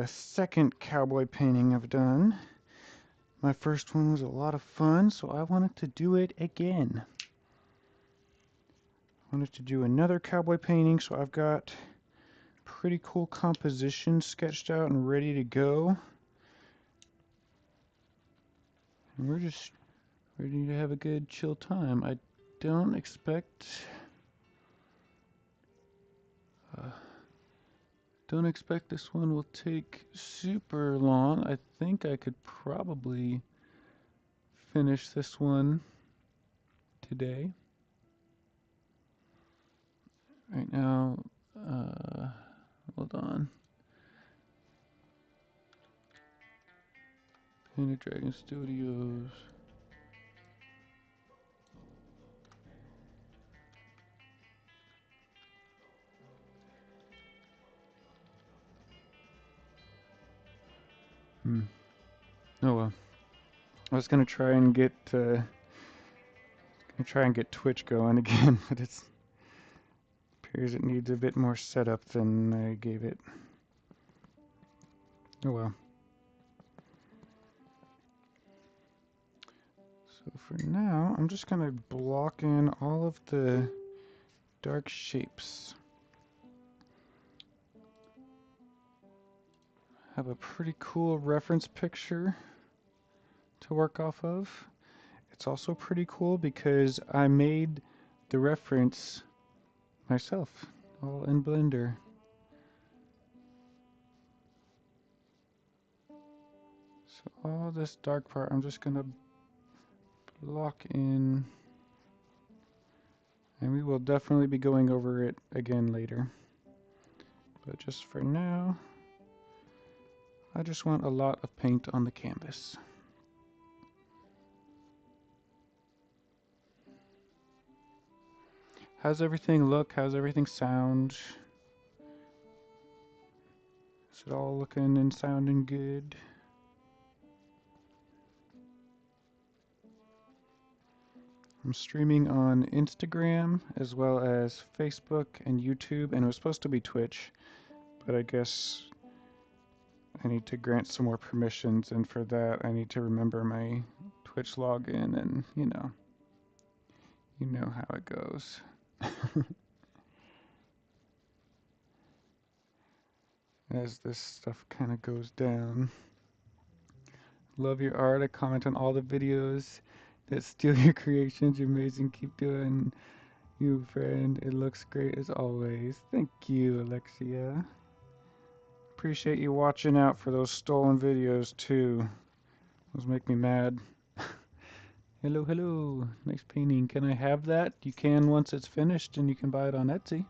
the second cowboy painting I've done. My first one was a lot of fun, so I wanted to do it again. I wanted to do another cowboy painting, so I've got pretty cool composition sketched out and ready to go. And we're just ready to have a good chill time. I don't expect this one will take super long. I think I could probably finish this one today. Right now, hold on. Painted Dragon Studios. Oh well. I was gonna try and get Twitch going again, but it appears it needs a bit more setup than I gave it. Oh well. So for now, I'm just gonna block in all of the dark shapes. Have a pretty cool reference picture to work off of. It's also pretty cool because I made the reference myself, all in Blender. So all this dark part, I'm just gonna block in, and we will definitely be going over it again later. But just for now, I just want a lot of paint on the canvas. How's everything look? How's everything sound? Is it all looking and sounding good? I'm streaming on Instagram as well as Facebook and YouTube, and it was supposed to be Twitch, but I guess I need to grant some more permissions, and for that I need to remember my Twitch login, and you know how it goes. As this stuff kind of goes down. Love your art. I comment on all the videos that steal your creations. You're amazing. Keep doing you, friend. It looks great as always. Thank you, Alexia. Appreciate you watching out for those stolen videos too. Those make me mad. Hello, hello. Nice painting. Can I have that? You can once it's finished, and you can buy it on Etsy.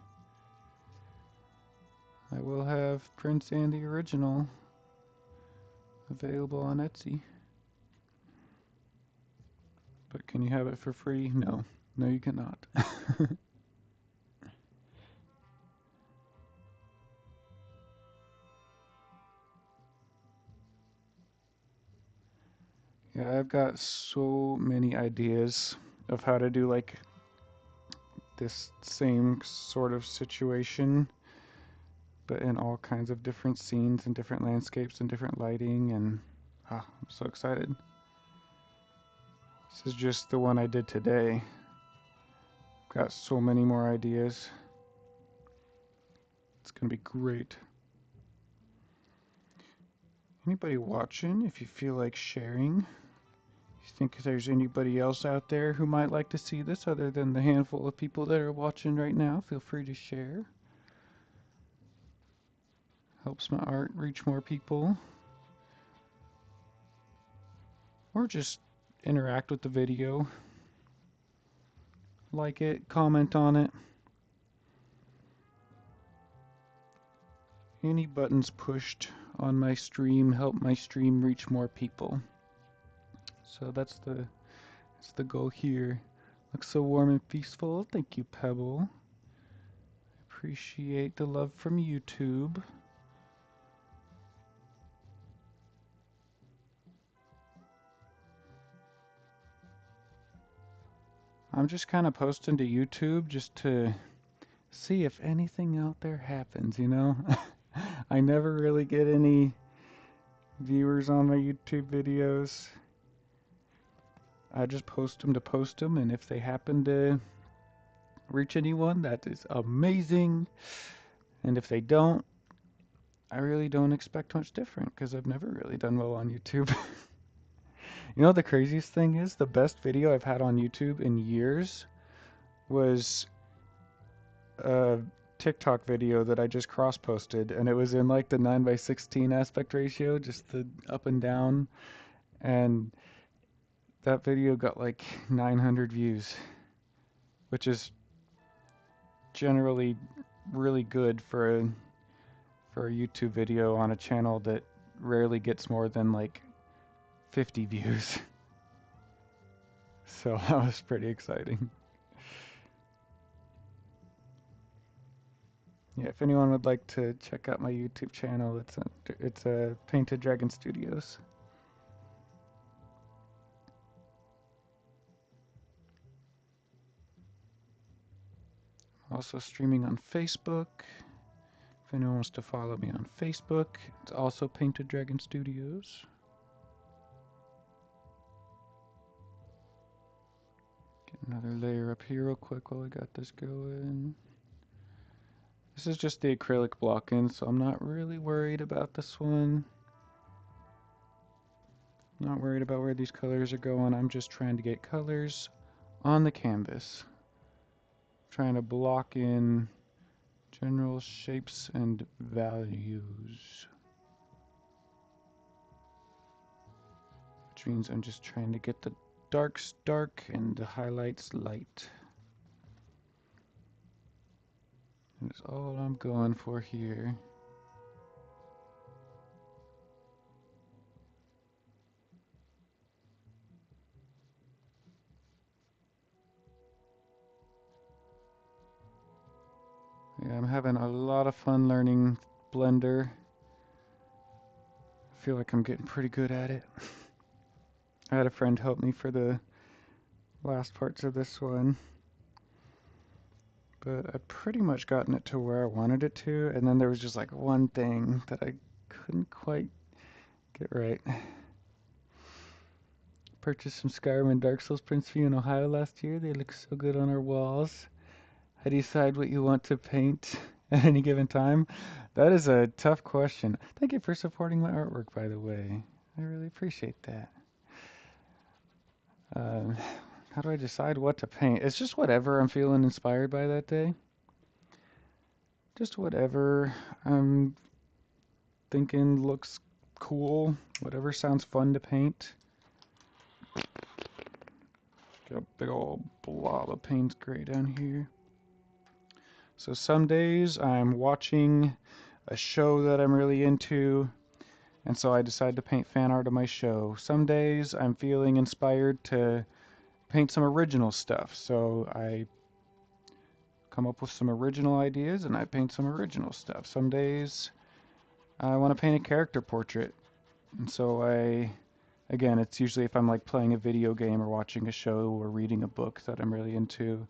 I will have Prince and the original available on Etsy. But can you have it for free? No. No, you cannot. Yeah, I've got so many ideas of how to do like this same sort of situation, but in all kinds of different scenes and different landscapes and different lighting, and I'm so excited. This is just the one I did today. Got so many more ideas. It's gonna be great. Anybody watching, if you feel like sharing, you think there's anybody else out there who might like to see this other than the handful of people that are watching right now, feel free to share. Helps my art reach more people. Or just interact with the video. Like it, comment on it. Any buttons pushed on my stream help my stream reach more people. So that's the goal here. Looks so warm and peaceful. Thank you, Pebble. Appreciate the love from YouTube. I'm just kind of posting to YouTube just to see if anything out there happens, you know? I never really get any viewers on my YouTube videos. I just post them to post them, and if they happen to reach anyone, that is amazing. And if they don't, I really don't expect much different because I've never really done well on YouTube. You know, the craziest thing is the best video I've had on YouTube in years was a TikTok video that I just cross posted, and it was in like the 9:16 aspect ratio, just the up and down, and that video got like 900 views, which is generally really good for a YouTube video on a channel that rarely gets more than like 50 views. So that was pretty exciting. Yeah, if anyone would like to check out my YouTube channel, it's a Painted Dragon Studios. Also streaming on Facebook. If anyone wants to follow me on Facebook, it's also Painted Dragon Studios. Get another layer up here real quick while we got this going. This is just the acrylic block in, so I'm not really worried about this one. Not worried about where these colors are going. I'm just trying to get colors on the canvas. Trying to block in general shapes and values. Which means I'm just trying to get the darks dark and the highlights light. That's all I'm going for here. Yeah, I'm having a lot of fun learning Blender. I feel like I'm getting pretty good at it. I had a friend help me for the last parts of this one, but I've pretty much gotten it to where I wanted it to, and then there was just like one thing that I couldn't quite get right. Purchased some Skyrim and Dark Souls prints for you in Ohio last year. They look so good on our walls. How do you decide what you want to paint at any given time? That is a tough question. Thank you for supporting my artwork, by the way. I really appreciate that. Um, how do I decide what to paint? It's just whatever I'm feeling inspired by that day. Just whatever I'm thinking looks cool, whatever sounds fun to paint. Got a big old blob of Payne's Gray down here. So some days I'm watching a show that I'm really into, and so I decide to paint fan art of my show. Some days I'm feeling inspired to paint some original stuff, so I come up with some original ideas and I paint some original stuff. Some days I want to paint a character portrait, and so again, it's usually if I'm like playing a video game or watching a show or reading a book that I'm really into.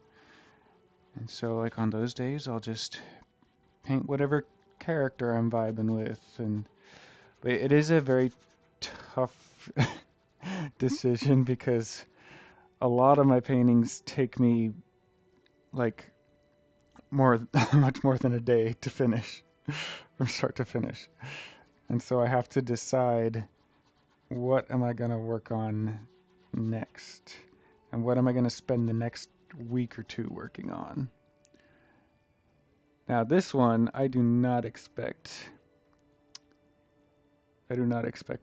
And so like on those days I'll just paint whatever character I'm vibing with. And but it is a very tough decision because a lot of my paintings take me like much more than a day to finish from start to finish. And so I have to decide what am I going to work on next and what am I going to spend the next week or two working on. Now this one I do not expect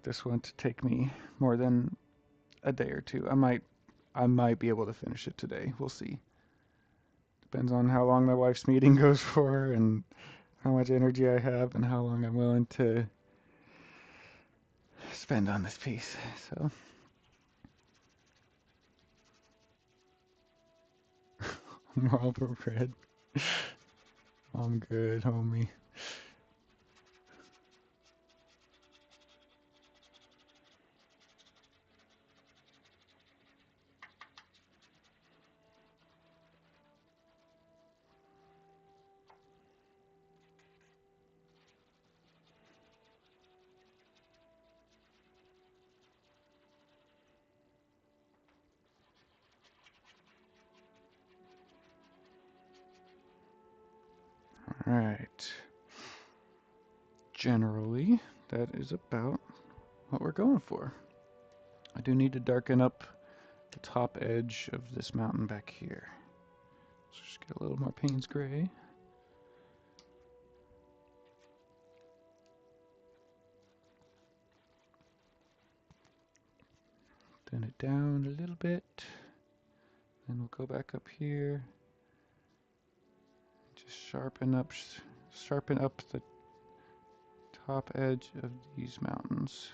this one to take me more than a day or two. I might be able to finish it today. We'll see. Depends on how long my wife's meeting goes for and how much energy I have and how long I'm willing to spend on this piece. So Marlboro Red. I'm good, homie. Alright. Generally, that is about what we're going for. I do need to darken up the top edge of this mountain back here. So just get a little more Payne's Gray. Thin it down a little bit. Then we'll go back up here. Just sharpen up the top edge of these mountains.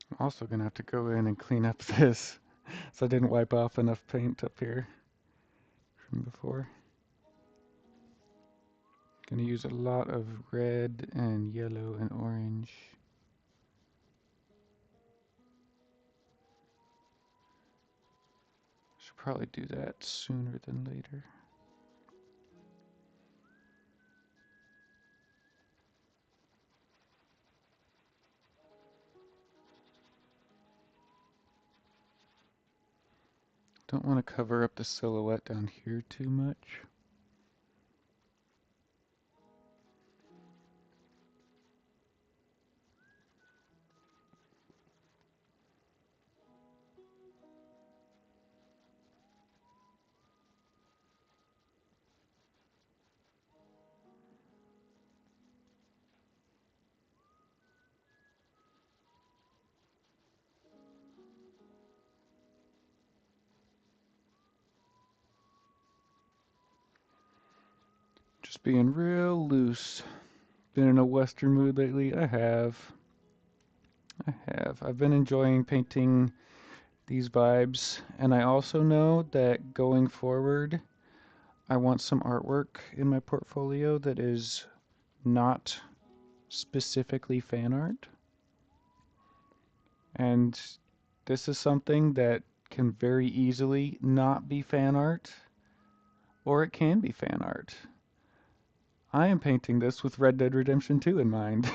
I'm also gonna have to go in and clean up this, so I didn't wipe off enough paint up here from before. Gonna use a lot of red and yellow and orange. Should probably do that sooner than later. Don't want to cover up the silhouette down here too much. Just being real loose. Been in a Western mood lately? I have. I've been enjoying painting these vibes, and I also know that going forward, I want some artwork in my portfolio that is not specifically fan art. And this is something that can very easily not be fan art, or it can be fan art. I am painting this with Red Dead Redemption 2 in mind.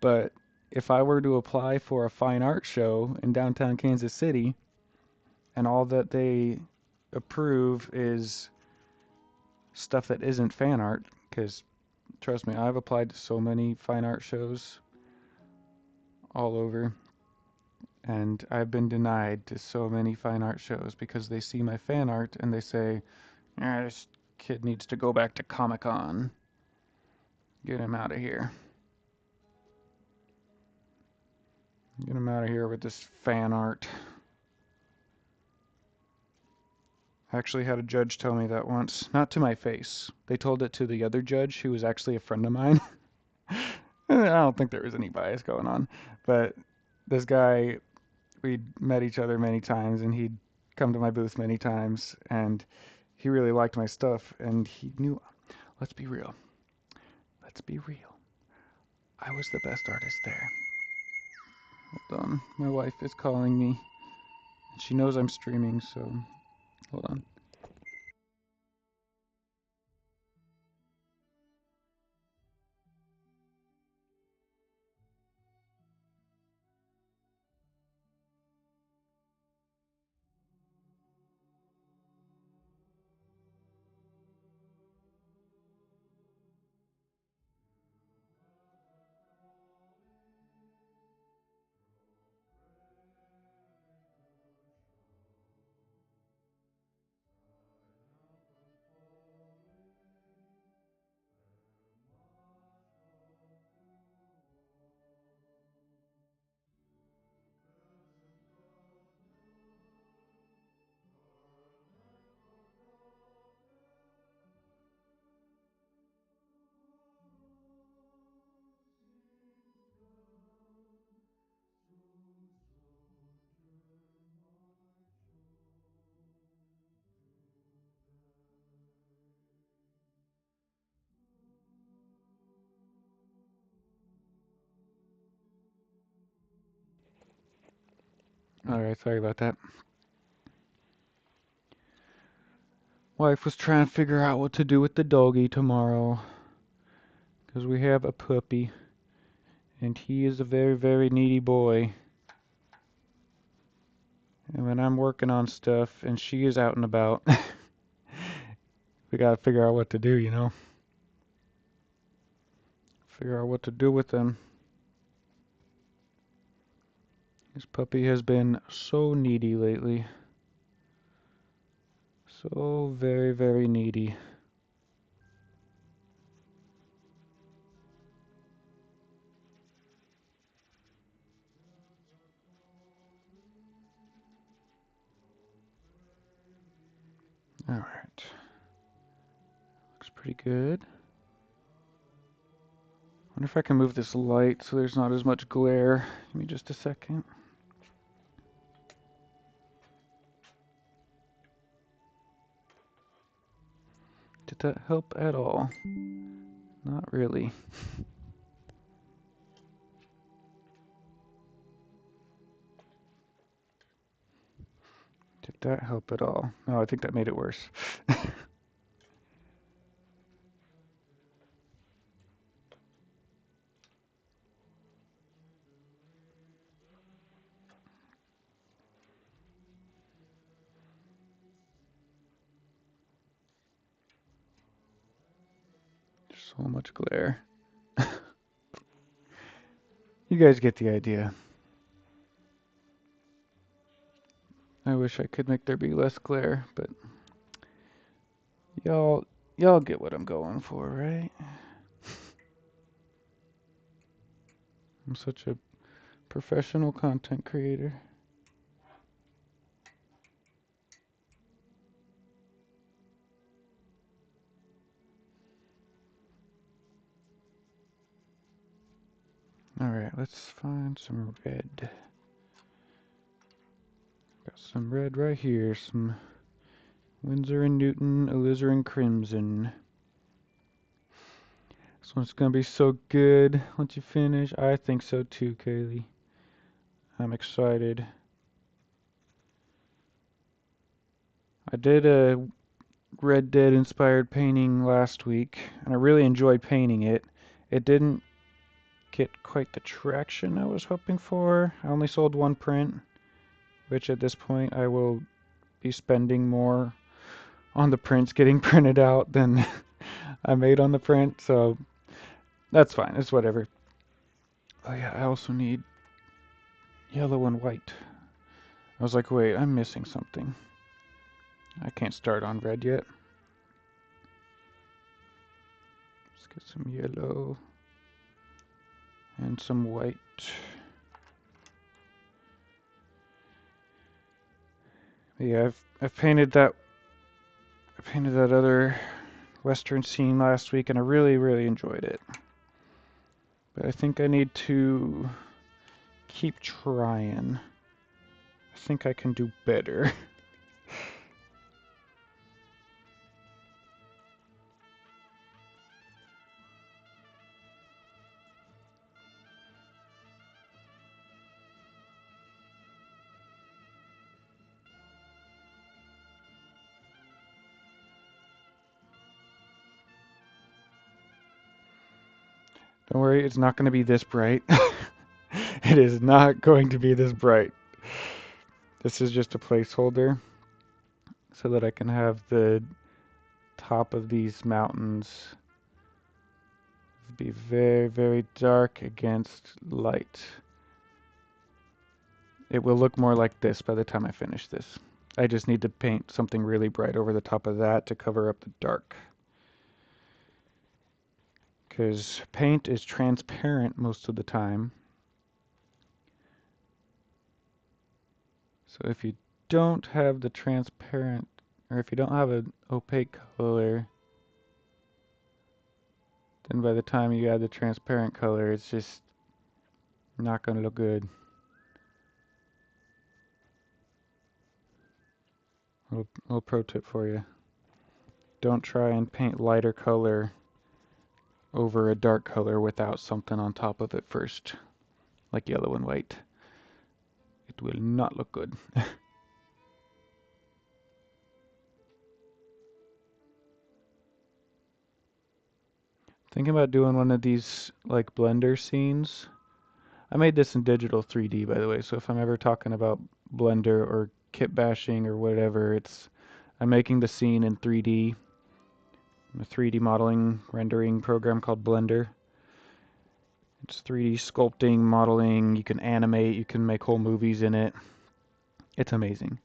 But if I were to apply for a fine art show in downtown Kansas City, and all that they approve is stuff that isn't fan art, because trust me, I've applied to so many fine art shows all over, and I've been denied to so many fine art shows because they see my fan art and they say, this kid needs to go back to Comic-Con. Get him out of here. Get him out of here with this fan art. I actually had a judge tell me that once. Not to my face. They told it to the other judge, who was actually a friend of mine. I don't think there was any bias going on. But this guy, we'd met each other many times, and he'd come to my booth many times, and he really liked my stuff, and he knew, let's be real. Let's be real. I was the best artist there. Hold on. My wife is calling me. She knows I'm streaming, so hold on. Alright, sorry about that. Wife was trying to figure out what to do with the doggy tomorrow. Because we have a puppy. And he is a very, very needy boy. And when I'm working on stuff and she is out and about, we gotta figure out what to do, you know? Figure out what to do with them. This puppy has been so needy lately. So very, very needy. Alright. Looks pretty good. Wonder if I can move this light so there's not as much glare. Give me just a second. Did that help at all? Not really. Did that help at all? No, I think that made it worse. So much glare. You guys get the idea. I wish I could make there be less glare, but y'all get what I'm going for, right? I'm such a professional content creator. Alright, let's find some red. Got some red right here, some Winsor & Newton alizarin crimson. This one's gonna be so good once you finish. I think so too, Kaylee. I'm excited. I did a Red Dead inspired painting last week, and I really enjoyed painting it. It didn't get quite the traction I was hoping for. I only sold one print, which at this point I will be spending more on the prints getting printed out than I made on the print, so that's fine. It's whatever. Oh yeah, I also need yellow and white. I was like, wait, I'm missing something. I can't start on red yet. Let's get some yellow and some white. Yeah, I've painted that other western scene last week, and I really, really enjoyed it. But I think I need to keep trying. I think I can do better. Don't worry, it's not going to be this bright. It is not going to be this bright. This is just a placeholder so that I can have the top of these mountains be very, very dark against light. It will look more like this by the time I finish this. I just need to paint something really bright over the top of that to cover up the dark. Because paint is transparent most of the time. So if you don't have the transparent, or if you don't have an opaque color, then by the time you add the transparent color, it's just not going to look good. Little pro tip for you. Don't try and paint lighter color over a dark color without something on top of it first, like yellow and white. It will not look good. Thinking about doing one of these like Blender scenes. I made this in digital 3D, by the way, so if I'm ever talking about Blender or kit bashing or whatever, I'm making the scene in 3D, a 3D modeling rendering program called Blender. It's 3D sculpting, modeling, you can animate, you can make whole movies in it. It's amazing.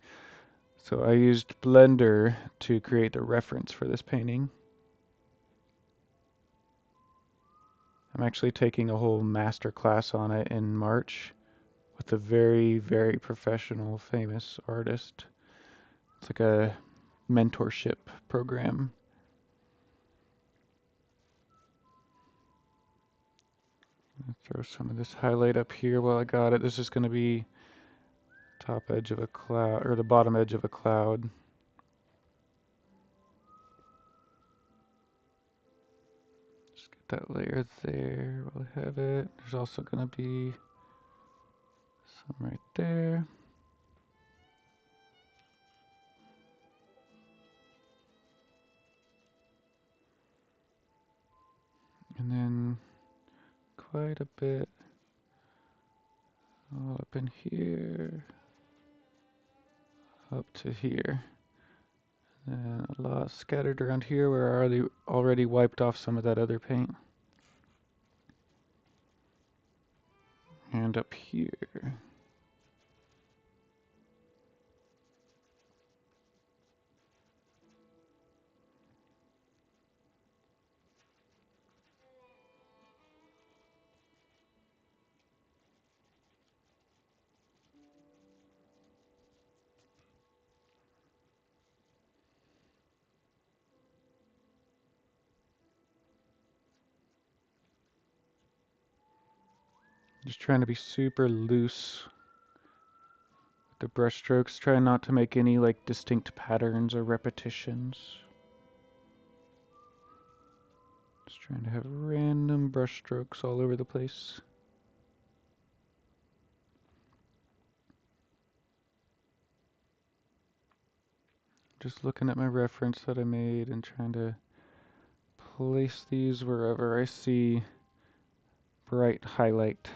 So I used Blender to create the reference for this painting. I'm actually taking a whole master class on it in March with a very, very professional, famous artist. It's like a mentorship program. Throw some of this highlight up here while I got it. This is going to be top edge of a cloud, or the bottom edge of a cloud. Just get that layer there while I have it. There's also going to be some right there. And then quite a bit all up in here, up to here. And a lot scattered around here where I already wiped off some of that other paint. And up here. Just trying to be super loose with the brush strokes. Try not to make any like distinct patterns or repetitions. Just trying to have random brush strokes all over the place. Just looking at my reference that I made and trying to place these wherever I see bright highlight.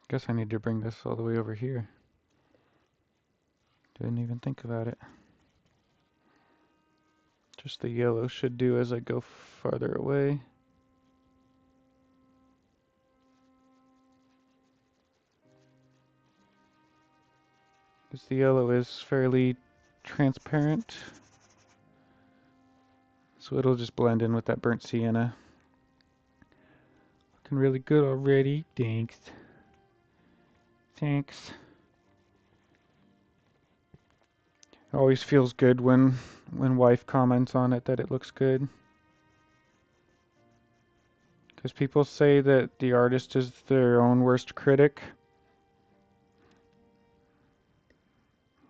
Guess I need to bring this all the way over here. Didn't even think about it. Just the yellow should do as I go farther away. Because the yellow is fairly transparent. So it'll just blend in with that burnt sienna. Looking really good already. Thanks. Thanks. It always feels good when wife comments on it that it looks good. Because people say that the artist is their own worst critic.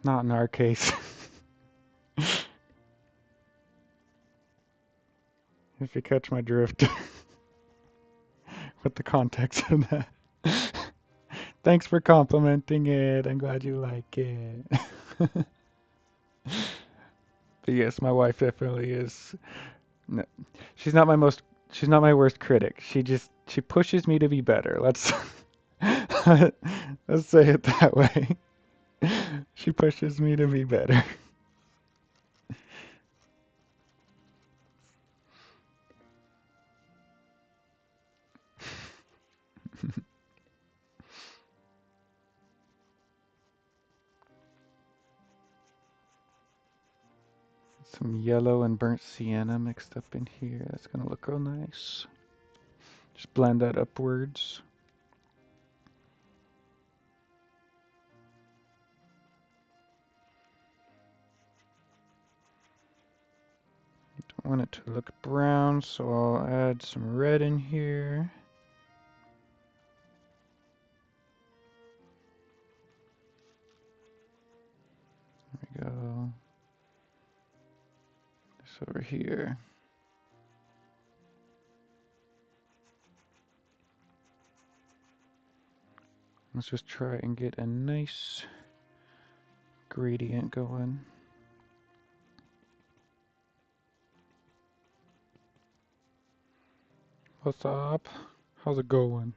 Not in our case. If you catch my drift. With the context of that. Thanks for complimenting it. I'm glad you like it. But yes, my wife definitely is. No, she's not my worst critic. She pushes me to be better. Let's let's say it that way. She pushes me to be better. Some yellow and burnt sienna mixed up in here. That's gonna look real nice. Just blend that upwards. want it to look brown, so I'll add some red in here. There we go. This over here. Let's just try and get a nice gradient going. What's up? How's it going?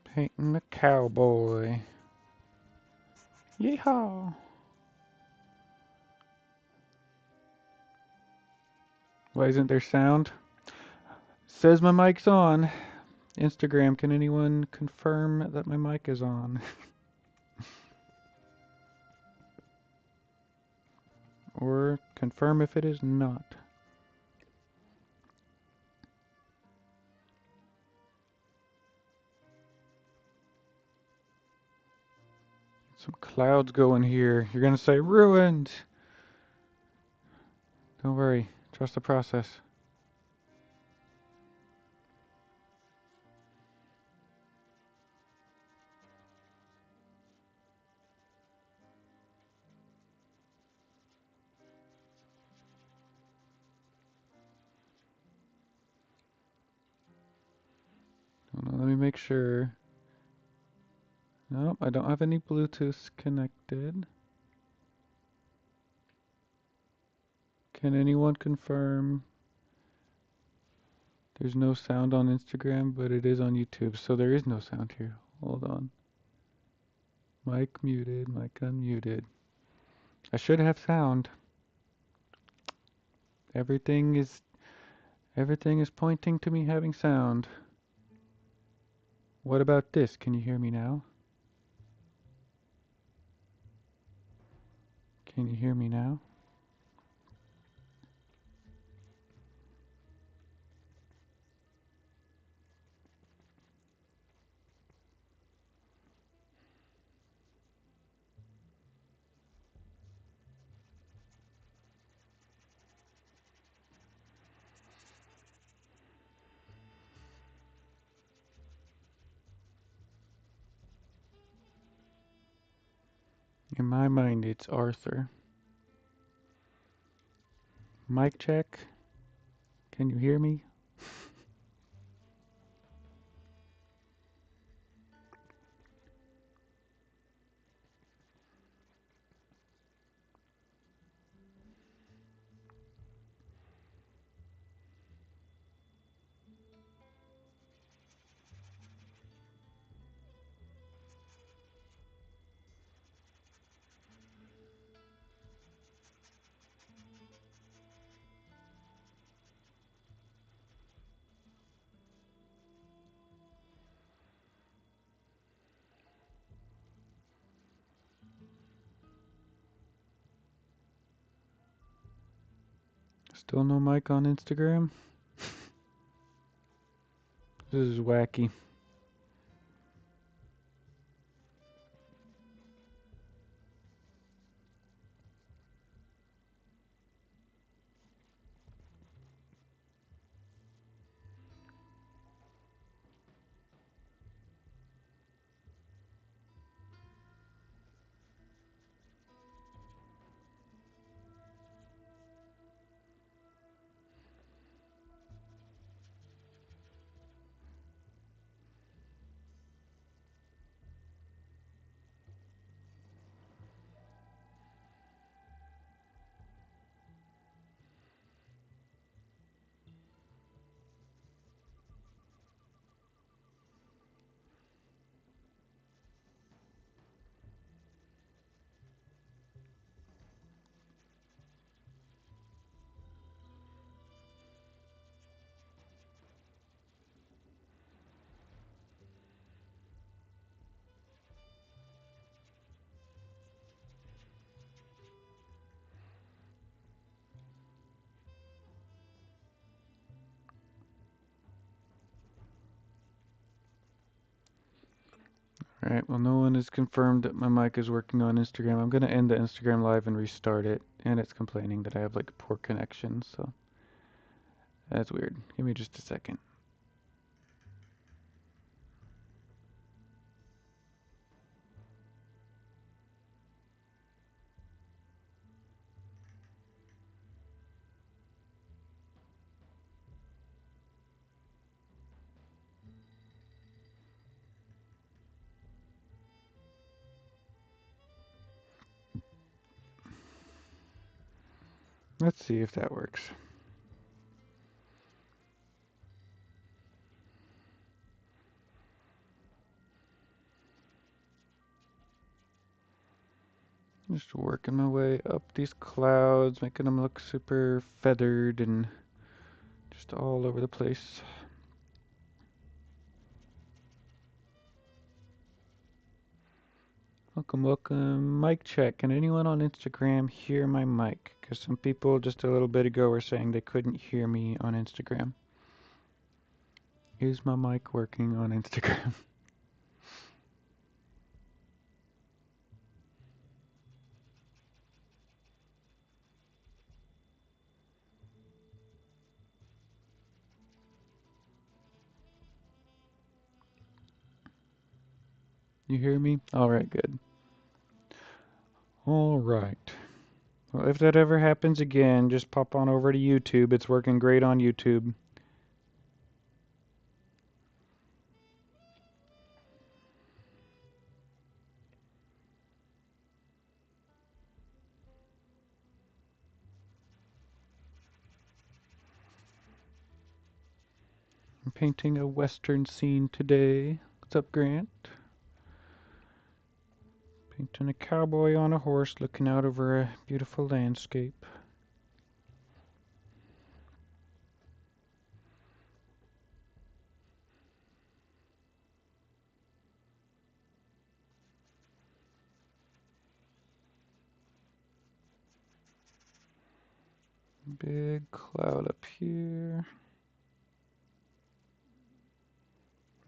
Painting the cowboy. Yeehaw! Why isn't there sound? Says my mic's on. Instagram, can anyone confirm that my mic is on? Or confirm if it is not. Some clouds going here. You're gonna say ruined. Don't worry. Trust the process. Hold on, let me make sure. Nope, I don't have any Bluetooth connected. Can anyone confirm? There's no sound on Instagram, but it is on YouTube, so there is no sound here. Hold on. Mic muted, mic unmuted. I should have sound. Everything is pointing to me having sound. What about this? Can you hear me now? Can you hear me now? In my mind, it's Arthur. Mic check. Can you hear me? Still no mic on Instagram? This is wacky. Alright, well no one has confirmed that my mic is working on Instagram. I'm gonna end the Instagram live and restart it. and it's complaining that I have like poor connection, so that's weird. Give me just a second. Let's see if that works. Just working my way up these clouds, making them look super feathered and just all over the place. Welcome, welcome. Mic check. Can anyone on Instagram hear my mic? Because some people just a little bit ago were saying they couldn't hear me on Instagram. Is my mic working on Instagram? You hear me? Alright, good. Alright. Well, if that ever happens again, just pop on over to YouTube. It's working great on YouTube. I'm painting a western scene today. What's up, Grant? Painting a cowboy on a horse looking out over a beautiful landscape. Big cloud up here.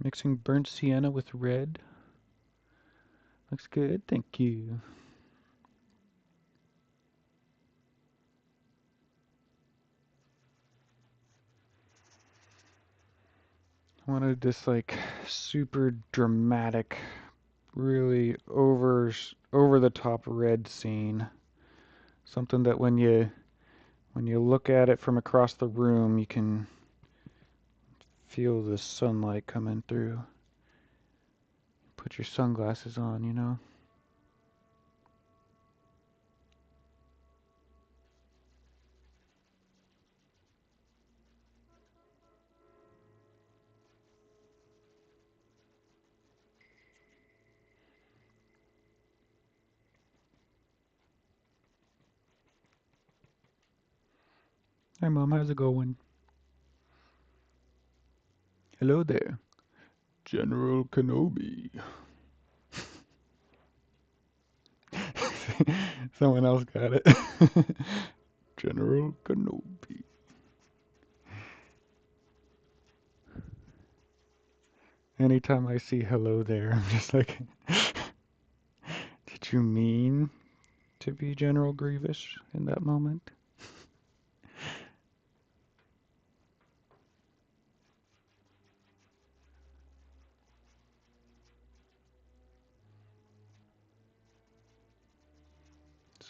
Mixing burnt sienna with red. Looks good, thank you. I wanted this like super dramatic, really over the top red scene. Something that when you look at it from across the room, you can feel the sunlight coming through. Put your sunglasses on, you know. Hi, Mom. How's it going? Hello there. General Kenobi. Someone else got it. General Kenobi. Anytime I see hello there, I'm just like, did you mean to be General Grievous in that moment?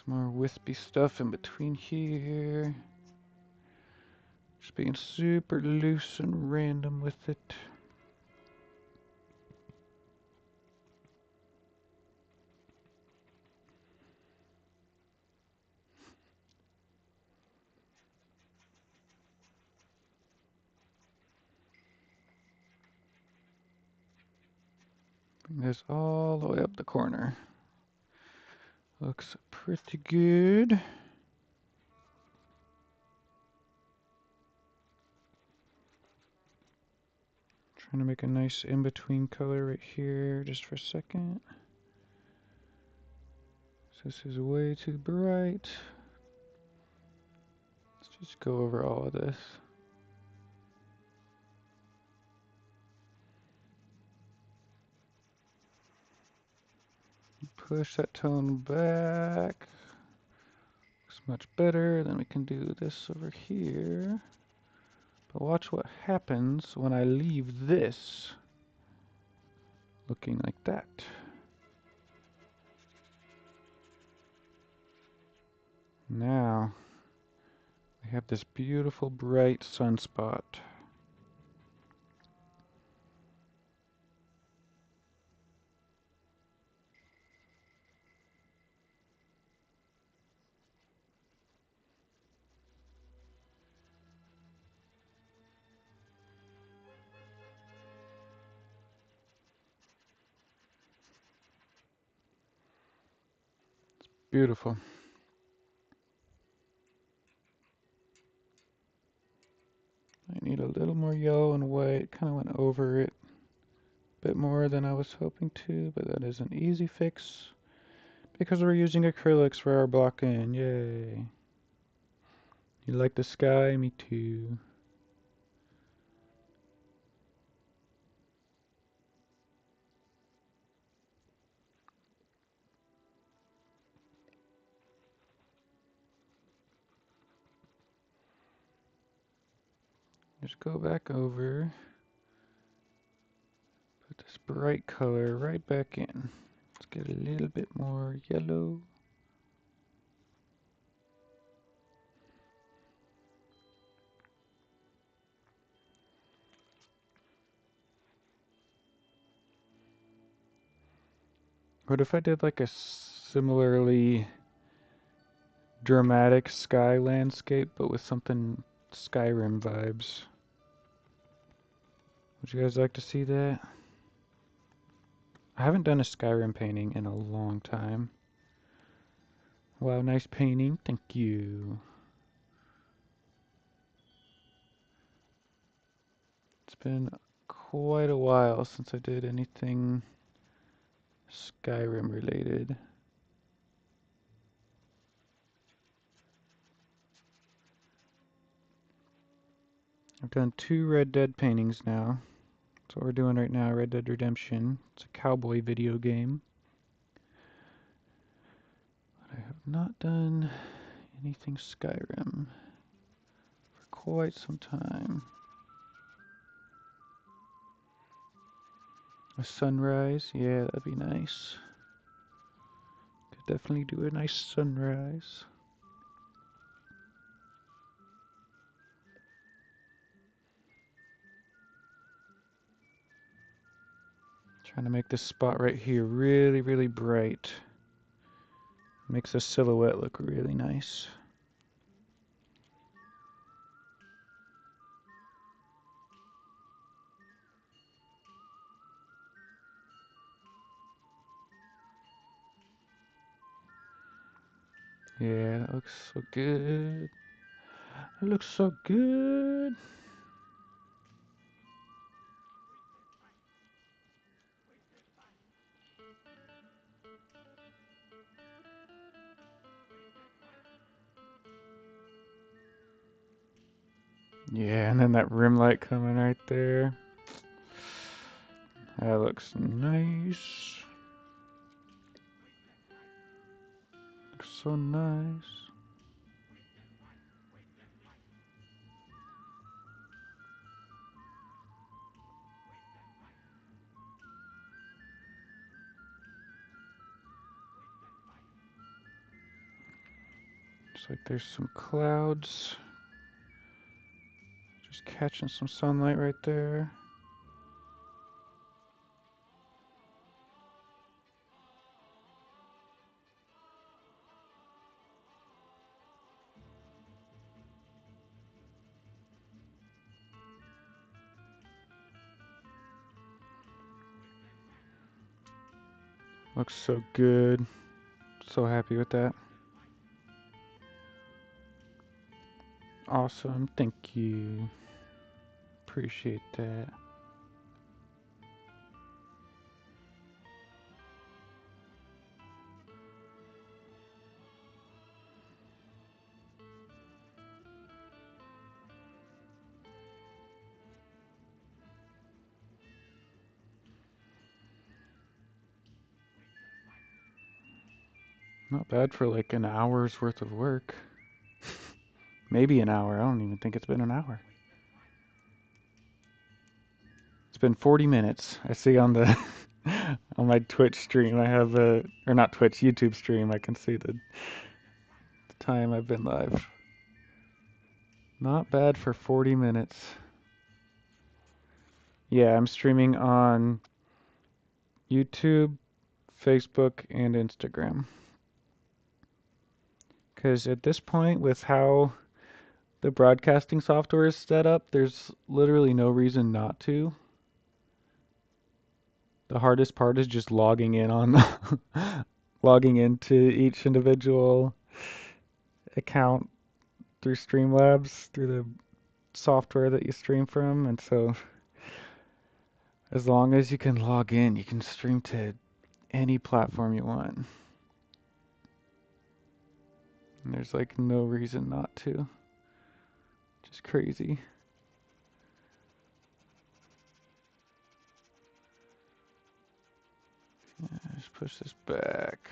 Some more wispy stuff in between here. Just being super loose and random with it. Bring this all the way up the corner. Looks pretty good. Trying to make a nice in-between color right here just for a second. So this is way too bright. Let's just go over all of this. Push that tone back. Looks much better. Then we can do this over here. But watch what happens when I leave this looking like that. Now we have this beautiful bright sunspot. Beautiful. I need a little more yellow and white. Kind of went over it a bit more than I was hoping to, but that is an easy fix because we're using acrylics for our blocking. Yay. You like the sky? Me too. Just go back over. Put this bright color right back in. Let's get a little bit more yellow. What if I did like a similarly dramatic sky landscape, but with something Skyrim vibes? Would you guys like to see that? I haven't done a Skyrim painting in a long time. Wow, nice painting. Thank you. It's been quite a while since I did anything Skyrim related. I've done 2 Red Dead paintings now. That's what we're doing right now, Red Dead Redemption. It's a cowboy video game. But I have not done anything Skyrim for quite some time. A sunrise, yeah, that'd be nice. Could definitely do a nice sunrise. Trying to make this spot right here really, really bright. Makes the silhouette look really nice. Yeah, that looks so good. It looks so good. Yeah, and then that rim light coming right there. That looks nice. Looks so nice. Looks like there's some clouds. Just catching some sunlight right there. Looks so good. So happy with that. Awesome, thank you. Appreciate that. Not bad for like an hour's worth of work. Maybe an hour. I don't even think it's been an hour. It's been 40 minutes. I see on the on my Twitch stream. I have a or not Twitch, YouTube stream. I can see the time I've been live. Not bad for 40 minutes. Yeah, I'm streaming on YouTube, Facebook, and Instagram. Because at this point, with how the broadcasting software is set up, there's literally no reason not to. The hardest part is just logging in on logging into each individual account through Streamlabs, through the software that you stream from. And so as long as you can log in, you can stream to any platform you want. And there's like no reason not to. Just crazy. Just push this back.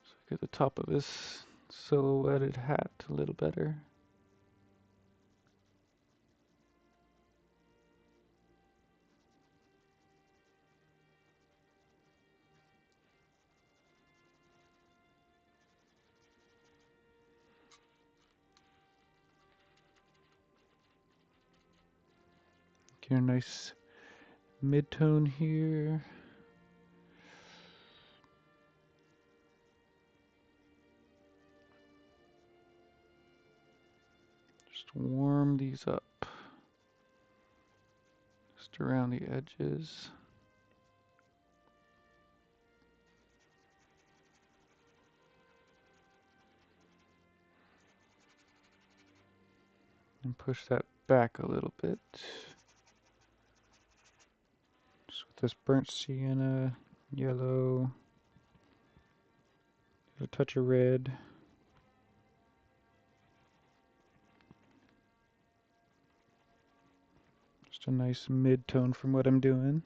So get the top of this silhouetted hat a little better. Get a nice mid-tone here. Just warm these up. Just around the edges. And push that back a little bit. Just with this burnt sienna, yellow, a touch of red. Just a nice mid-tone from what I'm doing.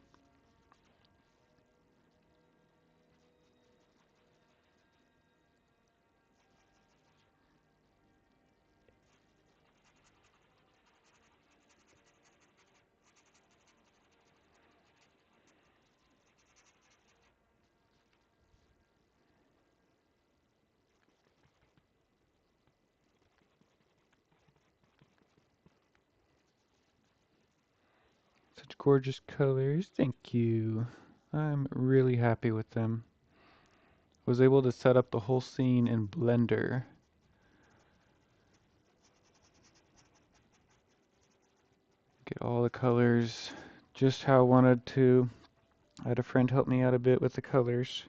Such gorgeous colors. Thank you. I'm really happy with them. Was able to set up the whole scene in Blender. Get all the colors just how I wanted to. I had a friend help me out a bit with the colors.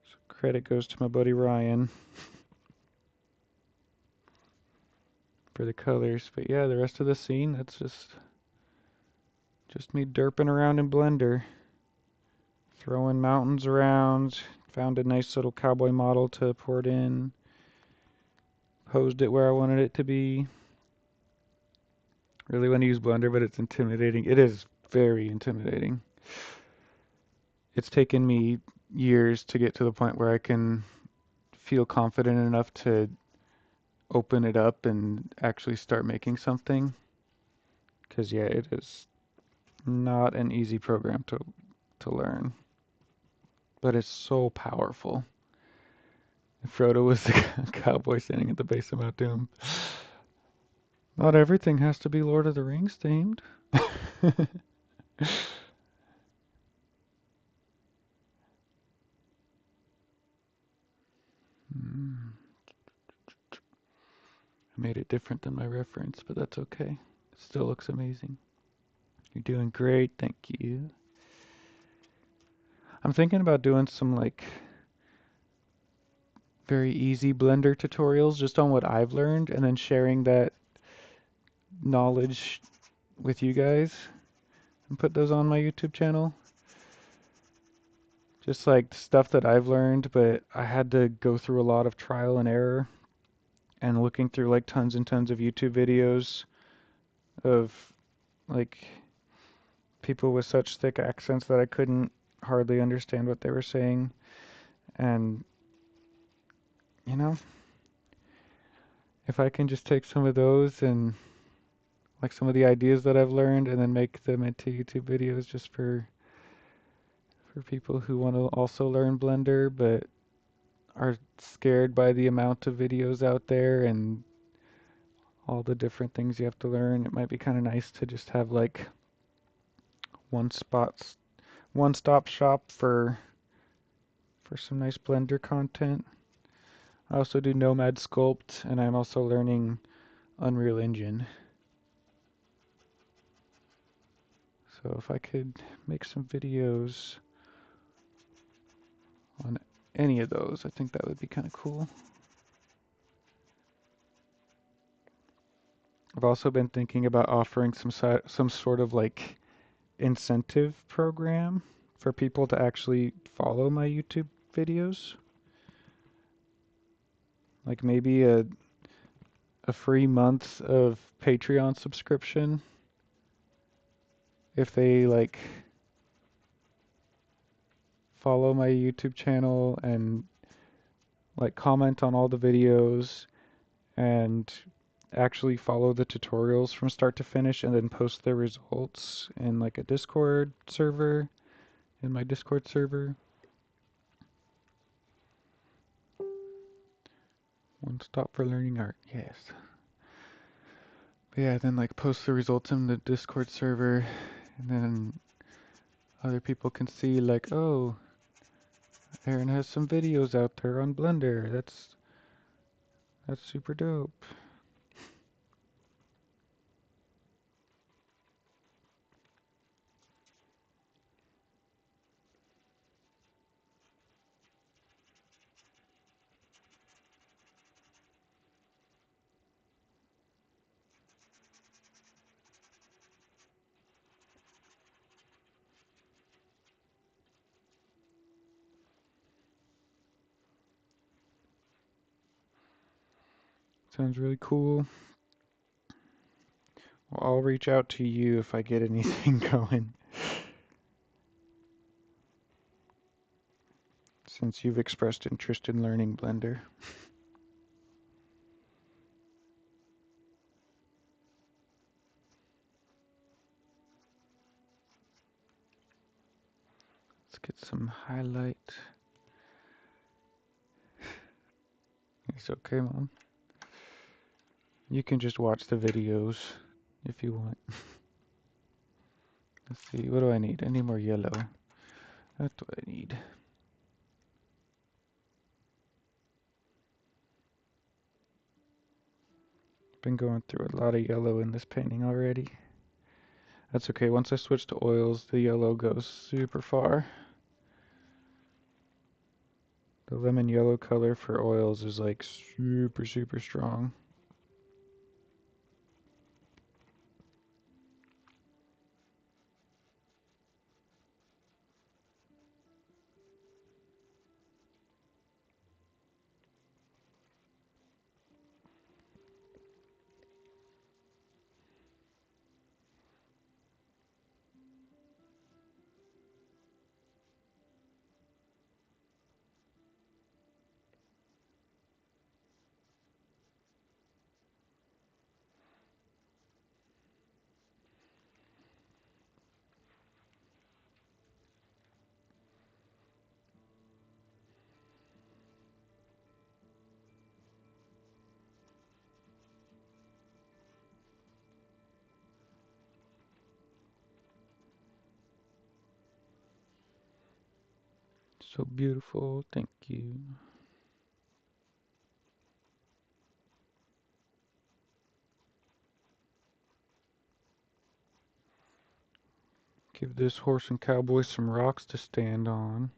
So credit goes to my buddy Ryan for the colors. But yeah, the rest of the scene, that's just me derping around in Blender. Throwing mountains around. Found a nice little cowboy model to port in. Posed it where I wanted it to be. Really want to use Blender, but it's intimidating. It is very intimidating. It's taken me years to get to the point where I can feel confident enough to open it up and actually start making something. Because yeah, it is not an easy program to learn. But it's so powerful. Frodo was the cowboy standing at the base of Mount Doom. Not everything has to be Lord of the Rings themed. I made it different than my reference, but that's okay. It still looks amazing. You're doing great, thank you. I'm thinking about doing some like very easy Blender tutorials just on what I've learned and then sharing that knowledge with you guys and put those on my YouTube channel. Just like stuff that I've learned, but I had to go through a lot of trial and error and looking through like tons and tons of YouTube videos of like people with such thick accents that I couldn't hardly understand what they were saying. And, you know, if I can just take some of those and like some of the ideas that I've learned and then make them into YouTube videos just for people who want to also learn Blender but are scared by the amount of videos out there and all the different things you have to learn, it might be kind of nice to just have like one spot, one stop shop for some nice Blender content. I also do Nomad Sculpt and I'm also learning Unreal Engine. So if I could make some videos on any of those, I think that would be kind of cool. I've also been thinking about offering some sort of like incentive program for people to actually follow my YouTube videos. Like maybe a free month of Patreon subscription if they like follow my YouTube channel and like comment on all the videos and actually follow the tutorials from start to finish and then post their results in like a Discord server, in my Discord server. One stop for learning art, yes. But yeah, then like post the results in the Discord server and then other people can see like, oh, Aaron has some videos out there on Blender. That's super dope. Sounds really cool. Well, I'll reach out to you if I get anything going. Since you've expressed interest in learning Blender. Let's get some highlight. It's okay, Mom. You can just watch the videos if you want. Let's see, what do I need? I need more yellow. That's what I need. Been going through a lot of yellow in this painting already. That's okay, once I switch to oils, the yellow goes super far. The lemon yellow color for oils is like super, super strong. So beautiful, thank you. Give this horse and cowboy some rocks to stand on.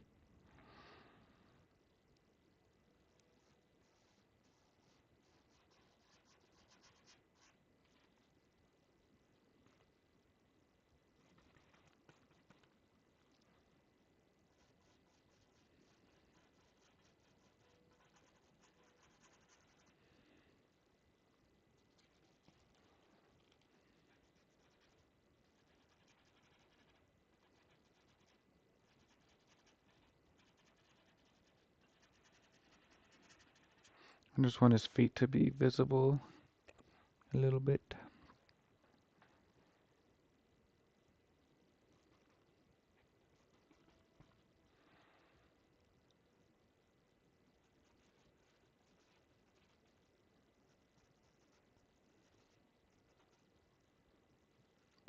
I just want his feet to be visible a little bit.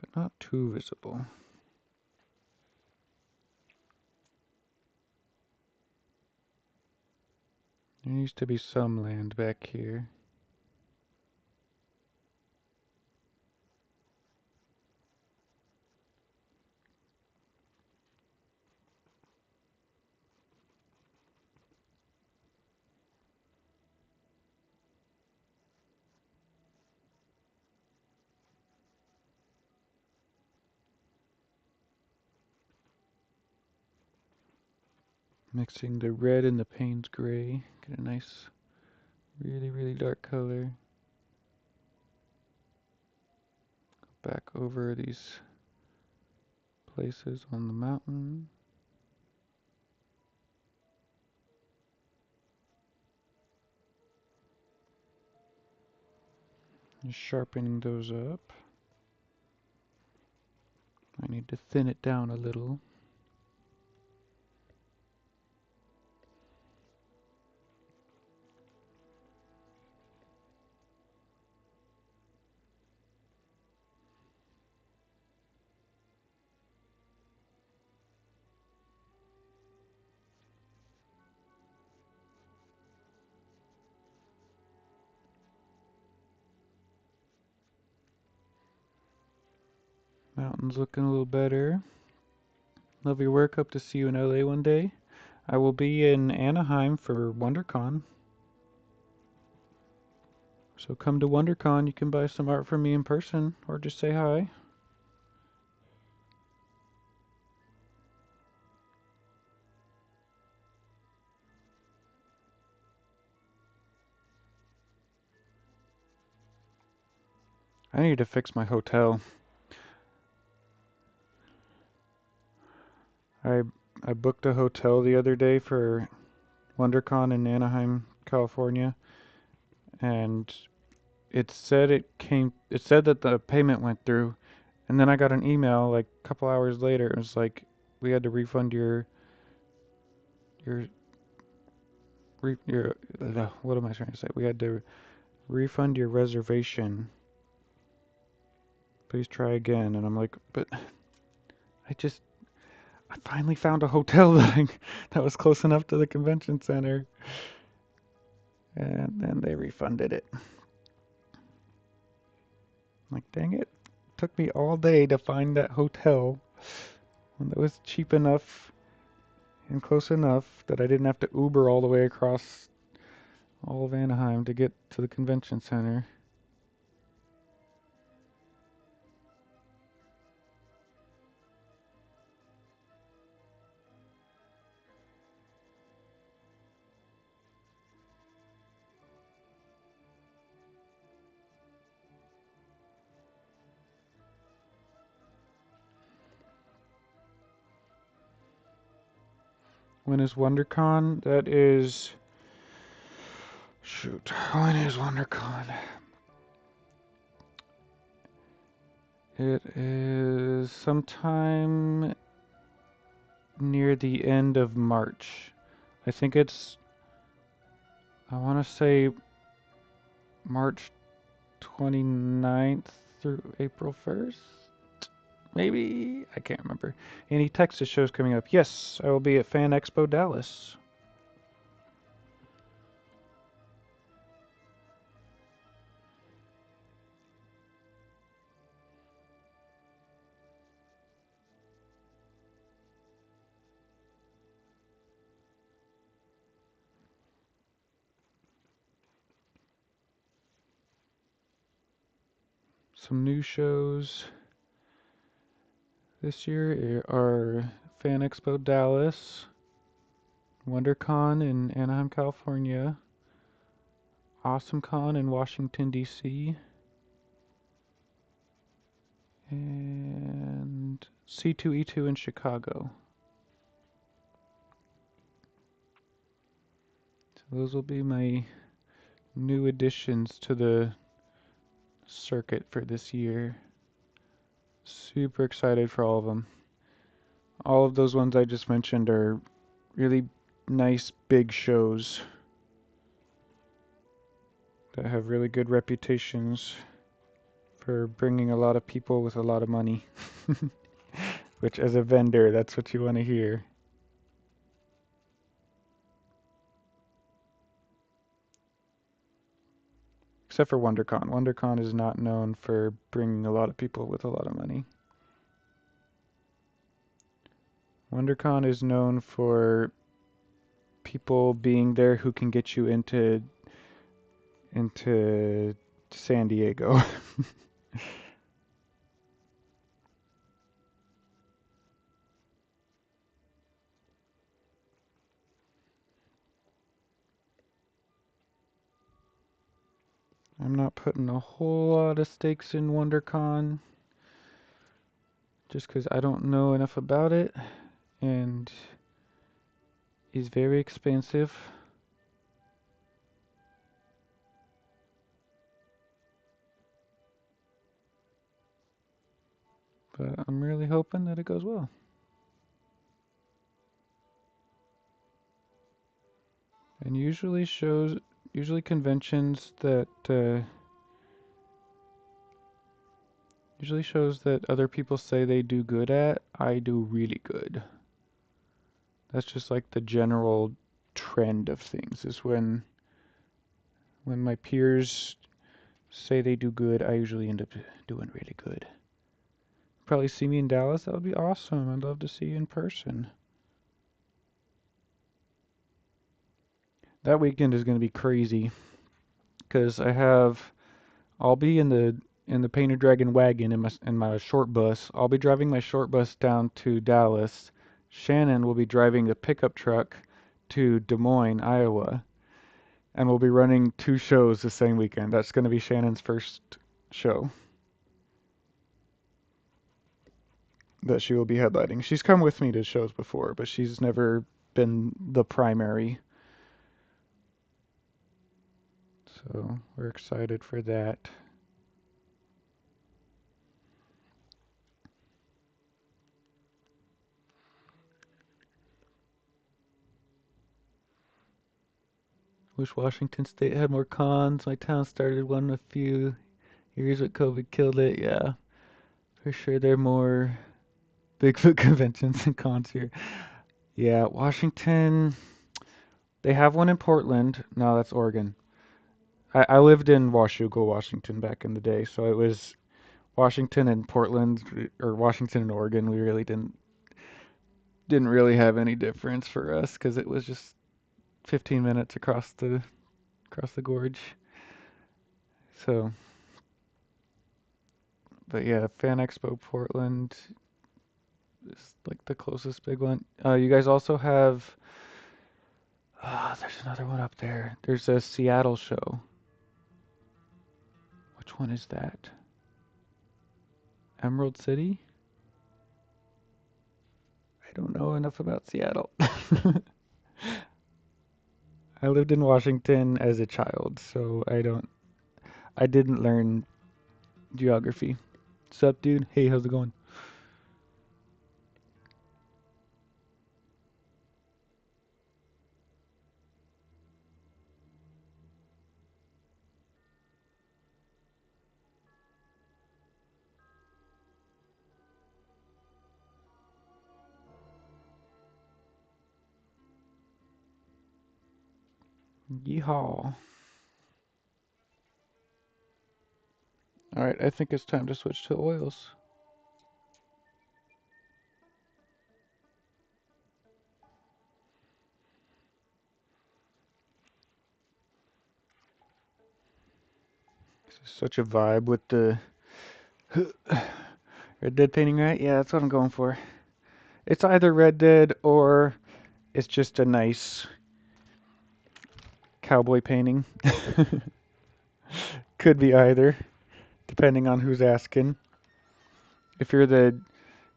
But not too visible. There needs to be some land back here. Mixing the red and the Payne's gray. Get a nice, really, really dark color. Back over these places on the mountain. Just sharpening those up. I need to thin it down a little. Mountain's looking a little better. Love your work. Hope to see you in LA one day. I will be in Anaheim for WonderCon. So come to WonderCon. You can buy some art from me in person or just say hi. I need to fix my hotel. I I booked a hotel the other day for WonderCon in Anaheim, California, and it said that the payment went through, and then I got an email like a couple hours later. It was like we had to refund your your what am I trying to say? We had to refund your reservation. Please try again. And I'm like, but I just I finally found a hotel that was close enough to the convention center, and then they refunded it. I'm like, dang it. Took me all day to find that hotel when it was cheap enough and close enough that I didn't have to Uber all the way across all of Anaheim to get to the convention center. When is WonderCon? That is... Shoot, when is WonderCon? It is sometime near the end of March. I think it's... I want to say March 29th through April 1st? Maybe? I can't remember. Any Texas shows coming up? Yes, I will be at Fan Expo Dallas. Some new shows this year are Fan Expo Dallas, WonderCon in Anaheim, California, AwesomeCon in Washington, D.C., and C2E2 in Chicago. So those will be my new additions to the circuit for this year. Super excited for all of them. All of those ones I just mentioned are really nice big shows that have really good reputations for bringing a lot of people with a lot of money. Which, as a vendor, that's what you want to hear. Except for WonderCon. WonderCon is not known for bringing a lot of people with a lot of money. WonderCon is known for people being there who can get you into San Diego. I'm not putting a whole lot of stakes in WonderCon just because I don't know enough about it and is very expensive. But I'm really hoping that it goes well. And usually conventions that usually shows that other people say they do good at, I do really good. That's just like the general trend of things, is when my peers say they do good, I usually end up doing really good. Probably see me in Dallas, that would be awesome. I'd love to see you in person. That weekend is going to be crazy because I'll be in the Painted Dragon wagon in my short bus. I'll be driving my short bus down to Dallas. Shannon will be driving the pickup truck to Des Moines, Iowa, and we'll be running 2 shows the same weekend. That's going to be Shannon's first show that she will be headlining. She's come with me to shows before, but she's never been the primary. So we're excited for that. Wish Washington State had more cons. My town started one a few years, but COVID killed it. Yeah, for sure. There are more Bigfoot conventions and cons here. Yeah, Washington. They have one in Portland. No, that's Oregon. I lived in Washougal, Washington back in the day, so it was Washington and Portland, or Washington and Oregon. We really didn't really have any difference for us because it was just 15 minutes across the gorge. So, but yeah, Fan Expo Portland is like the closest big one. You guys also have. There's another one up there. There's a Seattle show. Which one is that? Emerald City? I don't know enough about Seattle. I lived in Washington as a child, so I didn't learn geography. Sup, dude? Hey, how's it going? Yeehaw. Alright, I think it's time to switch to oils. This is such a vibe with the Red Dead painting, right? Yeah, that's what I'm going for. It's either Red Dead or it's just a nice cowboy painting. Could be either, depending on who's asking. If you're the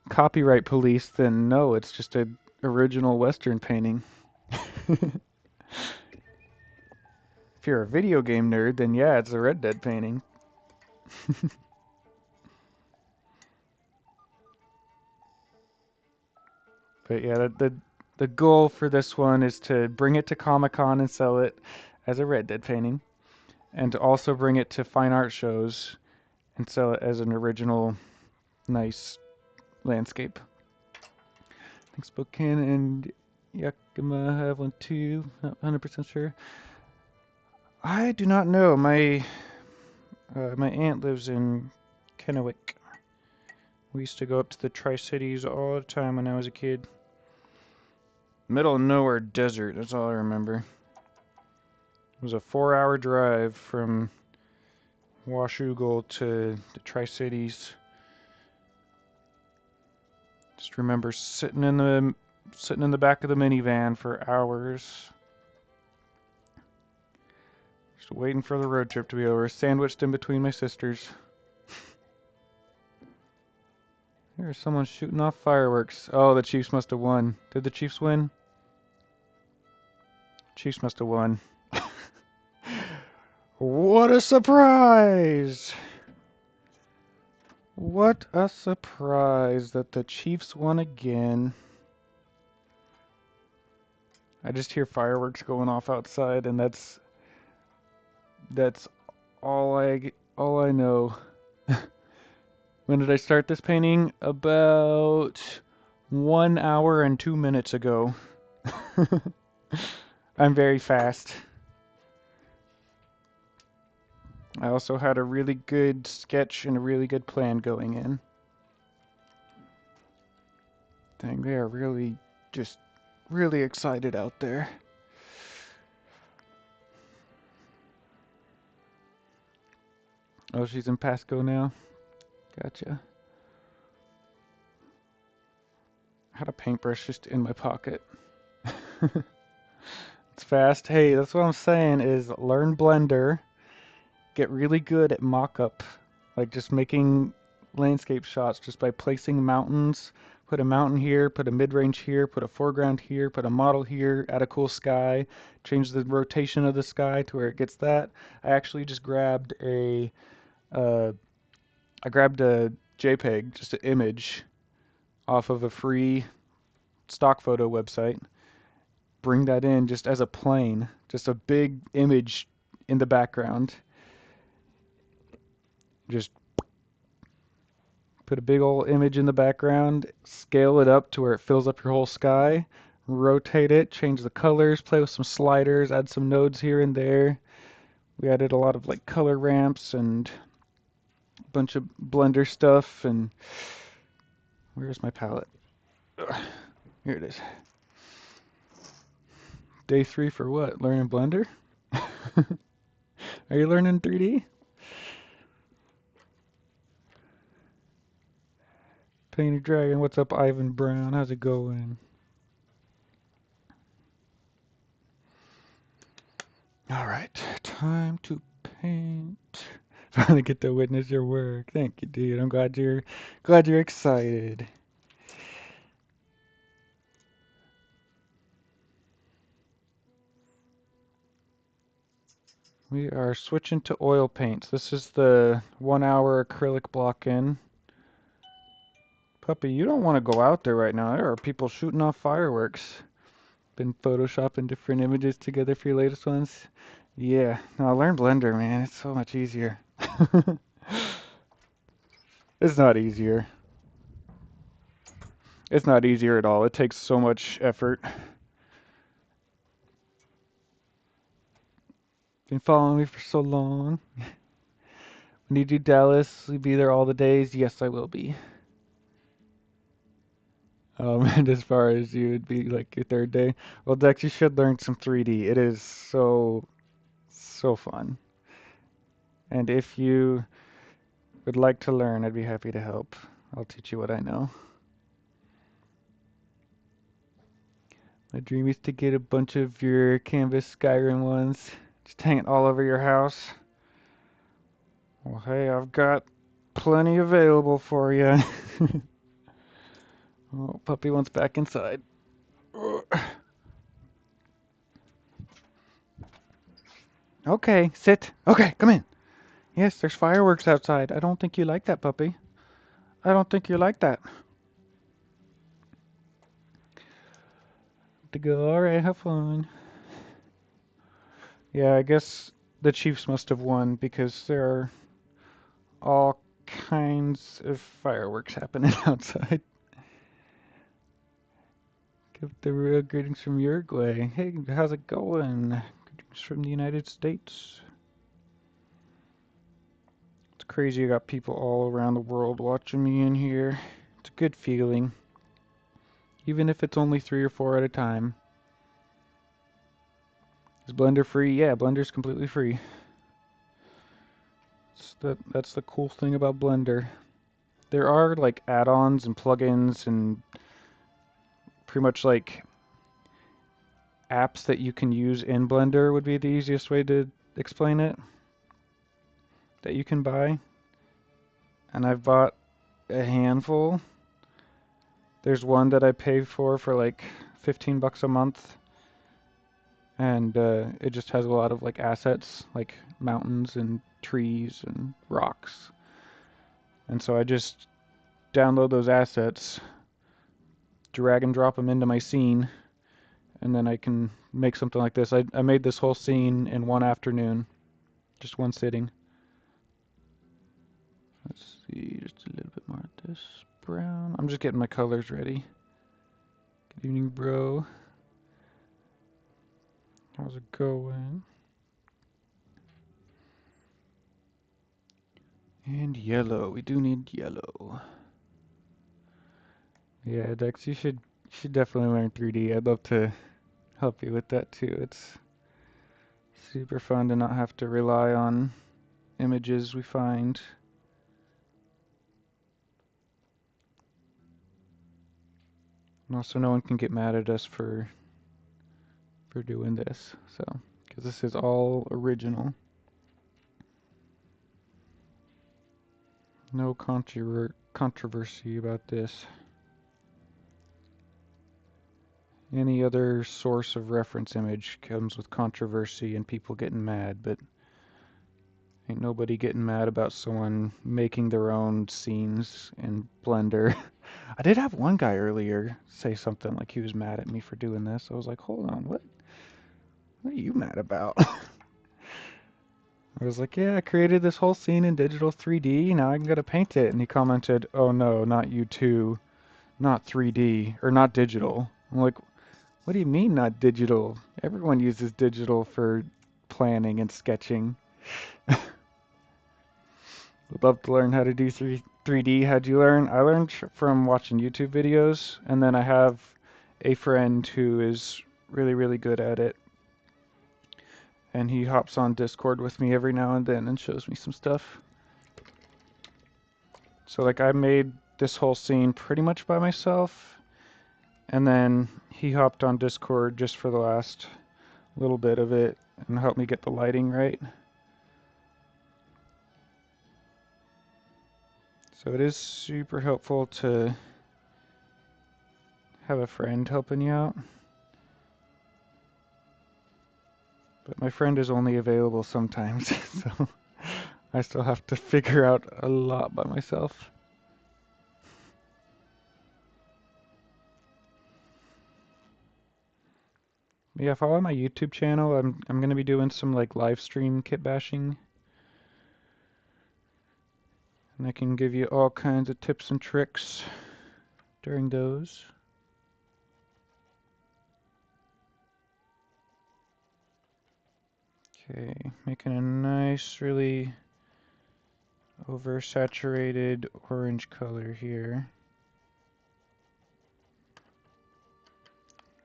copyright police, then no, it's just an original Western painting. If you're a video game nerd, then yeah, it's a Red Dead painting. But yeah, the goal for this one is to bring it to Comic-Con and sell it as a Red Dead painting, and to also bring it to fine art shows and sell it as an original, nice landscape. I think Spokane and Yakima have one too. Not 100% sure. I do not know. My aunt lives in Kennewick. We used to go up to the Tri-Cities all the time when I was a kid. Middle of nowhere desert, that's all I remember. It was a 4-hour drive from Washougal to the Tri-Cities. Just remember sitting in the back of the minivan for hours. Just waiting for the road trip to be over, sandwiched in between my sisters. There's someone shooting off fireworks. Oh, the Chiefs must have won. Did the Chiefs win? Chiefs must have won. What a surprise! What a surprise that the Chiefs won again. I just hear fireworks going off outside, and that's all I know. When did I start this painting? About 1 hour and 2 minutes ago. I'm very fast. I also had a really good sketch and a really good plan going in. Dang, they are really just really excited out there. Oh, she's in Pasco now. Gotcha. I had a paintbrush just in my pocket. It's fast. Hey, that's what I'm saying is learn Blender, get really good at mock-up, like just making landscape shots just by placing mountains. Put a mountain here, put a mid-range here, put a foreground here, put a model here, add a cool sky, change the rotation of the sky to where it gets that. I actually just grabbed uh, I grabbed a JPEG, just an image off of a free stock photo website, bring that in just as a plane, just a big image in the background. Just put a big old image in the background, scale it up to where it fills up your whole sky, rotate it, change the colors, play with some sliders, add some nodes here and there. We added a lot of like color ramps and a bunch of Blender stuff. And where's my palette? Ugh, here it is. Day 3 for what? Learning Blender? Are you learning 3D? Painted Dragon, what's up, Ivan Brown? How's it going? Alright, time to paint. Finally get to witness your work. Thank you, dude. I'm glad you're excited. We are switching to oil paints. This is the 1-hour acrylic block in. Puppy, you don't want to go out there right now. There are people shooting off fireworks. Been photoshopping different images together for your latest ones. Yeah, no, learn Blender, man. It's so much easier. It's not easier. It's not easier at all. It takes so much effort. Been following me for so long. When you do Dallas, will you be there all the days? Yes, I will be. And as far as you would be like your third day, well, Dex, you should learn some 3D. It is so fun. And if you would like to learn, I'd be happy to help. I'll teach you what I know. My dream is to get a bunch of your canvas Skyrim ones. Just hang it all over your house. Well, hey, I've got plenty available for you. Oh, puppy wants back inside. Okay, sit. Okay, come in. Yes, there's fireworks outside. I don't think you like that, puppy. I don't think you like that. To go, alright, have fun. Yeah, I guess the Chiefs must have won because there are all kinds of fireworks happening outside. Give the real greetings from Uruguay. Hey, how's it going? Greetings from the United States. It's crazy, I got people all around the world watching me in here. It's a good feeling. Even if it's only 3 or 4 at a time. Is Blender free? Yeah, Blender's completely free. That's the cool thing about Blender. There are like add-ons and plugins and pretty much like apps that you can use in Blender would be the easiest way to explain it, that you can buy. And I've bought a handful. There's one that I pay for like 15 bucks a month, and it just has a lot of like assets, like mountains and trees and rocks. And so I just download those assets, drag and drop them into my scene, and then I can make something like this. I made this whole scene in one afternoon, just one sitting. Let's see, just a little bit more of this brown. I'm just getting my colors ready. Good evening, bro. How's it going? And yellow. We do need yellow. Yeah, Dex, you should definitely learn 3D. I'd love to help you with that too. It's super fun to not have to rely on images we find. And also, no one can get mad at us for doing this. So, because this is all original. No controversy about this. Any other source of reference image comes with controversy and people getting mad, but ain't nobody getting mad about someone making their own scenes in Blender. I did have one guy earlier say something like he was mad at me for doing this. I was like, hold on, what? What are you mad about? I was like, yeah, I created this whole scene in digital 3D. Now I'm gonna paint it. And he commented, oh no, not you too. Not 3D, or not digital. I'm like, what do you mean not digital? Everyone uses digital for planning and sketching. Would love to learn how to do 3D. How'd you learn? I learned from watching YouTube videos, and then I have a friend who is really, really good at it. And he hops on Discord with me every now and then and shows me some stuff. So like I made this whole scene pretty much by myself, and then he hopped on Discord just for the last little bit of it and helped me get the lighting right. So it is super helpful to have a friend helping you out. But my friend is only available sometimes, so I still have to figure out a lot by myself. But yeah, follow my YouTube channel. I'm gonna be doing some like live stream kit bashing, and I can give you all kinds of tips and tricks during those. Okay, making a nice, really oversaturated orange color here.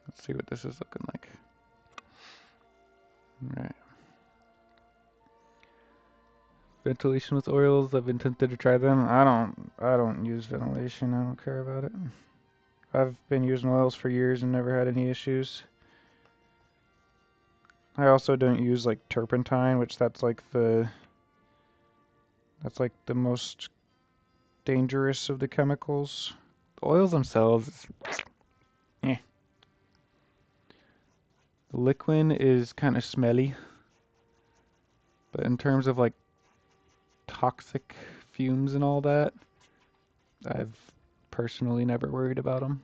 Let's see what this is looking like. Alright. Ventilation with oils. I've been tempted to try them. I don't use ventilation. I don't care about it. I've been using oils for years and never had any issues. I also don't use like turpentine, which that's like the most dangerous of the chemicals. The oils themselves, eh. The liquid is kind of smelly. But in terms of like toxic fumes and all that, I've personally never worried about them.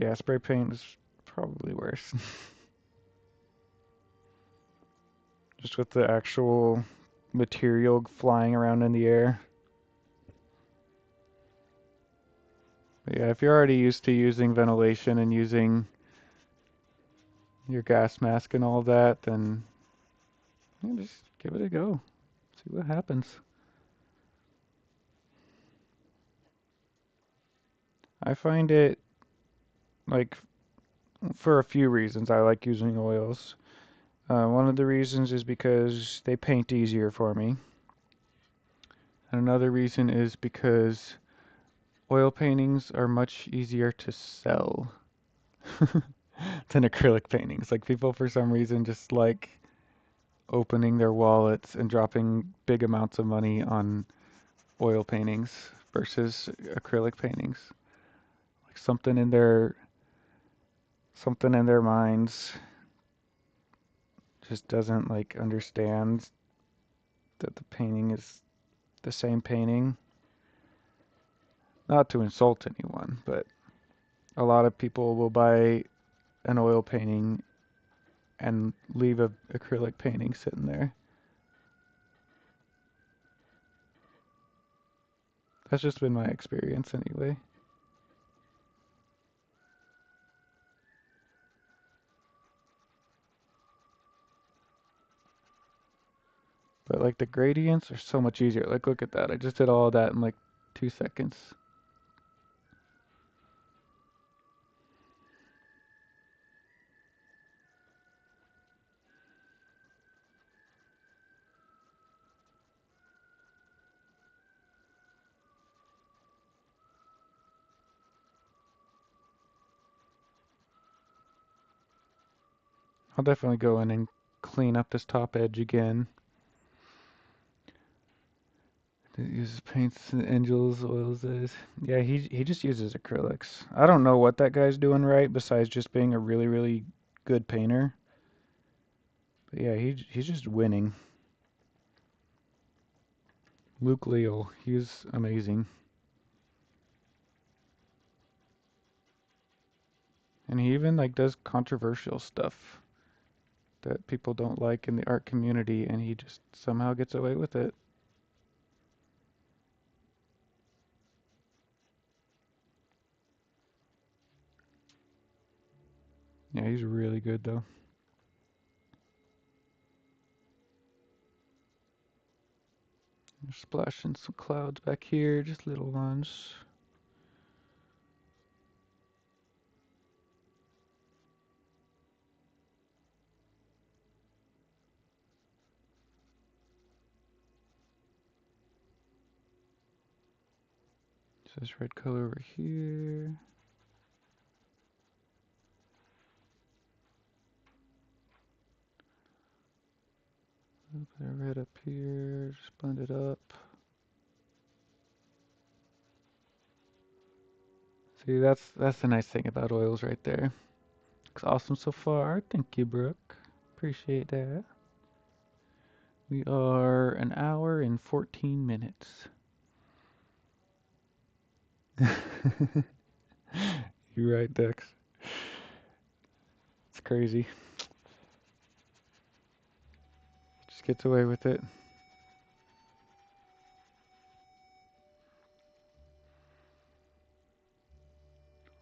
Yeah, spray paint is probably worse. Just with the actual material flying around in the air. But yeah, if you're already used to using ventilation and using your gas mask and all that, then yeah, just give it a go. See what happens. I find it like for a few reasons I like using oils. One of the reasons is because they paint easier for me. And another reason is because oil paintings are much easier to sell than acrylic paintings. Like people for some reason just like opening their wallets and dropping big amounts of money on oil paintings versus acrylic paintings. Like something in their minds just doesn't like understand that the painting is the same painting. Not to insult anyone, but a lot of people will buy an oil painting and leave a acrylic painting sitting there. That's just been my experience anyway. But like the gradients are so much easier. Like look at that. I just did all of that in like 2 seconds. I'll definitely go in and clean up this top edge again. It uses paints and angels, oils. Yeah, he just uses acrylics. I don't know what that guy's doing right besides just being a really, really good painter. But yeah, he's just winning. Luke Leal, he's amazing. And he even like does controversial stuff that people don't like in the art community, and he just somehow gets away with it. Yeah, he's really good though. Splashing some clouds back here, just little ones. This red color over here. A little bit of red up here, just blend it up. See, that's the nice thing about oils right there. Looks awesome so far. Thank you, Brooke. Appreciate that. We are an hour and 14 minutes. You're right, Dex. It's crazy. Just gets away with it.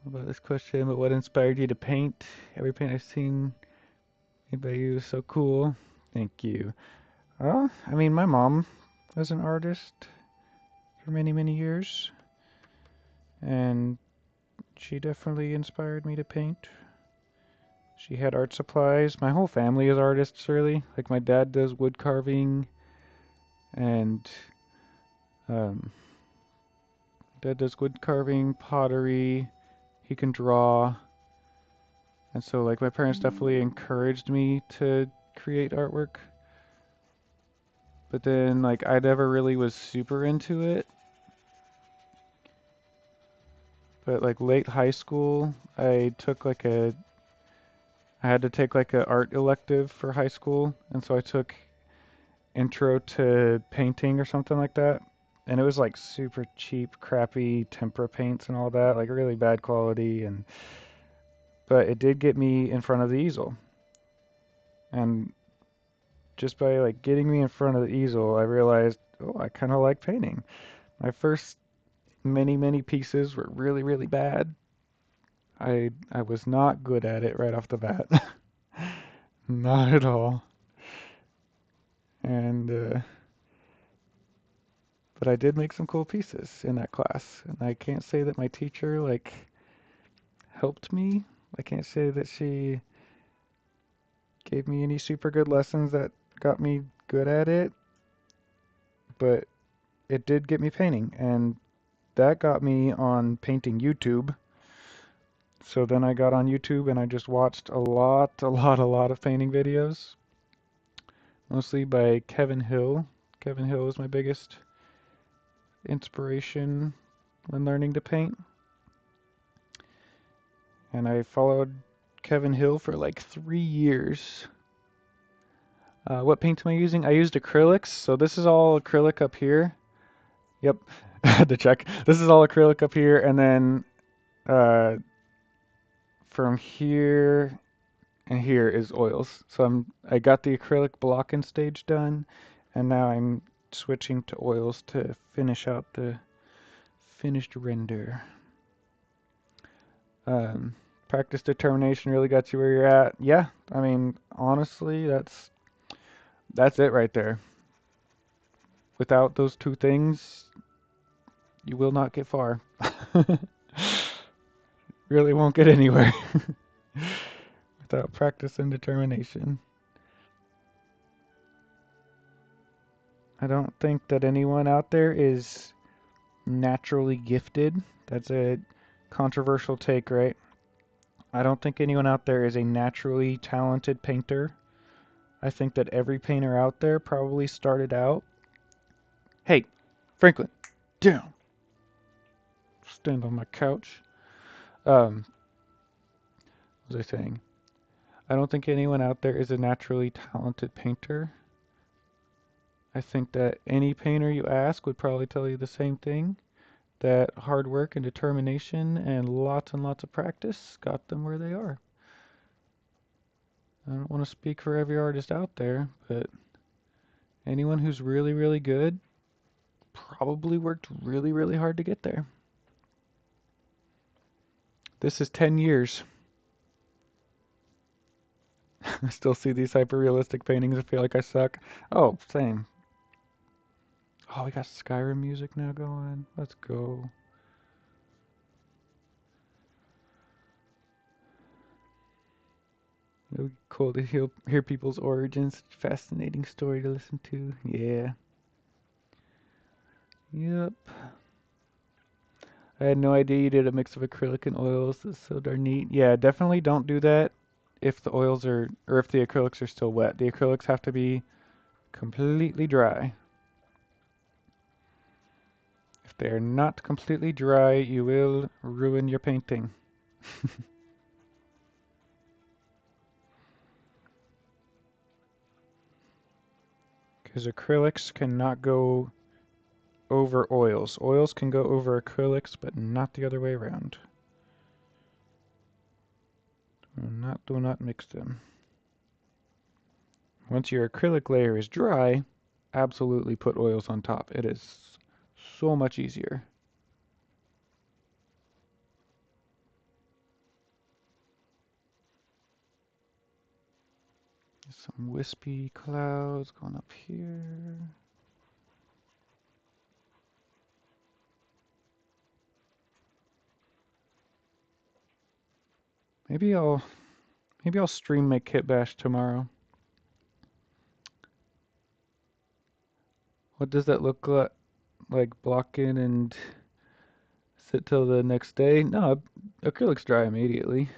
What about this question? But what inspired you to paint? Every paint I've seen made by you is so cool. Thank you. I mean, my mom was an artist for many, many years, and she definitely inspired me to paint. She had art supplies. My whole family is artists, really. Like my dad does wood carving, and um, dad does wood carving, pottery. He can draw, and so like my parents definitely encouraged me to create artwork. But then like I never really was super into it. But like late high school, I I had to take like an art elective for high school, and so I took intro to painting or something like that. And it was like super cheap, crappy tempera paints and all that, like really bad quality. And but it did get me in front of the easel, and just by like getting me in front of the easel, I realized, oh, I kind of like painting. My first many pieces were really bad. I was not good at it right off the bat, not at all. And but I did make some cool pieces in that class, and I can't say that my teacher like helped me. I can't say that she gave me any super good lessons that got me good at it, but it did get me painting, and that got me on painting YouTube. So then I got on YouTube and I just watched a lot of painting videos, mostly by Kevin Hill. Kevin Hill was my biggest inspiration when learning to paint. And I followed Kevin Hill for like 3 years. What paint am I using? I used acrylics, so this is all acrylic up here. Yep, I had to check. This is all acrylic up here, and then uh, from here and here is oils. So I got the acrylic blocking stage done, and now I'm switching to oils to finish out the finished render. Um, Practice determination really got you where you're at. Yeah, I mean, honestly, that's it right there. Without those two things, you will not get far. Really won't get anywhere without practice and determination. I don't think that anyone out there is naturally gifted. That's a controversial take, right? I don't think anyone out there is a naturally talented painter. I think that every painter out there probably started out. Hey, Franklin, down. Stand on my couch. What was I saying? I don't think anyone out there is a naturally talented painter. I think that any painter you ask would probably tell you the same thing, that hard work and determination and lots of practice got them where they are. I don't want to speak for every artist out there, but anyone who's really good probably worked really hard to get there. This is 10 years. I still see these hyper-realistic paintings and feel like I suck. Oh, same. Oh, we got Skyrim music now going. Let's go. It'll be cool to hear people's origins. Fascinating story to listen to. Yeah. Yep. I had no idea you did a mix of acrylic and oils. That's so darn neat. Yeah, definitely don't do that if the oils are, or if the acrylics are still wet. The acrylics have to be completely dry. If they are not completely dry, you will ruin your painting. Because acrylics cannot go over oils. Oils can go over acrylics, but not the other way around. Do not mix them. Once your acrylic layer is dry, absolutely put oils on top. It is so much easier. Some wispy clouds going up here. Maybe I'll stream my kit bash tomorrow. What does that look like block in and sit till the next day? No, acrylics dry immediately.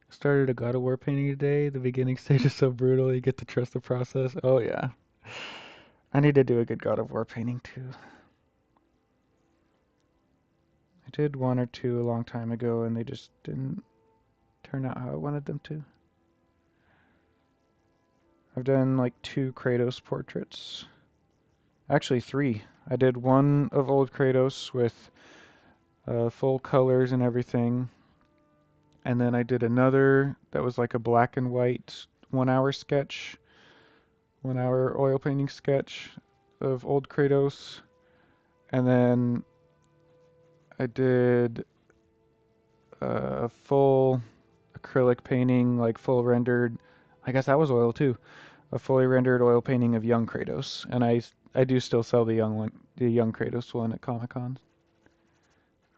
Started a God of War painting today. The beginning stage is so brutal, you get to trust the process. Oh yeah. I need to do a good God of War painting too. I did one or two a long time ago and they just didn't turn out how I wanted them to. I've done like 2 Kratos portraits. Actually 3. I did one of old Kratos with full colors and everything. And then I did another that was like a black and white 1 hour sketch, 1 hour oil painting sketch of old Kratos. And then I did a full acrylic painting, like full rendered. I guess that was oil too. A fully rendered oil painting of young Kratos, and I do still sell the young one, the young Kratos one at Comic Con.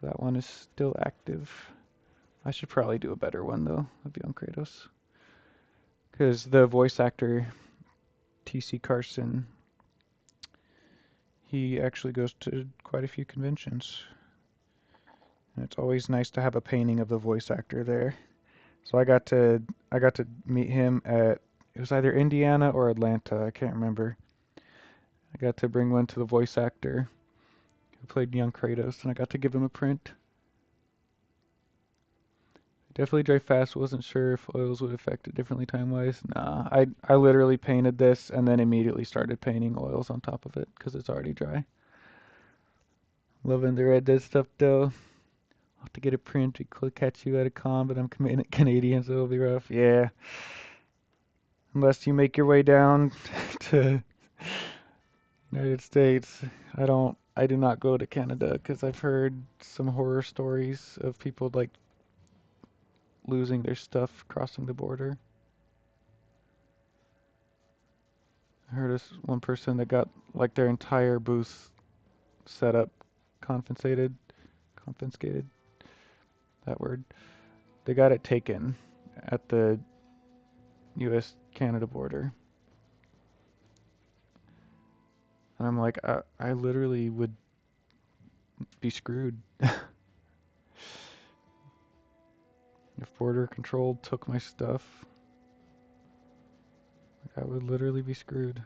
That one is still active. I should probably do a better one though of young Kratos, because the voice actor T.C. Carson, he actually goes to quite a few conventions, and it's always nice to have a painting of the voice actor there. So I got to meet him at, it was either Indiana or Atlanta, I can't remember. I got to bring one to the voice actor who played young Kratos, and I got to give him a print. Definitely dry fast. Wasn't sure if oils would affect it differently time-wise. Nah, I literally painted this and then immediately started painting oils on top of it because it's already dry. Loving the Red Dead stuff though. I'll have to get a print to catch you at a con, but I'm Canadian, so it'll be rough. Yeah, unless you make your way down to United States. I do not go to Canada because I've heard some horror stories of people like losing their stuff crossing the border. I heard of one person that got like their entire booth set up, confiscated, that word. They got it taken at the US Canada border. And I'm like, I literally would be screwed. If border control took my stuff, like, I would literally be screwed.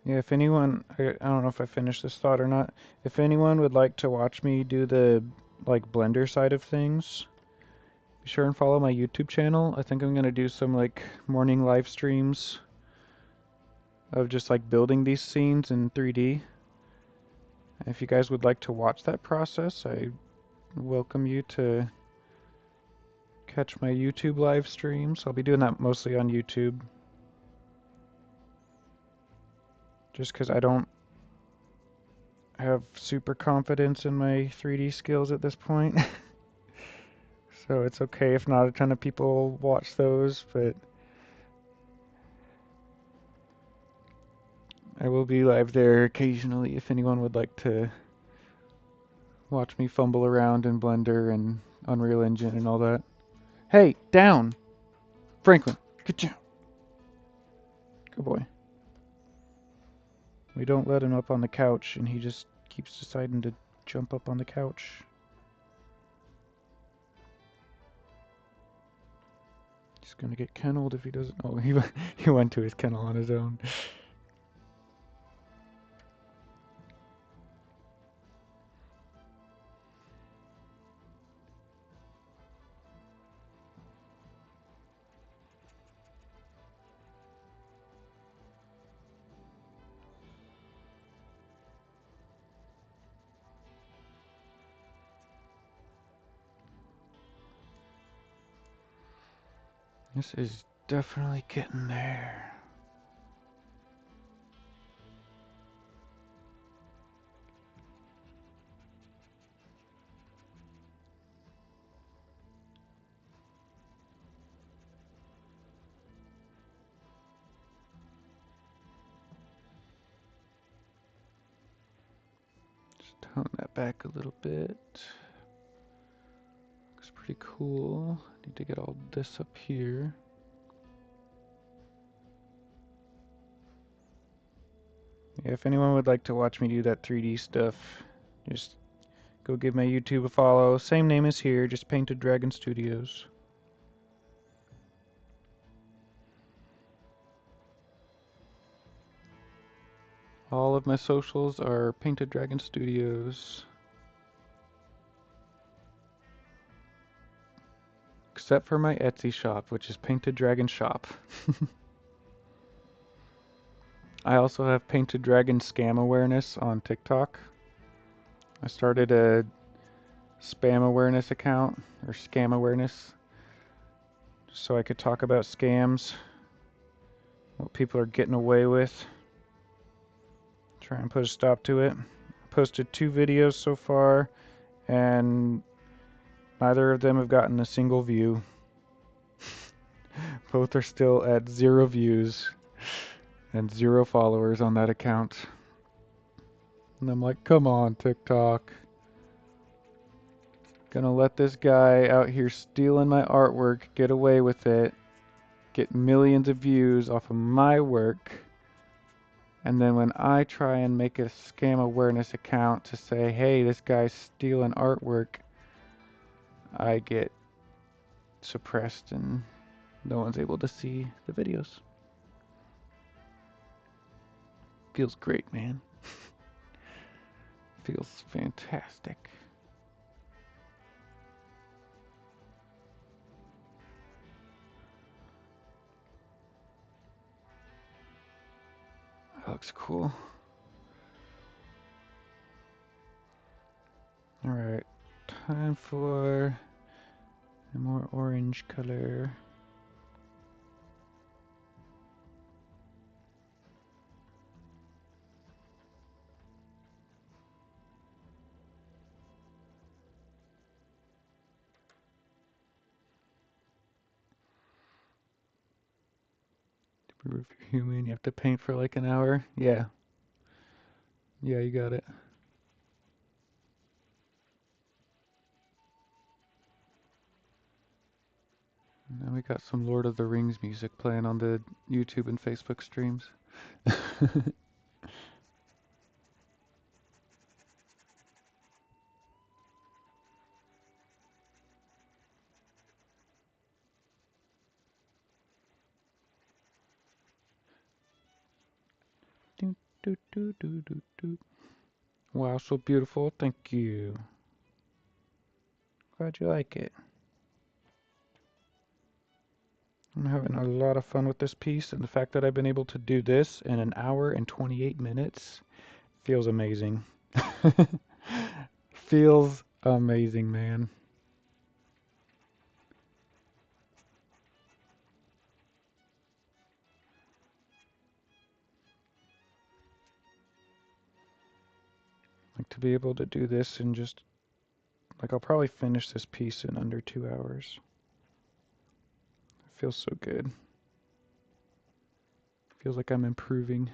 Yeah, if anyone, I don't know if I finished this thought or not. If anyone would like to watch me do the like Blender side of things, be sure and follow my YouTube channel. I think I'm gonna do some like morning live streams of just like building these scenes in 3D. If you guys would like to watch that process, I welcome you to catch my YouTube live streams. I'll be doing that mostly on YouTube. Just because I don't have super confidence in my 3D skills at this point. So it's okay if not a ton of people watch those, but I will be live there occasionally if anyone would like to watch me fumble around in Blender and Unreal Engine and all that. Hey, down! Franklin, good job. Good boy. We don't let him up on the couch and he just keeps deciding to jump up on the couch. He's gonna get kenneled if he doesn't. Oh, he went to his kennel on his own. This is definitely getting there. Just tone that back a little bit. Looks pretty cool. Need to get all this up here. If anyone would like to watch me do that 3D stuff, just go give my YouTube a follow. Same name as here, just Painted Dragon Studios. All of my socials are Painted Dragon Studios. Except for my Etsy shop, which is Painted Dragon Shop. I also have Painted Dragon Scam Awareness on TikTok. I started a spam awareness account, or scam awareness, so I could talk about scams, what people are getting away with, try and put a stop to it. I posted 2 videos so far, and neither of them have gotten a single view. Both are still at 0 views and 0 followers on that account. And I'm like, come on, TikTok. Gonna let this guy out here stealing my artwork get away with it, get millions of views off of my work, and then when I try and make a scam awareness account to say, hey, this guy's stealing artwork, I get suppressed and no one's able to see the videos. Feels great, man. Feels fantastic. That looks cool. Alright, time for a more orange color. If you're human, you have to paint for like an hour. Yeah. Yeah, you got it. Now we got some Lord of the Rings music playing on the YouTube and Facebook streams. Do, do, do, do, do, do. Wow, so beautiful. Thank you. Glad you like it. I'm having a lot of fun with this piece, and the fact that I've been able to do this in an hour and 28 minutes feels amazing. Feels amazing, man. Like to be able to do this in just, like I'll probably finish this piece in under 2 hours. It feels so good. Feels like I'm improving.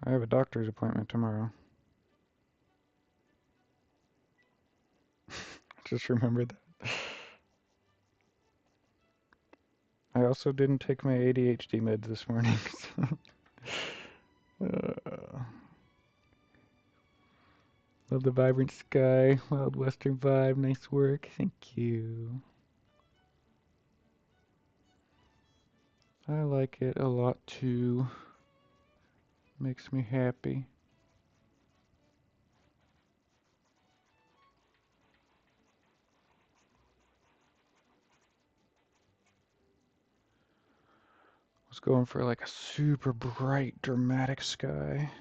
I have a doctor's appointment tomorrow. Just remember that. I also didn't take my ADHD meds this morning. Love the vibrant sky, wild western vibe, nice work. Thank you. I like it a lot too. Makes me happy. I was going for like a super bright, dramatic sky.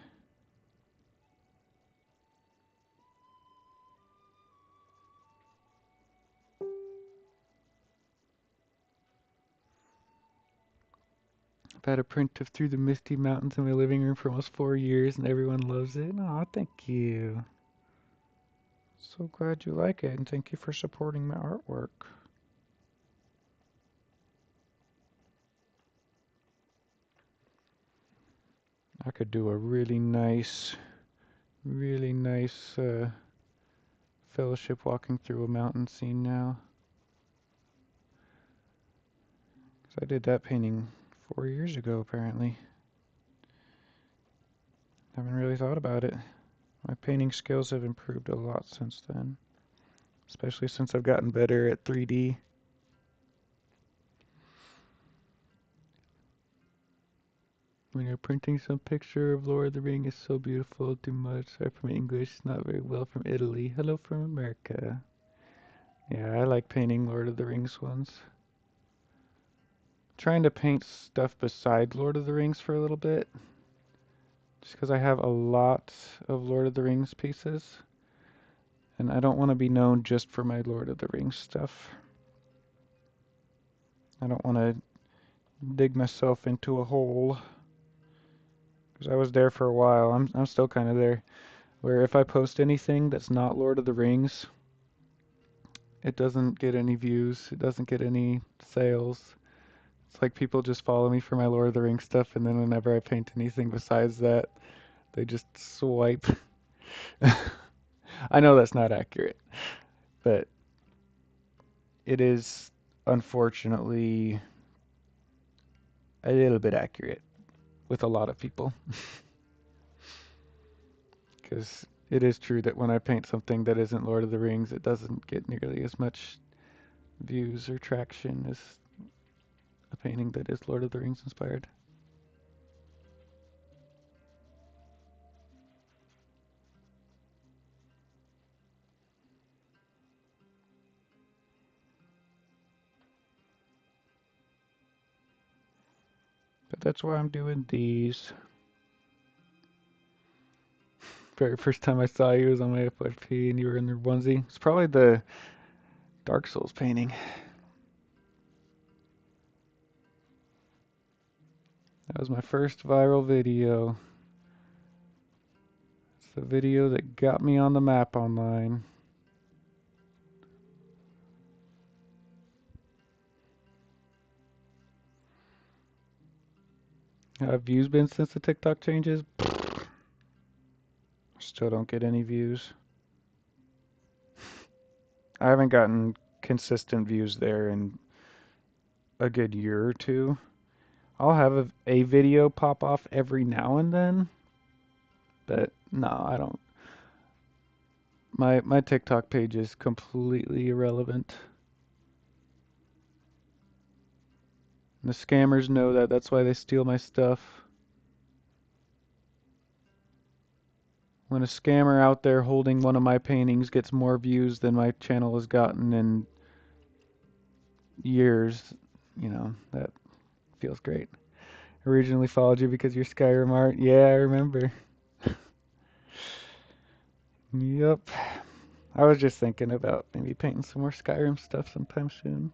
I've had a print of Through the Misty Mountains in my living room for almost 4 years and everyone loves it. Aw, thank you. So glad you like it and thank you for supporting my artwork. I could do a really nice fellowship walking through a mountain scene now. 'Cause I did that painting 4 years ago, apparently. Haven't really thought about it. My painting skills have improved a lot since then, especially since I've gotten better at 3D. When you're printing some picture of Lord of the Ring is so beautiful, too much. Sorry for my English, not very well from Italy. Hello from America. Yeah, I like painting Lord of the Rings ones. Trying to paint stuff beside Lord of the Rings for a little bit, just because I have a lot of Lord of the Rings pieces, and I don't want to be known just for my Lord of the Rings stuff. I don't want to dig myself into a hole, because I was there for a while. I'm still kind of there, where if I post anything that's not Lord of the Rings, it doesn't get any views, it doesn't get any sales. It's like people just follow me for my Lord of the Rings stuff, and then whenever I paint anything besides that, they just swipe. I know that's not accurate, but it is unfortunately a little bit accurate with a lot of people. Because it is true that when I paint something that isn't Lord of the Rings, it doesn't get nearly as much views or traction as a painting that is Lord of the Rings inspired. But that's why I'm doing these. Very first time I saw you was on my FYP and you were in your onesie. It's probably the Dark Souls painting. That was my first viral video. It's the video that got me on the map online. How have views been since the TikTok changes? Still don't get any views. I haven't gotten consistent views there in a good year or two. I'll have a video pop off every now and then, but no, I don't. My TikTok page is completely irrelevant. And the scammers know that. That's why they steal my stuff. When a scammer out there holding one of my paintings gets more views than my channel has gotten in years, that feels great. Originally followed you because you're Skyrim art. Yeah, I remember. Yep. I was just thinking about maybe painting some more Skyrim stuff sometime soon.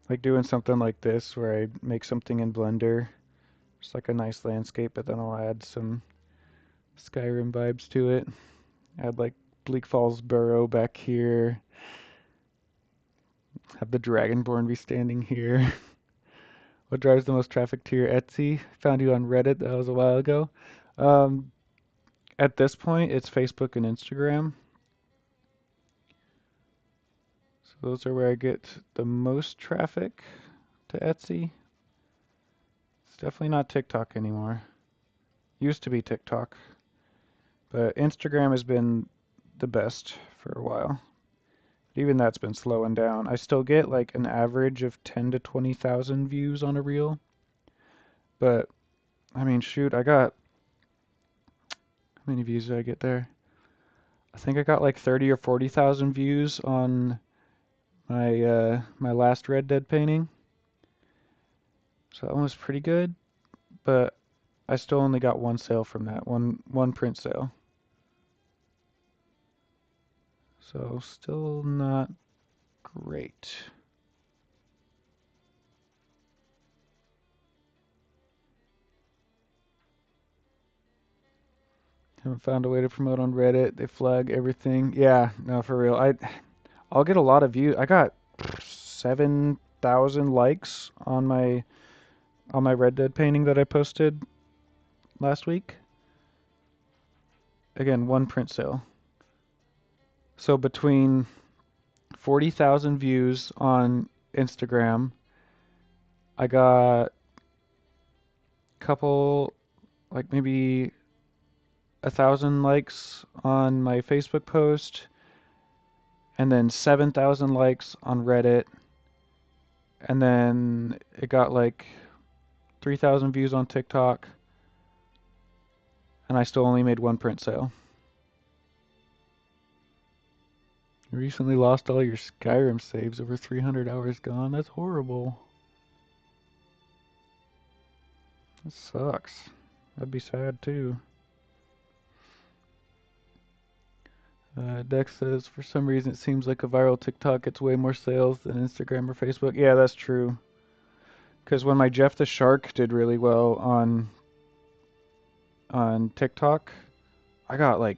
Like doing something like this where I make something in Blender. Just like a nice landscape, but then I'll add some Skyrim vibes to it. Add like Bleak Falls Burrow back here. Have the Dragonborn be standing here. What drives the most traffic to your Etsy? Found you on Reddit. That was a while ago. Um, at this point, it's Facebook and Instagram. So those are where I get the most traffic to Etsy. It's definitely not TikTok anymore. Used to be TikTok, but Instagram has been the best for a while. Even that's been slowing down. I still get like an average of 10 to 20,000 views on a reel, but I mean, shoot, how many views did I get there? I think I got like 30 or 40,000 views on my last Red Dead painting. So that one was pretty good, but I still only got one sale from that, one print sale. So still not great. Haven't found a way to promote on Reddit. They flag everything. Yeah, no, for real. I'll get a lot of views. I got 7 1,000 likes on my Red Dead painting that I posted last week. Again, one print sale. So between 40,000 views on Instagram, I got a couple, like maybe 1,000 likes on my Facebook post, and then 7,000 likes on Reddit, and then it got like 3,000 views on TikTok, and I still only made one print sale. You recently lost all your Skyrim saves, over 300 hours gone. That's horrible. That sucks. That'd be sad too. Dex says, for some reason it seems like a viral TikTok gets way more sales than Instagram or Facebook. Yeah, that's true. Because when my Jeff the Shark did really well on TikTok, I got like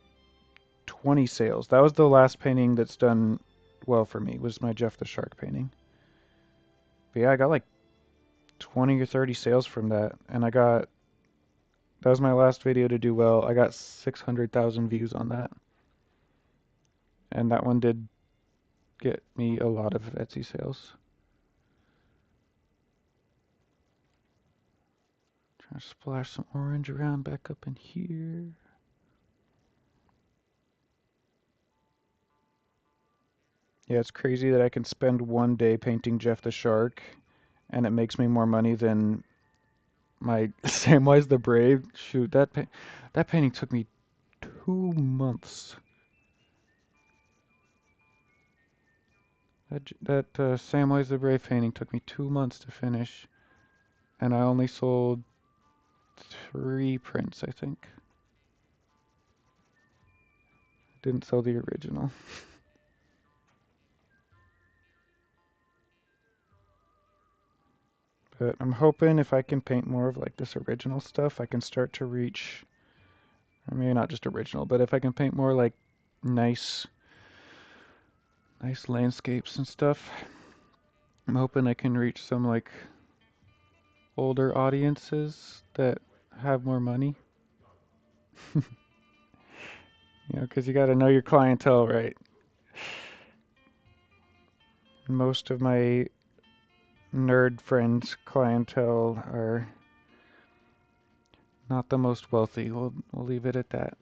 20 sales. That was the last painting that's done well for me, was my Jeff the Shark painting. But yeah, I got like 20 or 30 sales from that, and that was my last video to do well. I got 600,000 views on that. And that one did get me a lot of Etsy sales. Trying to splash some orange around back up in here. Yeah, it's crazy that I can spend one day painting Jeff the Shark and it makes me more money than my Samwise the Brave. Shoot, that painting took me 2 months. That Samwise the Brave painting took me 2 months to finish, and I only sold 3 prints, I think. Didn't sell the original. But I'm hoping if I can paint more of like this original stuff, I can start to reach, or maybe not just original, but if I can paint more like nice landscapes and stuff, I'm hoping I can reach some like older audiences that have more money. You know, because you got to know your clientele, right? Most of my nerd friends' clientele are not the most wealthy. We'll leave it at that.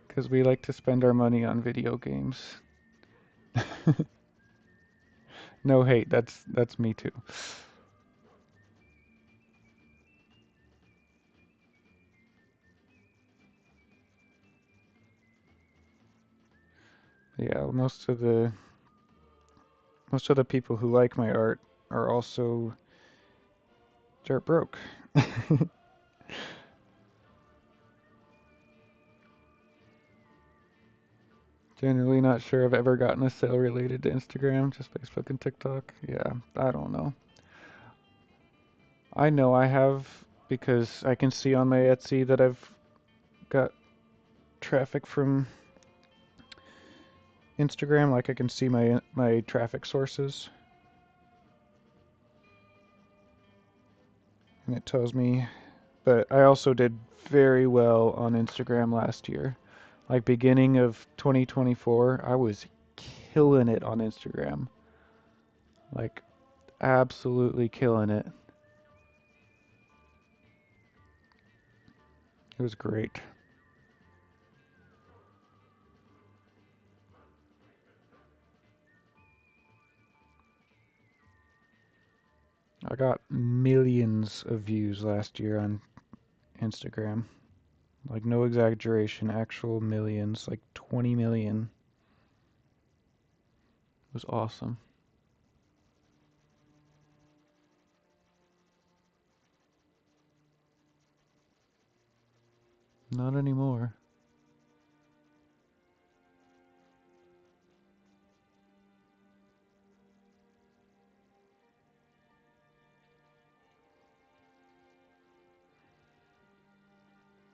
Because we like to spend our money on video games. No hate, that's me too. Yeah, most of the people who like my art are also dirt broke. Generally not sure I've ever gotten a sale related to Instagram, just Facebook and TikTok. Yeah, I don't know. I know I have because I can see on my Etsy that I've got traffic from Instagram, like I can see my traffic sources, and it tells me. But I also did very well on Instagram last year. Like beginning of 2024, I was killing it on Instagram. Like absolutely killing it. It was great. I got millions of views last year on Instagram. Like no exaggeration, actual millions, like 20 million. It was awesome. Not anymore.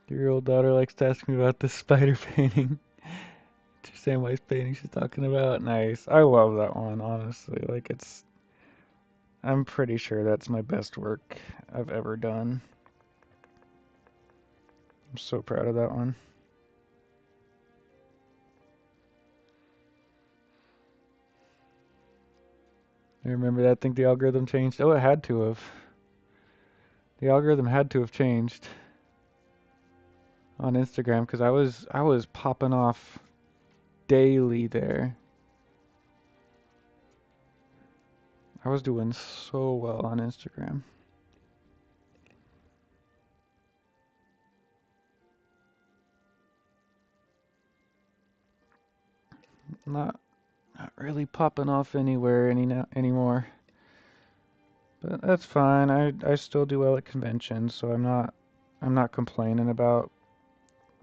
Your old daughter likes to ask me about this spider painting. It's your Samwise painting she's talking about. Nice. I love that one, honestly. Like it's I'm pretty sure that's my best work I've ever done. I'm so proud of that one. I remember that. I think the algorithm changed. Oh, it had to have. The algorithm had to have changed on Instagram because I was popping off daily there. I was doing so well on Instagram. Not not really popping off anywhere anymore. But that's fine. I still do well at conventions, so I'm not complaining about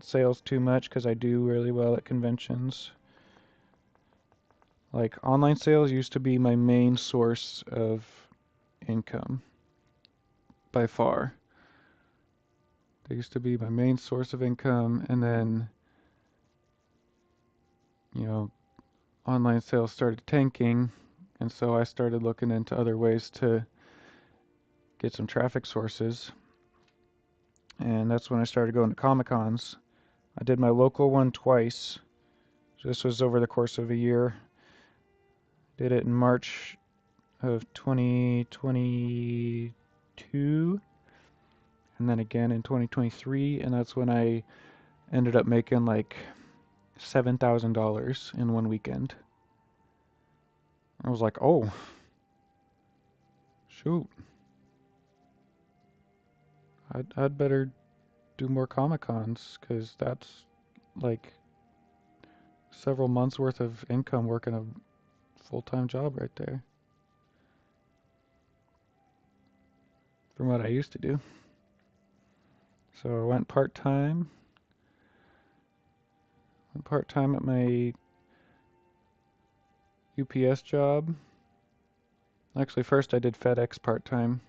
sales too much because I do really well at conventions. Like online sales used to be my main source of income by far. They used to be my main source of income, and then, you know, online sales started tanking, and so I started looking into other ways to get some traffic sources. And that's when I started going to Comic Cons. I did my local one twice. This was over the course of a year. Did it in March of 2022, and then again in 2023, and that's when I ended up making like $7,000 in one weekend. I was like, oh, shoot, I'd better do more Comic Cons because that's like several months worth of income working a full-time job right there from what I used to do. So I went part-time at my UPS job. Actually, first I did FedEx part-time.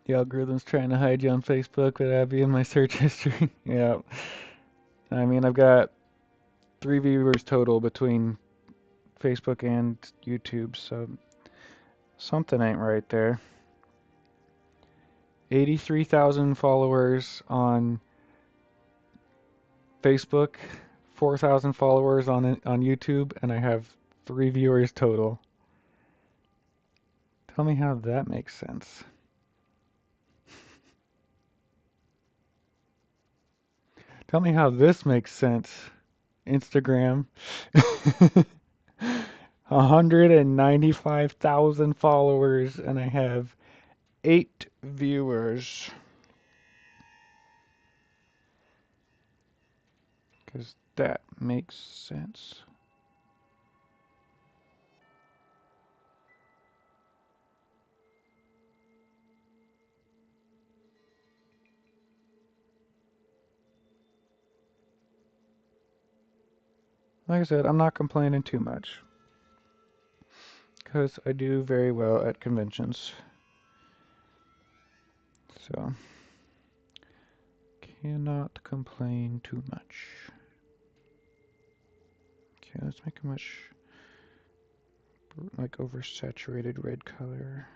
The algorithm's trying to hide you on Facebook, but I'd be in my search history. Yeah. I mean, I've got 3 viewers total between Facebook and YouTube, so something ain't right there. 83,000 followers on Facebook, 4,000 followers on YouTube, and I have 3 viewers total. Tell me how that makes sense. Tell me how this makes sense. Instagram. 195,000 followers, and I have 8 viewers. Because that makes sense. Like I said, I'm not complaining too much. Because I do very well at conventions. So, cannot complain too much. Okay, let's make a much like oversaturated red color.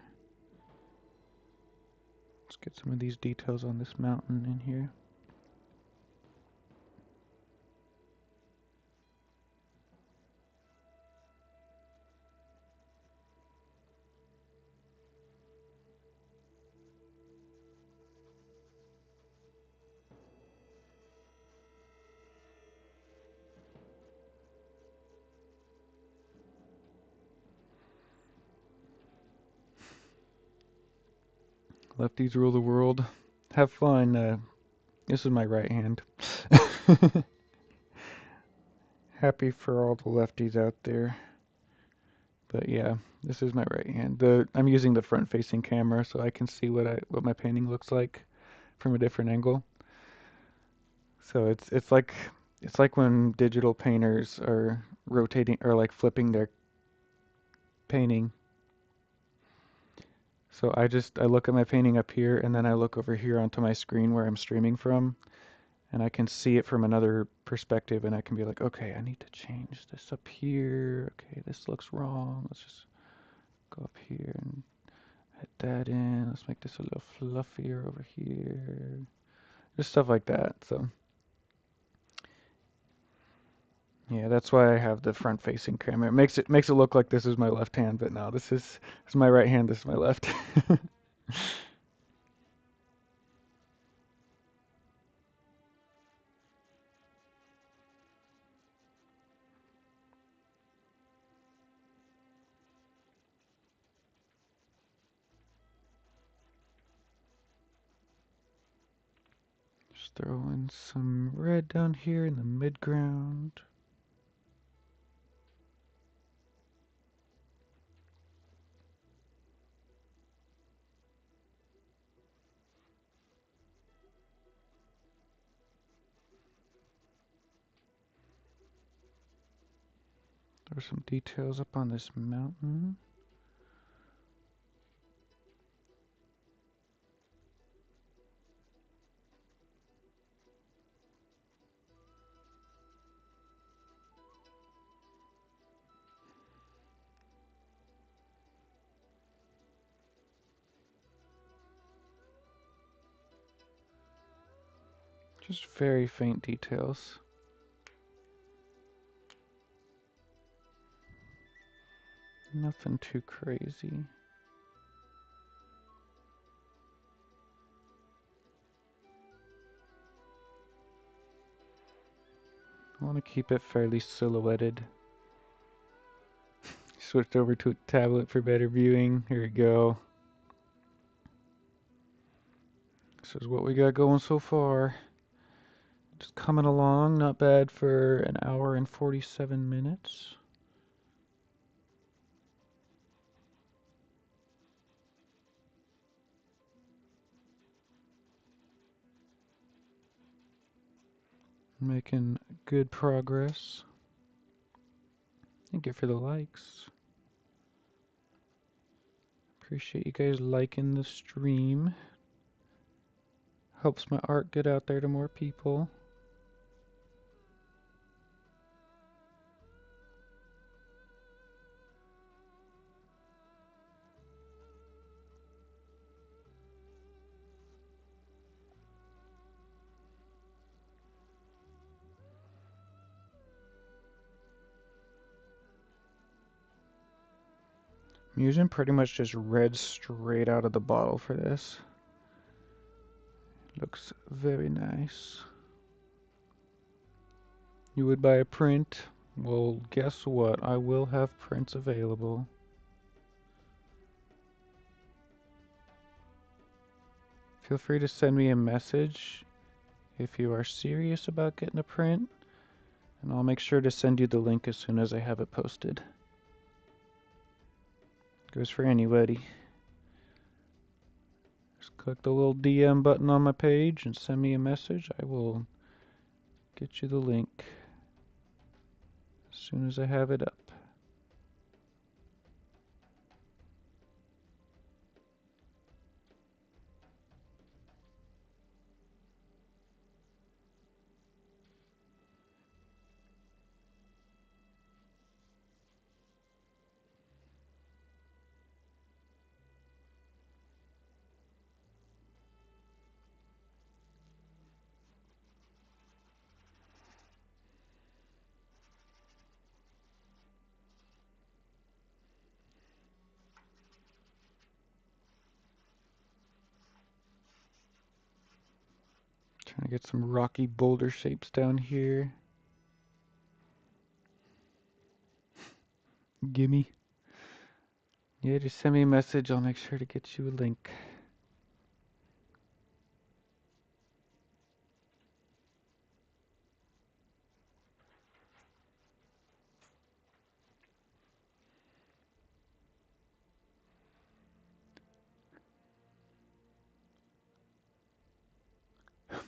Let's get some of these details on this mountain in here. Lefties rule the world. Have fun. This is my right hand. Happy for all the lefties out there. But yeah, this is my right hand. I'm using the front-facing camera so I can see what my painting looks like from a different angle. So it's like when digital painters are rotating or like flipping their painting. So I look at my painting up here and then I look over here onto my screen where I'm streaming from and I can see it from another perspective and I can be like, okay, I need to change this up here. Okay, this looks wrong. Let's just go up here and add that in. Let's make this a little fluffier over here. Just stuff like that. So yeah, that's why I have the front facing camera. It makes it look like this is my left hand, but no, this is my right hand, this is my left. Just throw in some red down here in the midground. Throw some details up on this mountain. Just very faint details. Nothing too crazy. I want to keep it fairly silhouetted. Switched over to a tablet for better viewing. Here we go. This is what we got going so far. Just coming along, not bad for an hour and 47 minutes. Making good progress. Thank you for the likes. Appreciate you guys liking the stream. Helps my art get out there to more people. I'm using pretty much just red straight out of the bottle for this. Looks very nice. You would buy a print? Well, guess what? I will have prints available. Feel free to send me a message if you are serious about getting a print, and I'll make sure to send you the link as soon as I have it posted. Goes for anybody. Just click the little DM button on my page and send me a message. I will get you the link as soon as I have it up. Trying to get some rocky boulder shapes down here. Gimme. Yeah, just send me a message. I'll make sure to get you a link.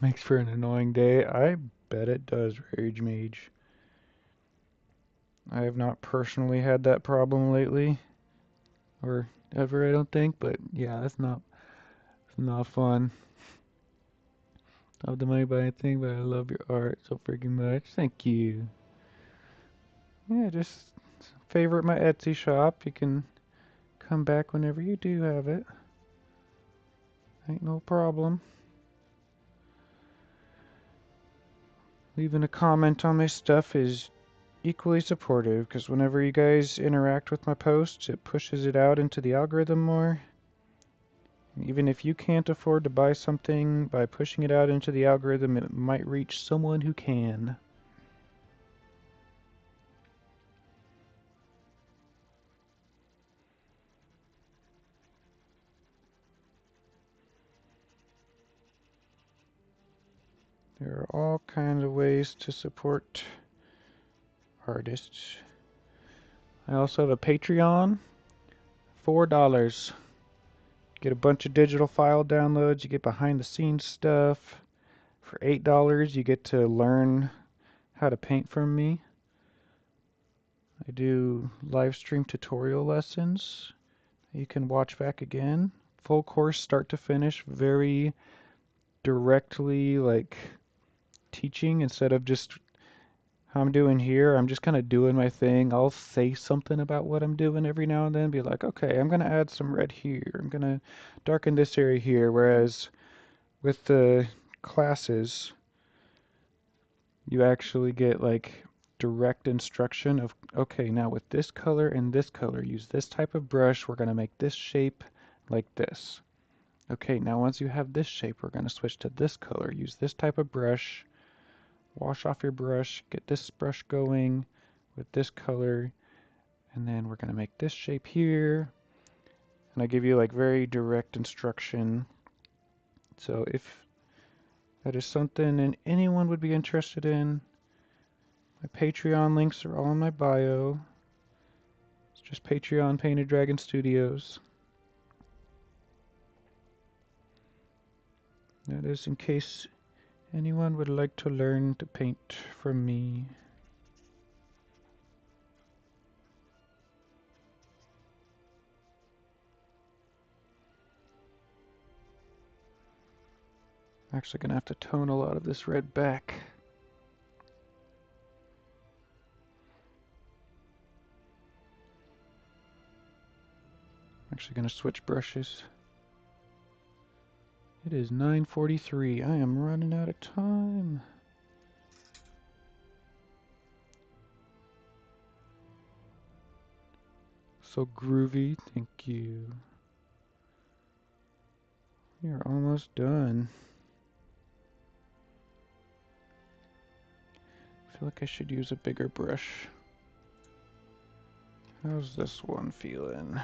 Makes for an annoying day. I bet it does, Rage Mage. I have not personally had that problem lately. or ever, I don't think. But yeah, it's not fun. I have the money buy anything, but I love your art so freaking much. Thank you. Yeah, just favorite my Etsy shop. You can come back whenever you do have it. Ain't no problem. Leaving a comment on my stuff is equally supportive because whenever you guys interact with my posts, it pushes it out into the algorithm more. Even if you can't afford to buy something, by pushing it out into the algorithm, it might reach someone who can. There are all kinds of ways to support artists. I also have a Patreon, $4. Get a bunch of digital file downloads, you get behind the scenes stuff. For $8, you get to learn how to paint from me. I do live stream tutorial lessons you can watch back again. Full course, start to finish, very directly like teaching instead of just how I'm doing here. I'm just kind of doing my thing. I'll say something about what I'm doing every now and then, be like, okay, I'm going to add some red here. I'm going to darken this area here. Whereas with the classes, you actually get like direct instruction of, okay, now with this color and this color, use this type of brush. We're going to make this shape like this. Okay, now once you have this shape, we're going to switch to this color. Use this type of brush. Wash off your brush. Get this brush going with this color. And then we're going to make this shape here. And I give you like very direct instruction. So if that is something and anyone would be interested in, my Patreon links are all in my bio. It's just Patreon Painted Dragon Studios. That is in case anyone would like to learn to paint from me. I'm actually going to have to tone a lot of this red back. I'm actually going to switch brushes. It is 9:43. I am running out of time. So groovy. Thank you. We are almost done. I feel like I should use a bigger brush. How's this one feeling?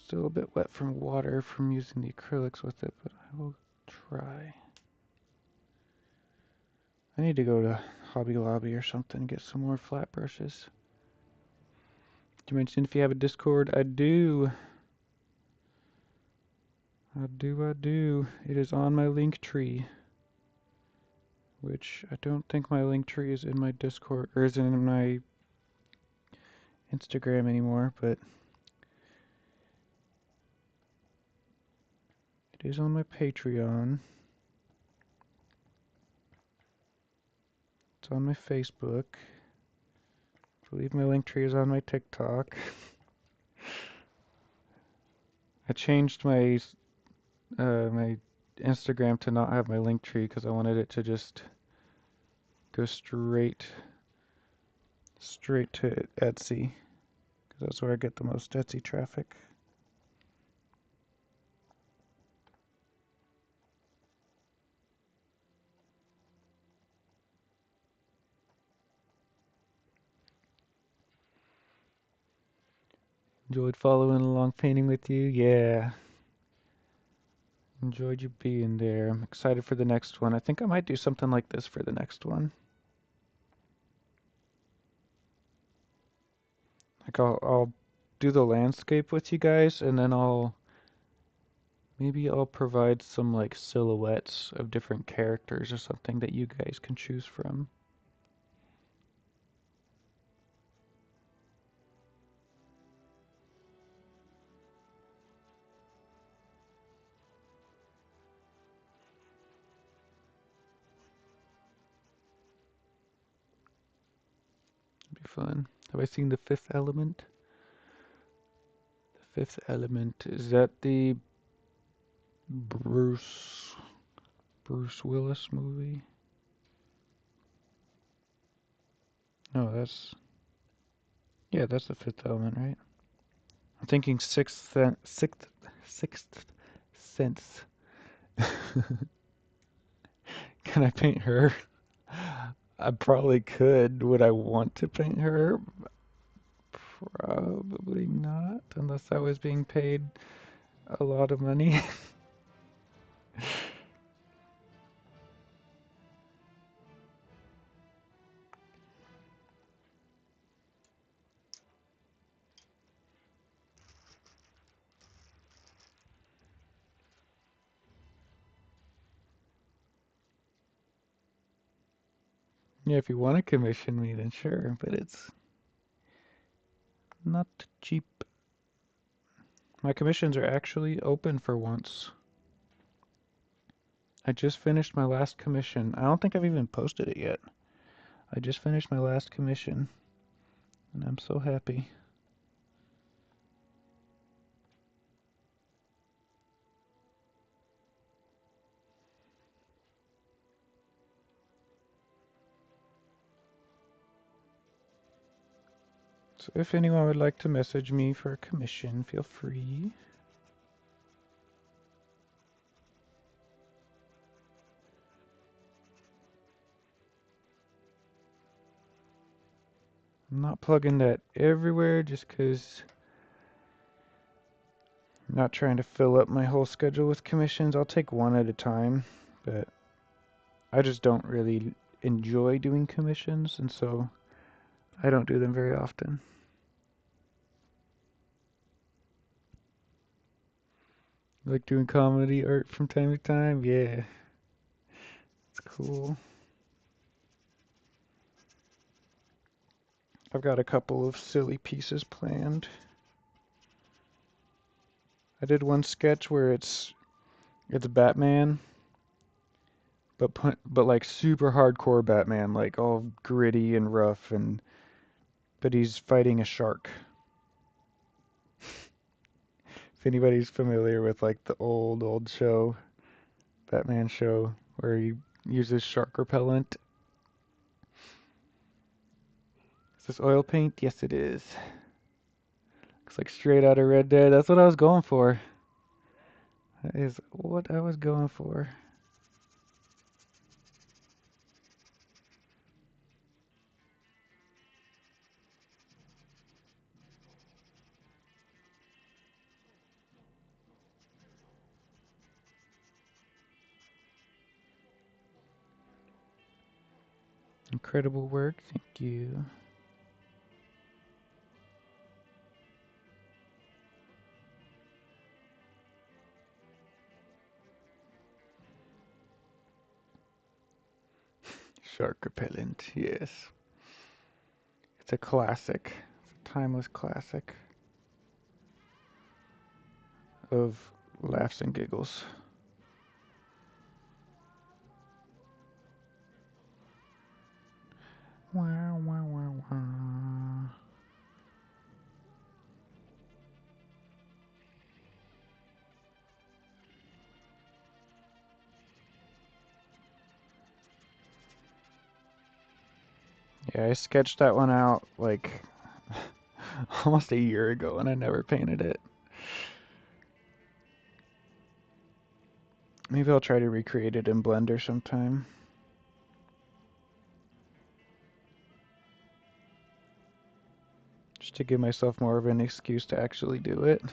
Still a bit wet from water from using the acrylics with it, but I will try. I need to go to Hobby Lobby or something and get some more flat brushes. Did you mention if you have a Discord? I do. I do. It is on my link tree. Which I don't think my link tree is in my Discord, or is in my Instagram anymore, but it is on my Patreon. It's on my Facebook. I believe my link tree is on my TikTok. I changed my my Instagram to not have my link tree because I wanted it to just go straight to Etsy because that's where I get the most Etsy traffic. Enjoyed following along painting with you. Yeah. Enjoyed you being there. I'm excited for the next one. I think I might do something like this for the next one. Like I'll do the landscape with you guys, and then maybe I'll provide some like silhouettes of different characters or something that you guys can choose from. fun. Have I seen The Fifth Element? The Fifth Element, is that the Bruce Bruce Willis movie? No, yeah, that's The Fifth Element, right? I'm thinking Sixth Sense. Can I paint her? I probably could. Would I want to paint her? Probably not, unless I was being paid a lot of money. Yeah, if you want to commission me, then sure, but it's not cheap. My commissions are actually open for once. I just finished my last commission. I don't think I've even posted it yet. I just finished my last commission, and I'm so happy. So if anyone would like to message me for a commission, feel free. I'm not plugging that everywhere just because I'm not trying to fill up my whole schedule with commissions. I'll take one at a time, but I just don't really enjoy doing commissions, and so I don't do them very often. Like doing comedy art from time to time? Yeah, it's cool. I've got a couple of silly pieces planned. I did one sketch where it's Batman, but like super hardcore Batman, like all gritty and rough, and but he's fighting a shark. If anybody's familiar with like the old show, Batman show, where he uses shark repellent. Is this oil paint? Yes, it is. Looks like straight out of Red Dead. That's what I was going for. That is what I was going for. Incredible work. Thank you. Shark repellent. Yes. It's a classic. It's a timeless classic of laughs and giggles. Wow, wow, wow, wow. Yeah, I sketched that one out like almost a year ago and I never painted it. Maybe I'll try to recreate it in Blender sometime. Just to give myself more of an excuse to actually do it. I'm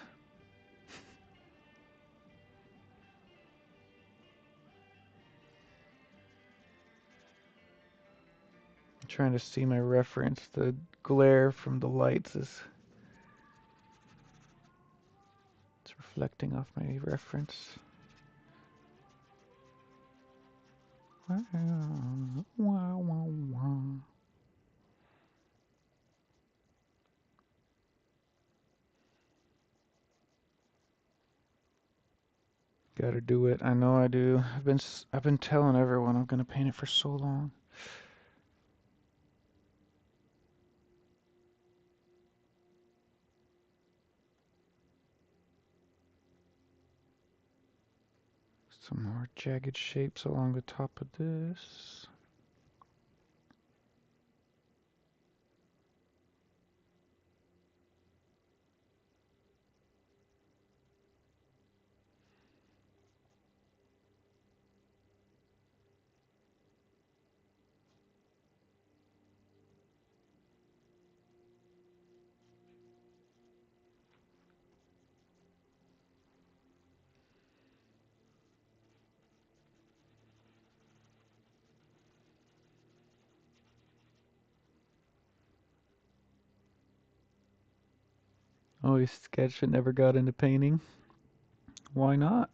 trying to see my reference. The glare from the lights is it's reflecting off my reference. Wow, wow, wow. Gotta do it. I know I do. I've been telling everyone I'm gonna paint it for so long. Some more jagged shapes along the top of this. Always sketched and never got into painting. Why not?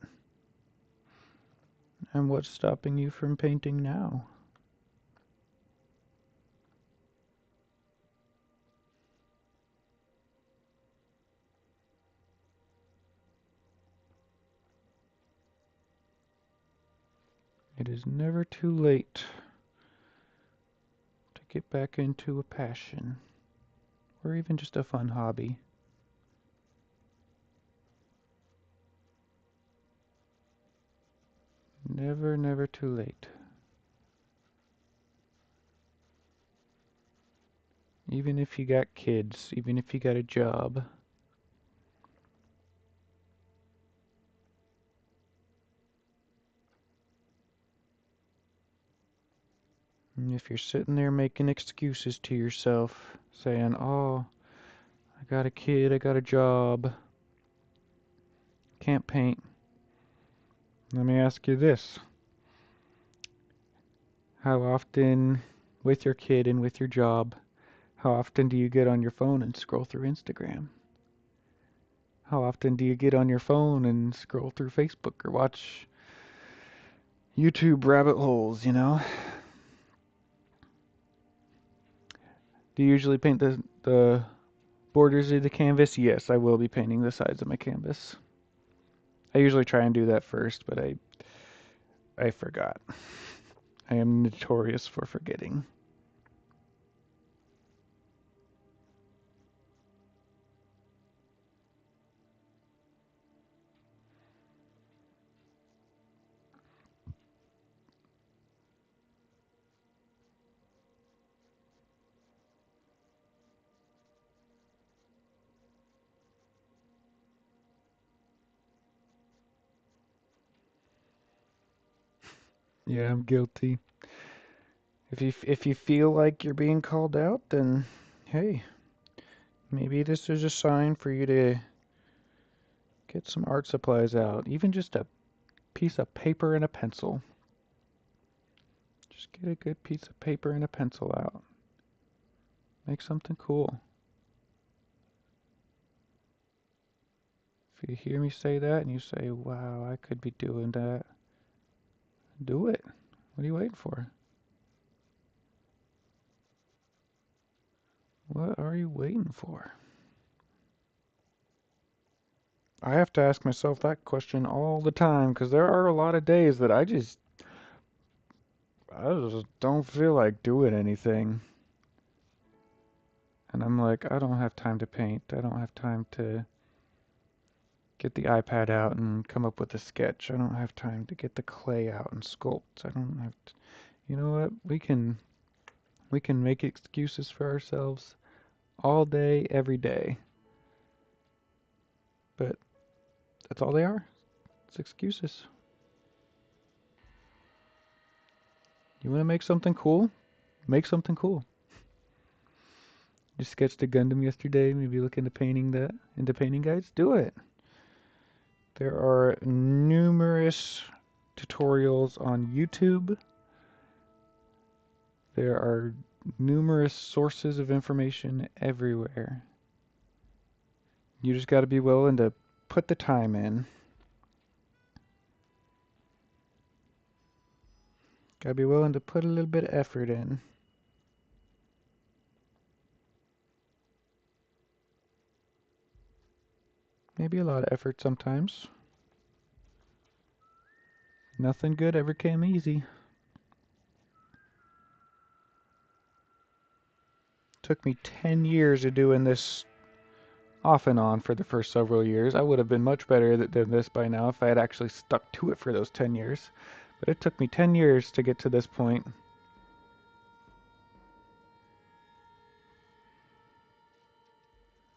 And what's stopping you from painting now? It is never too late to get back into a passion, or even just a fun hobby. Never, never too late. Even if you got kids, even if you got a job. And if you're sitting there making excuses to yourself, saying, oh, I got a kid, I got a job, can't paint. Let me ask you this. How often, with your kid and with your job, how often do you get on your phone and scroll through Instagram? How often do you get on your phone and scroll through Facebook or watch YouTube rabbit holes, you know? Do you usually paint the borders of the canvas? Yes, I will be painting the sides of my canvas. I usually try and do that first, but I forgot. I am notorious for forgetting. Yeah, I'm guilty. If you feel like you're being called out, then hey, maybe this is a sign for you to get some art supplies out. Even just a piece of paper and a pencil. Just get a good piece of paper and a pencil out. Make something cool. If you hear me say that and you say, wow, I could be doing that, do it. What are you waiting for? What are you waiting for? I have to ask myself that question all the time because there are a lot of days that I just don't feel like doing anything. And I'm like, I don't have time to paint. I don't have time to get the iPad out and come up with a sketch. I don't have time to get the clay out and sculpt. I don't have to, you know what? We can make excuses for ourselves all day, every day. But that's all they are. It's excuses. You want to make something cool? Make something cool. You sketched a Gundam yesterday, maybe look into painting that, into painting guides? Do it. There are numerous tutorials on YouTube. There are numerous sources of information everywhere. You just got to be willing to put the time in. Got to be willing to put a little bit of effort in. Maybe a lot of effort sometimes. Nothing good ever came easy. Took me 10 years of doing this off and on for the first several years. I would have been much better than this by now if I had actually stuck to it for those 10 years. But it took me 10 years to get to this point.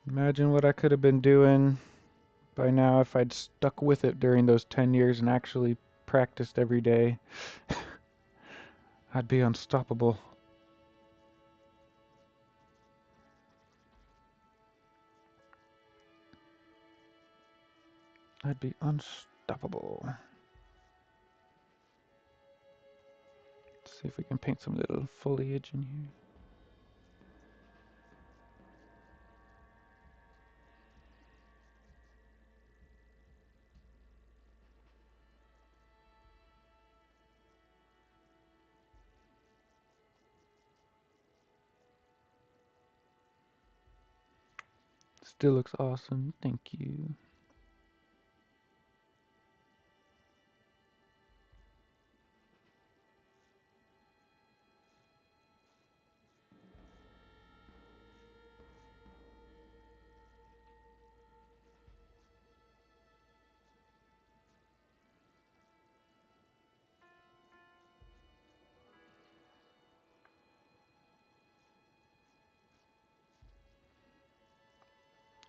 Imagine what I could have been doing by now if I'd stuck with it during those 10 years and actually practiced every day. I'd be unstoppable. I'd be unstoppable. Let's see if we can paint some little foliage in here. Still looks awesome. Thank you.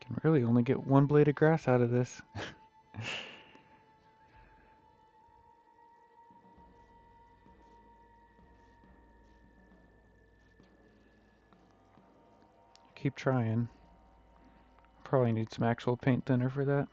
Can really only get one blade of grass out of this. Keep trying. Probably need some actual paint thinner for that.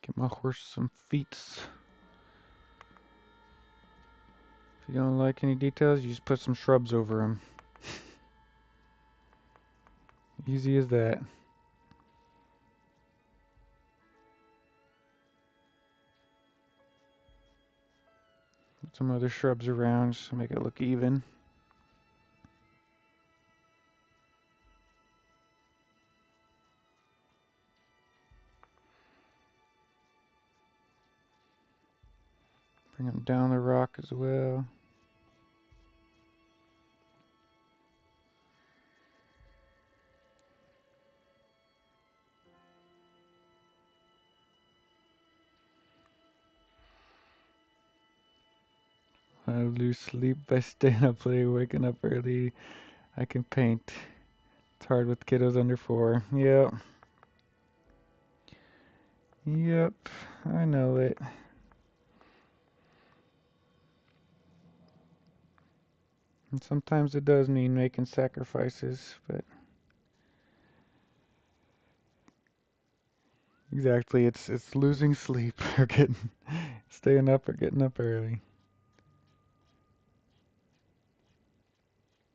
Get my horse some feets. If you don't like any details, you just put some shrubs over them. Easy as that. Put some other shrubs around just to make it look even. Bring them down the rock as well. I lose sleep by staying up late, waking up early. I can paint. It's hard with kiddos under 4. Yep. Yep. I know it. And sometimes it does mean making sacrifices, but exactly, it's losing sleep or getting staying up or getting up early.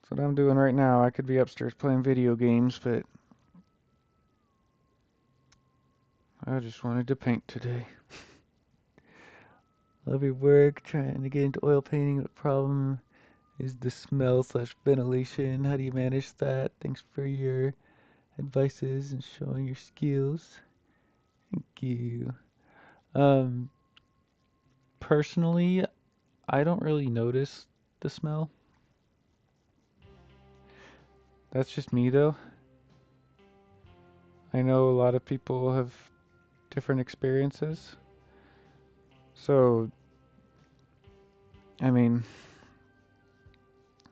That's what I'm doing right now. I could be upstairs playing video games, but I just wanted to paint today. Love your work, trying to get into oil painting. The problem is the smell slash ventilation. How do you manage that? Thanks for your advices and showing your skills. Thank you. Um, Personally, I don't really notice the smell. That's just me though. I know a lot of people have different experiences. So, I mean,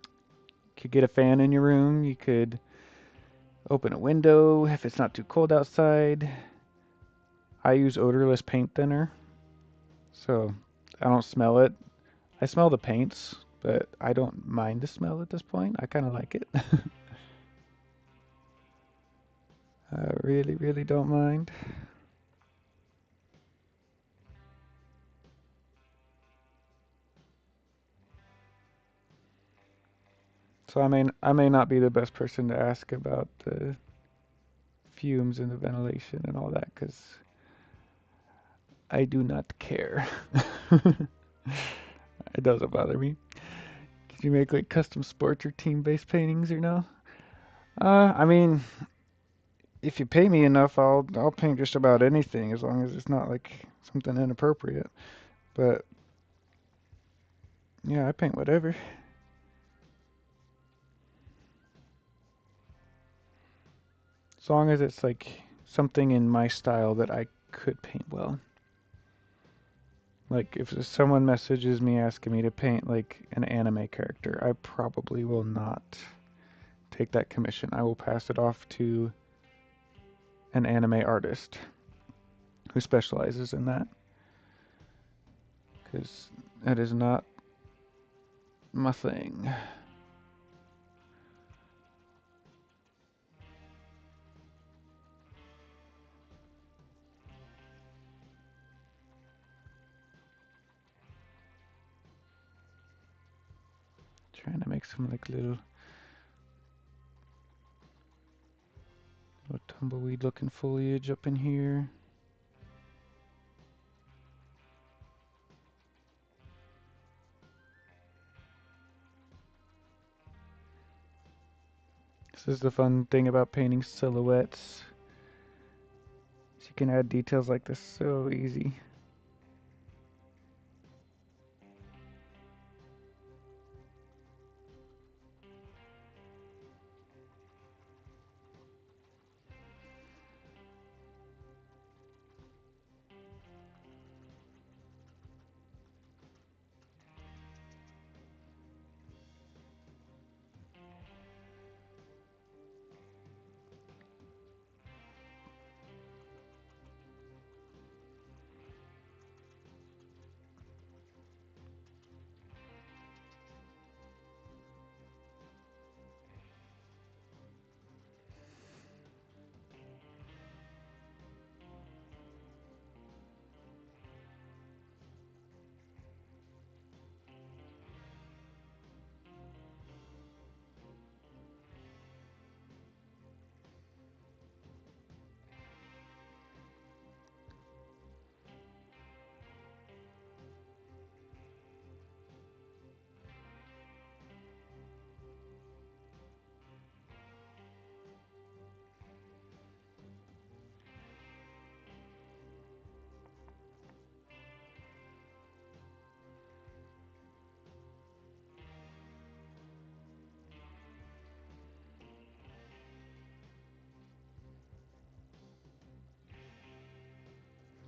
you could get a fan in your room, you could open a window if it's not too cold outside. I use odorless paint thinner, so I don't smell it. I smell the paints, but I don't mind the smell at this point. I kind of like it. I really, really don't mind. So I may not be the best person to ask about the fumes and the ventilation and all that because I do not care. It doesn't bother me. Could you make like custom sports or team-based paintings or no? I mean, if you pay me enough, I'll paint just about anything as long as it's not like something inappropriate. But yeah, I paint whatever. As long as it's like something in my style that I could paint well. Like if someone messages me asking me to paint like an anime character, I probably will not take that commission. I will pass it off to an anime artist who specializes in that because that is not my thing. Trying to make some like little tumbleweed looking foliage up in here. This is the fun thing about painting silhouettes. You can add details like this so easy.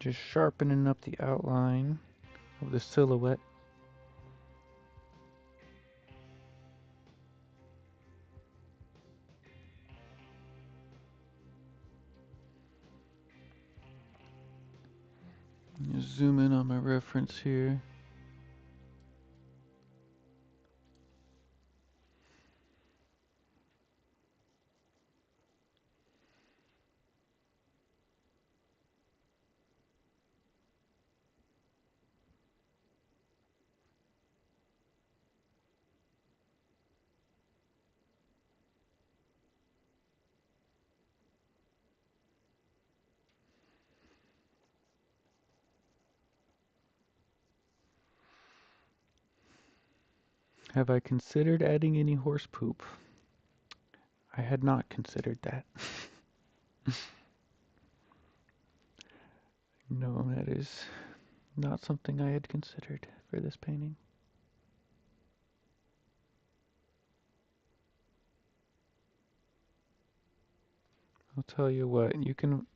Just sharpening up the outline of the silhouette. Zoom in on my reference here. Have I considered adding any horse poop? I had not considered that. No, that is not something I had considered for this painting. I'll tell you what, you can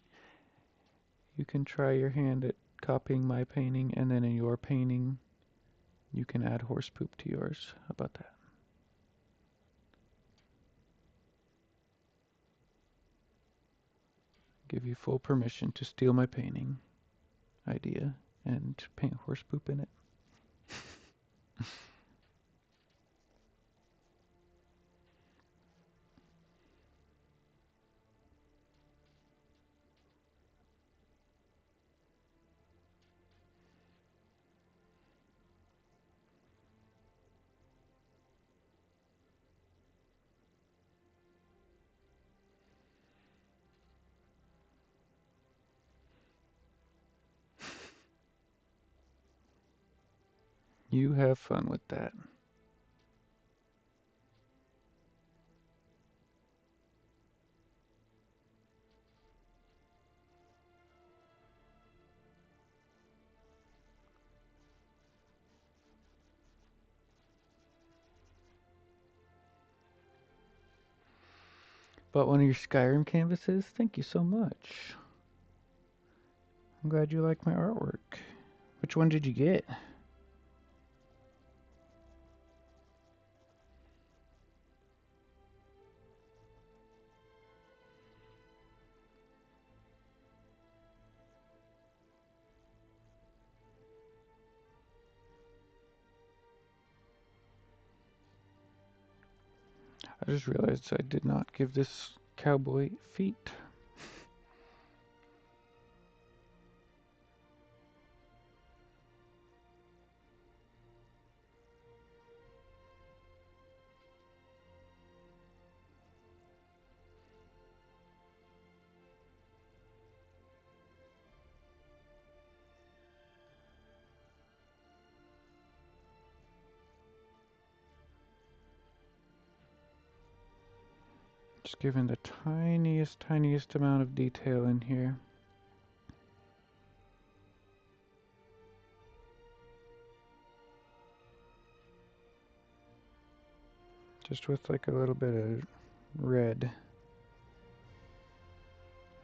try your hand at copying my painting, and then in your painting you can add horse poop to yours. How about that? Give you full permission to steal my painting idea and paint horse poop in it. You have fun with that. Bought one of your Skyrim canvases? Thank you so much. I'm glad you like my artwork. Which one did you get? I just realized I did not give this cowboy feet. Just giving the tiniest amount of detail in here. Just with like a little bit of red.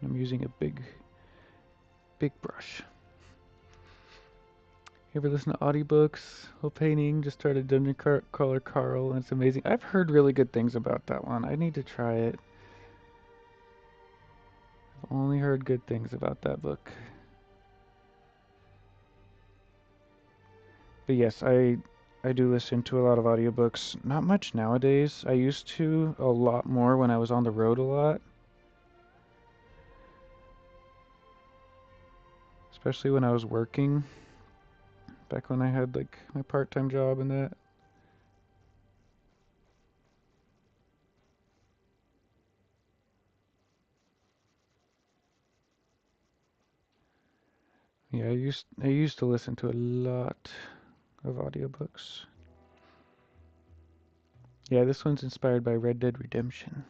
I'm using a big brush. You ever listen to audiobooks while painting? Just started Dungeon Crawler Carl, and it's amazing. I've heard really good things about that one. I need to try it. I've only heard good things about that book. But yes, I do listen to a lot of audiobooks. Not much nowadays. I used to a lot more when I was on the road a lot. Especially when I was working. Back when I had like my part-time job and that. Yeah, I used to listen to a lot of audiobooks. Yeah, this one's inspired by Red Dead Redemption.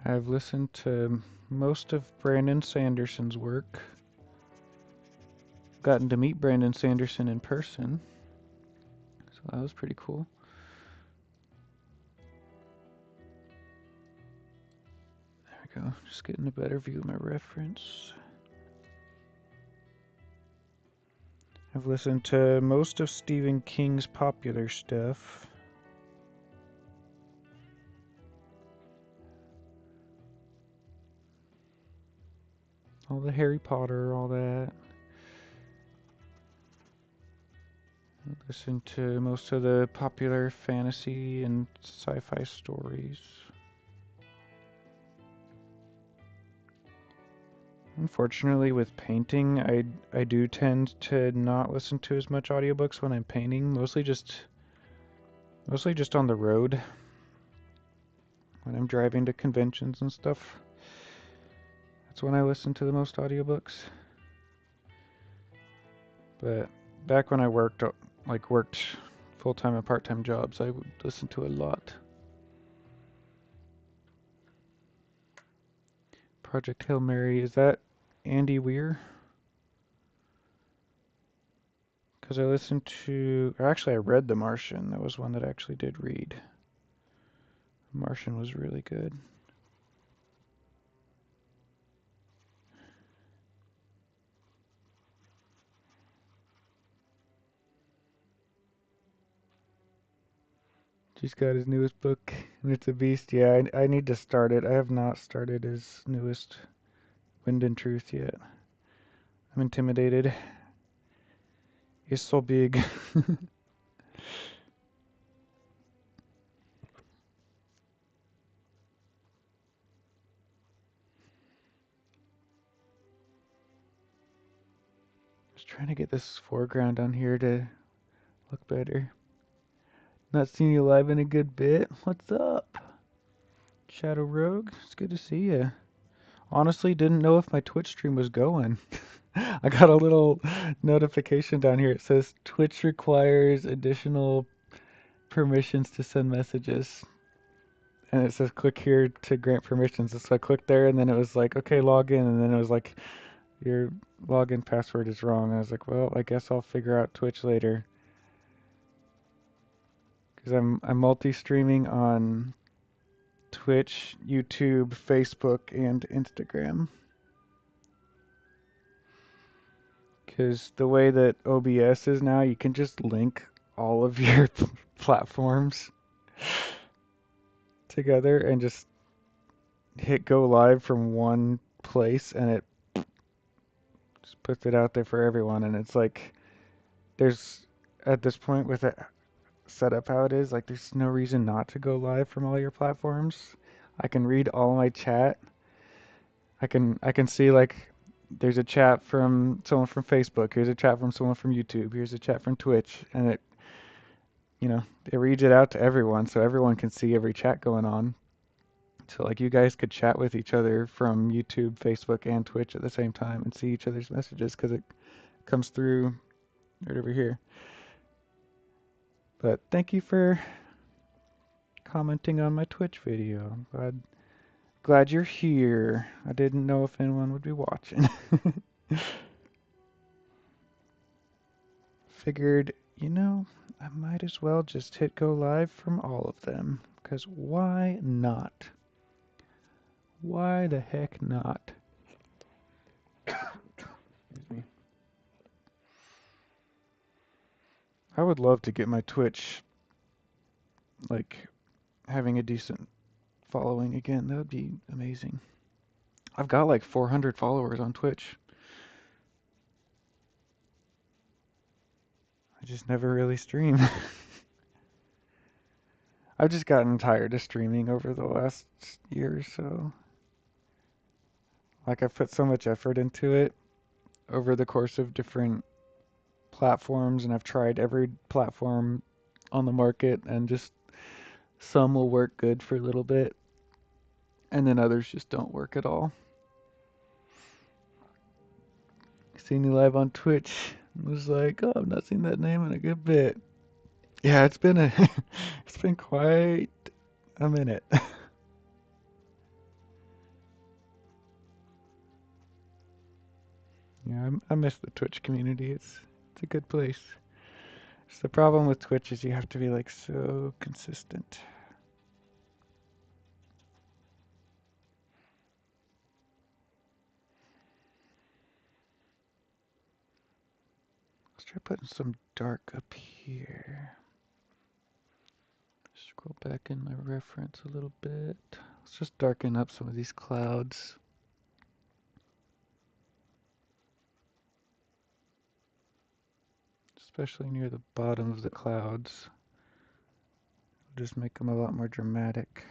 I've listened to most of Brandon Sanderson's work. Gotten to meet Brandon Sanderson in person, so that was pretty cool. There we go, just getting a better view of my reference. I've listened to most of Stephen King's popular stuff. All the Harry Potter, all that. I listened to most of the popular fantasy and sci-fi stories. Unfortunately, with painting, I do tend to not listen to as much audiobooks when I'm painting, mostly just on the road when I'm driving to conventions and stuff. That's when I listen to the most audiobooks. But back when I worked full-time and part-time jobs, I would listen to a lot. Project Hail Mary, is that Andy Weir? Because I listened to, or actually I read The Martian. That was one that I actually did read. The Martian was really good. He's got his newest book, and it's a beast. Yeah, I need to start it. I have not started his newest Wind and Truth yet. I'm intimidated. It's so big. Just trying to get this foreground on here to look better. Not seen you live in a good bit. What's up? Shadow Rogue, it's good to see you. Honestly, didn't know if my Twitch stream was going. I got a little notification down here. It says Twitch requires additional permissions to send messages. And it says click here to grant permissions. So I clicked there and then it was like, okay, log in. And then it was like, your login password is wrong. I was like, well, I guess I'll figure out Twitch later. Because I'm multi-streaming on Twitch, YouTube, Facebook, and Instagram. Because the way that OBS is now, you can just link all of your platforms together and just hit go live from one place and it just puts it out there for everyone. And it's like, there's, at this point with it set up how it is, like there's no reason not to go live from all your platforms. I can read all my chat. I can see like there's a chat from someone from Facebook, here's a chat from someone from YouTube, here's a chat from Twitch, and it reads it out to everyone so everyone can see every chat going on. So like you guys could chat with each other from YouTube, Facebook, and Twitch at the same time and see each other's messages because it comes through right over here. But thank you for commenting on my Twitch video. Glad you're here. I didn't know if anyone would be watching. Figured, I might as well just hit go live from all of them. Because why not? Why the heck not? Excuse me. I would love to get my Twitch, like, having a decent following again. That would be amazing. I've got like 400 followers on Twitch. I just never really stream. I've just gotten tired of streaming over the last year or so. Like I've put so much effort into it over the course of different platforms, and I've tried every platform on the market, and just some will work good for a little bit, and then others just don't work at all. Seeing you live on Twitch, I was like, oh, I've not seen that name in a good bit. Yeah, it's been it's been quite a minute. Yeah, I miss the Twitch community. It's a good place. So the problem with Twitch is you have to be like so consistent. Let's try putting some dark up here. Scroll back in my reference a little bit. Let's just darken up some of these clouds. Especially near the bottom of the clouds. Just make them a lot more dramatic.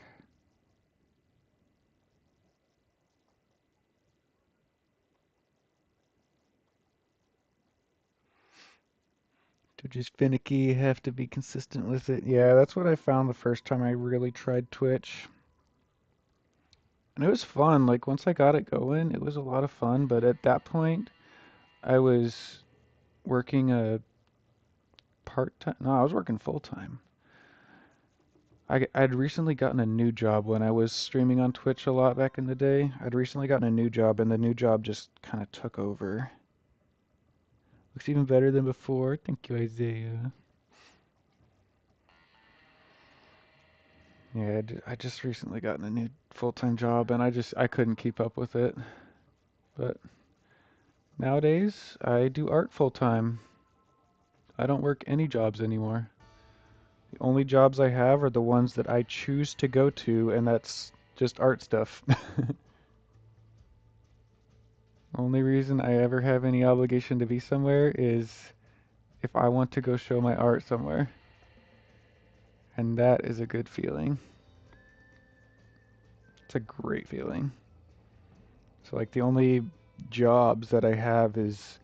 To just finicky, have to be consistent with it. Yeah, that's what I found the first time I really tried Twitch. And it was fun. Like once I got it going, it was a lot of fun. But at that point, I was working a part-time. No, I was working full-time. I'd recently gotten a new job when I was streaming on Twitch a lot back in the day. I'd recently gotten a new job, and the new job just kind of took over. Looks even better than before. Thank you, Isaiah. Yeah, I just recently gotten a new full-time job, and I couldn't keep up with it. But nowadays, I do art full-time. I don't work any jobs anymore. The only jobs I have are the ones that I choose to go to, and that's just art stuff. Only reason I ever have any obligation to be somewhere is if I want to go show my art somewhere. And that is a good feeling. It's a great feeling. So like the only jobs that I have is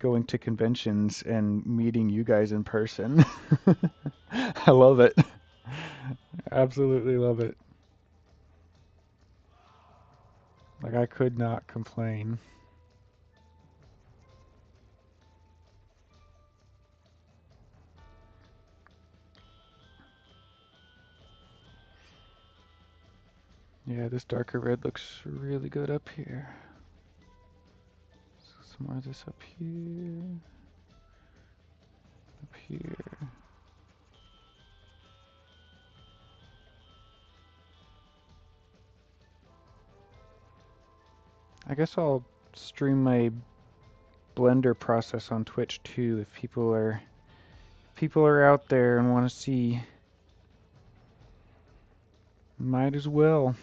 going to conventions and meeting you guys in person. I love it. Absolutely love it. Like I could not complain. Yeah, this darker red looks really good up here. So some more of this up here. Up here. I guess I'll stream my Blender process on Twitch too if people are out there and want to see. Might as well.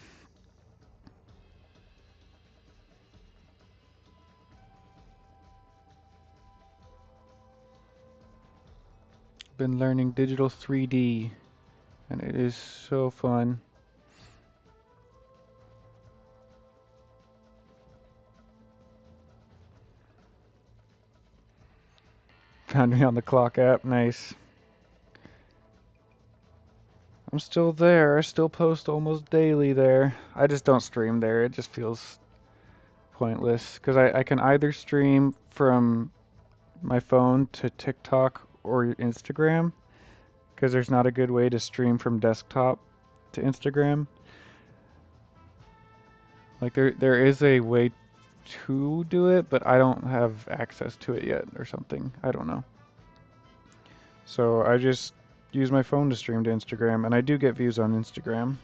Been learning digital 3D and it is so fun. Found me on the clock app, nice. I'm still there, I still post almost daily there. I just don't stream there, it just feels pointless. Because I can either stream from my phone to TikTok or Instagram, because there's not a good way to stream from desktop to Instagram. Like there is a way to do it, but I don't have access to it yet or something. I don't know. So I just use my phone to stream to Instagram, and I do get views on Instagram.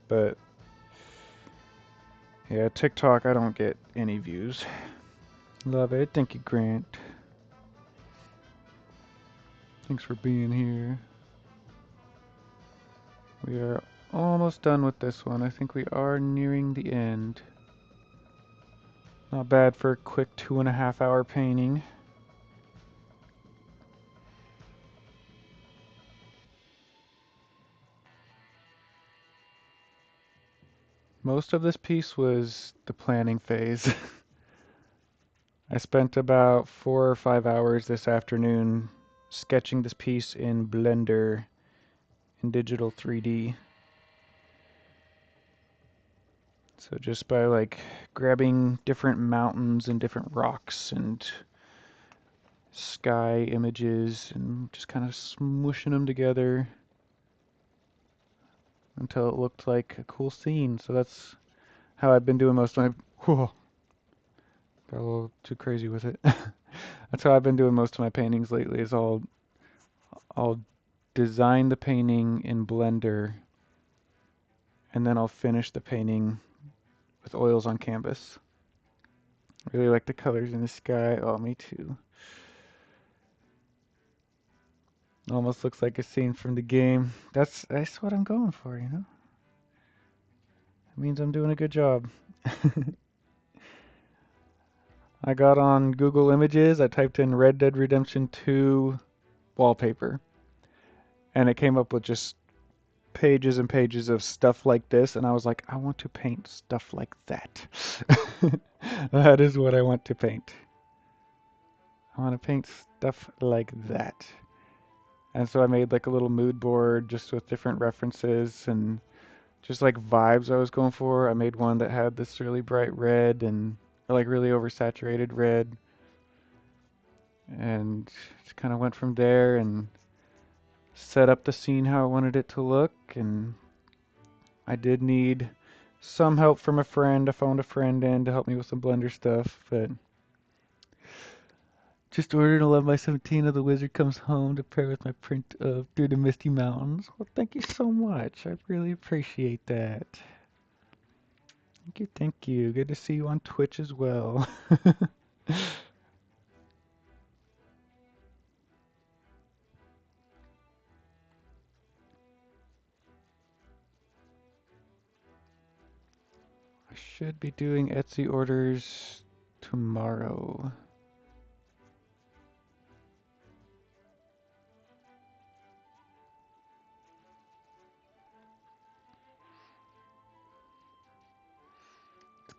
But yeah, TikTok, I don't get any views. Love it. Thank you, Grant. Thanks for being here. We are almost done with this one. I think we are nearing the end. Not bad for a quick 2.5 hour painting. Most of this piece was the planning phase. I spent about 4 or 5 hours this afternoon sketching this piece in Blender in digital 3D. So just by like grabbing different mountains and different rocks and sky images and just kind of smushing them together until it looked like a cool scene. So that's how I've been doing most of my... Whoa, got a little too crazy with it. That's how I've been doing most of my paintings lately, is I'll design the painting in Blender and then I'll finish the painting with oils on canvas. Really like the colors in the sky. Oh, me too. Almost looks like a scene from the game. That's what I'm going for, you know? It means I'm doing a good job. I got on Google Images, I typed in Red Dead Redemption 2 wallpaper, and it came up with just pages and pages of stuff like this, and I was like, I want to paint stuff like that. That is what I want to paint. I want to paint stuff like that. And so I made like a little mood board just with different references and just like vibes I was going for. I made one that had this really bright red and or like really oversaturated red, and just kind of went from there and set up the scene how I wanted it to look. And I did need some help from a friend. I found a friend in to help me with some Blender stuff, but just ordered 11 by 17 of The Wizard Comes Home to pair with my print of Through the Misty Mountains. Well, thank you so much. I really appreciate that. Thank you, thank you. Good to see you on Twitch as well. I should be doing Etsy orders tomorrow.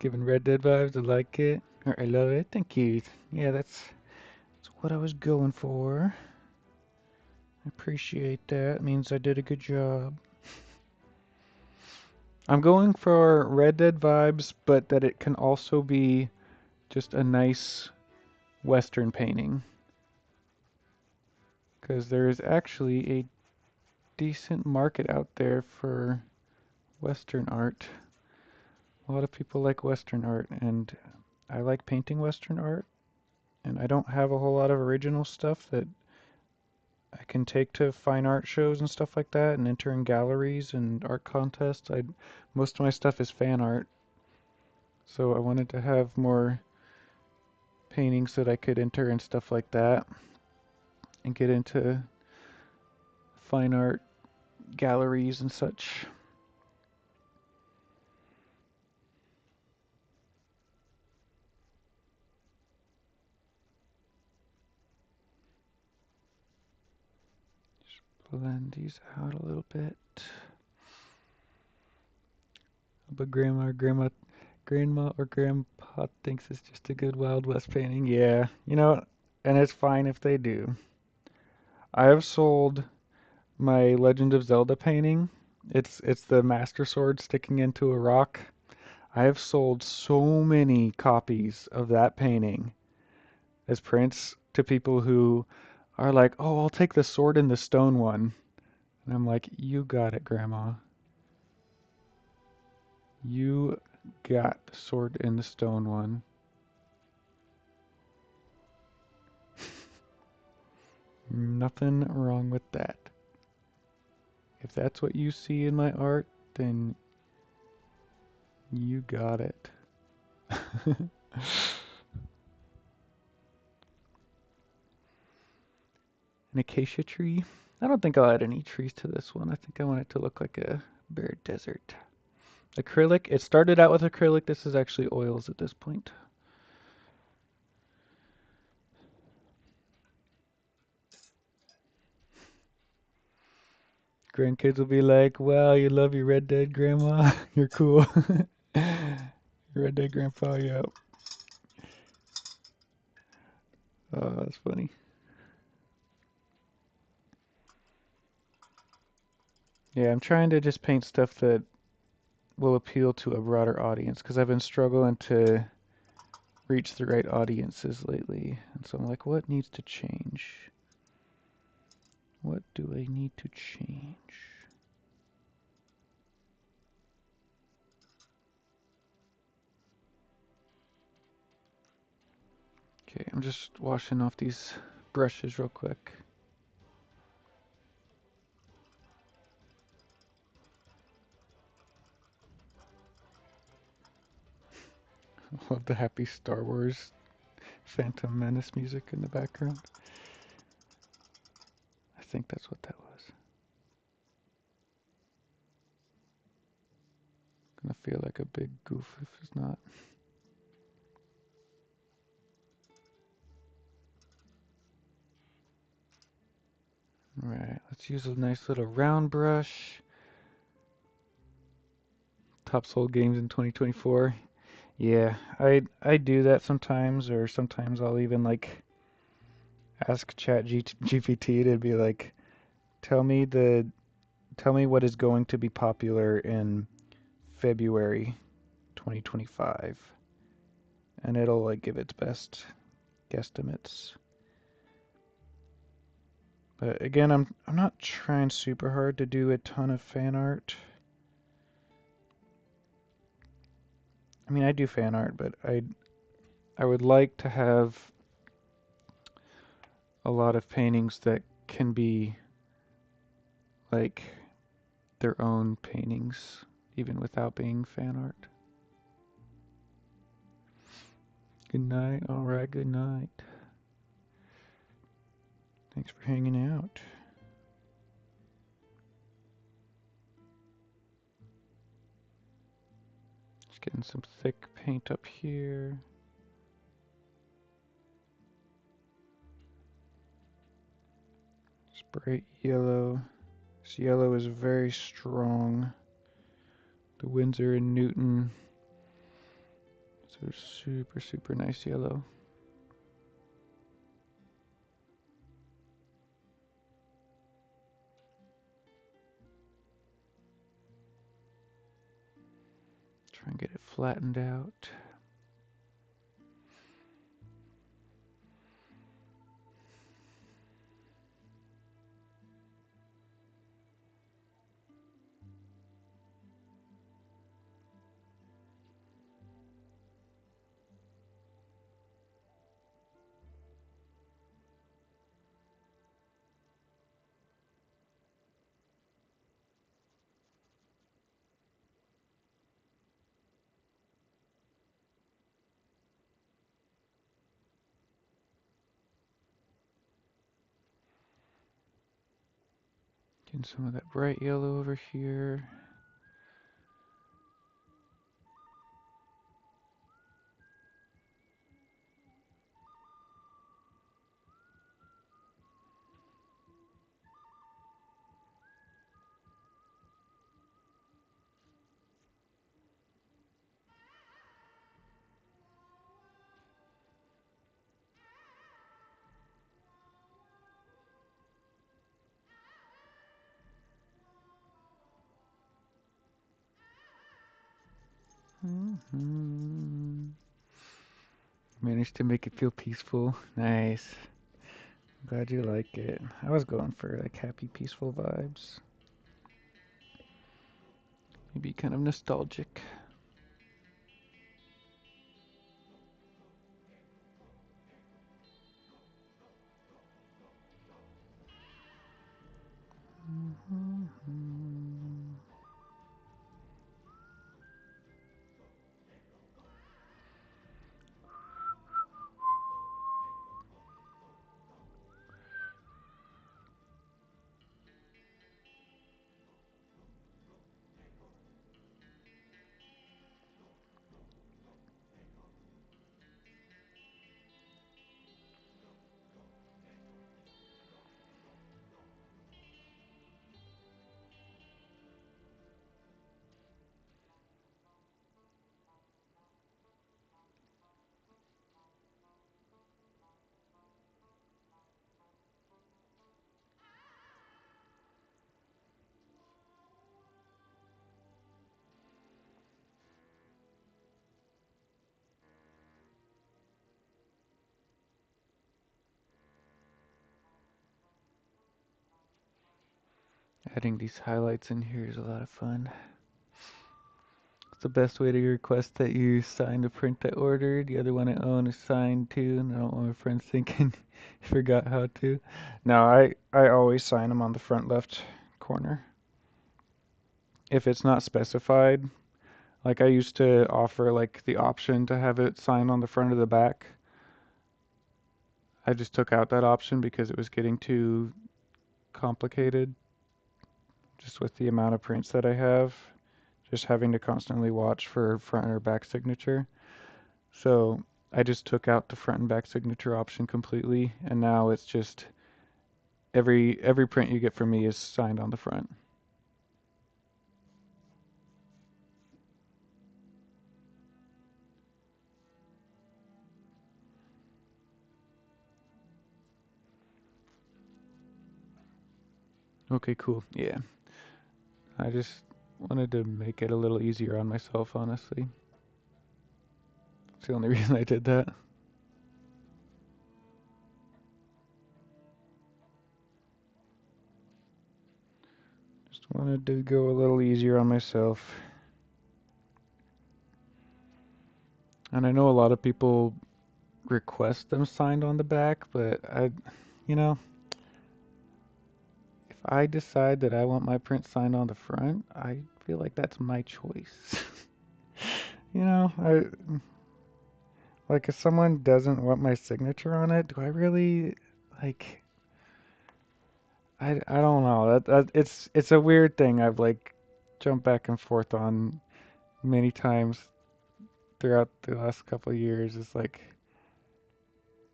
Giving Red Dead vibes. I like it. Or I love it. Thank you. Yeah, that's what I was going for. I appreciate that. It means I did a good job. I'm going for Red Dead vibes, but that it can also be just a nice Western painting. Because there is actually a decent market out there for Western art. A lot of people like Western art, and I like painting Western art, and I don't have a whole lot of original stuff that I can take to fine art shows and stuff like that and enter in galleries and art contests. Most of my stuff is fan art, so I wanted to have more paintings that I could enter and stuff like that and get into fine art galleries and such. Blend these out a little bit. But grandma or grandpa thinks it's just a good Wild West painting. Yeah, and it's fine if they do. I have sold my Legend of Zelda painting. It's the Master Sword sticking into a rock. I have sold so many copies of that painting as prints to people who are like, "Oh, I'll take the sword and the stone one." And I'm like, "You got it, Grandma. You got the sword and the stone one." Nothing wrong with that. If that's what you see in my art, then you got it. An acacia tree? I don't think I'll add any trees to this one. I think I want it to look like a bare desert. Acrylic? It started out with acrylic. This is actually oils at this point. Grandkids will be like, wow, you love your Red Dead grandma? You're cool. Red Dead grandpa, yep. Oh, that's funny. Yeah, I'm trying to just paint stuff that will appeal to a broader audience because I've been struggling to reach the right audiences lately. And so I'm like, what needs to change? What do I need to change? Okay, I'm just washing off these brushes real quick. I love the happy Star Wars Phantom Menace music in the background. I think that's what that was. Gonna feel like a big goof if it's not. Alright, let's use a nice little round brush. Top sold games in 2024. Yeah, I do that sometimes, or sometimes I'll even like ask GPT to be like, tell me what is going to be popular in February 2025, and it'll like give its best guesstimates. But again, I'm not trying super hard to do a ton of fan art. I mean, I do fan art, but I would like to have a lot of paintings that can be like their own paintings, even without being fan art. Good night. All right, good night. Thanks for hanging out. Just getting some thick paint up here. Bright yellow. This yellow is very strong. The Windsor and Newton So super, super nice yellow. Try and get it flattened out. Getting some of that bright yellow over here. Managed to make it feel peaceful. Nice. Glad you like it. I was going for like happy, peaceful vibes. Maybe kind of nostalgic. Adding these highlights in here is a lot of fun. It's the best way to request that you sign the print I ordered. The other one I own is signed too, and I don't want my friends thinking you forgot how to. No, I always sign them on the front left corner. If it's not specified, like I used to offer like the option to have it signed on the front or the back. I just took out that option because it was getting too complicated just with the amount of prints that I have, just having to constantly watch for front or back signature. So I just took out the front and back signature option completely, and now it's just every print you get from me is signed on the front. Okay, cool. Yeah. I just wanted to make it a little easier on myself, honestly. It's the only reason I did that. Just wanted to go a little easier on myself. And I know a lot of people request them signed on the back, but you know, if I decide that I want my print signed on the front, I feel like that's my choice. You know, like if someone doesn't want my signature on it, do I really like I don't know. That it's a weird thing I've like jumped back and forth on many times throughout the last couple of years. It's like,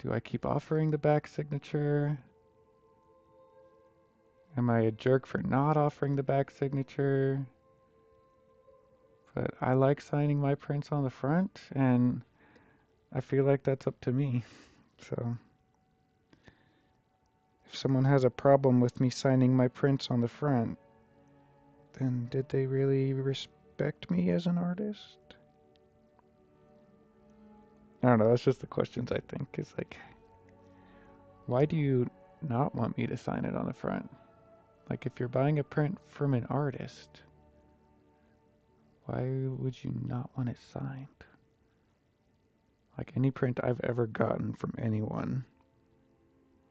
do I keep offering the back signature? Am I a jerk for not offering the back signature? But I like signing my prints on the front, and I feel like that's up to me. So if someone has a problem with me signing my prints on the front, then did they really respect me as an artist? I don't know, that's just the questions I think. It's like, why do you not want me to sign it on the front? Like, if you're buying a print from an artist, why would you not want it signed? Like, any print I've ever gotten from anyone,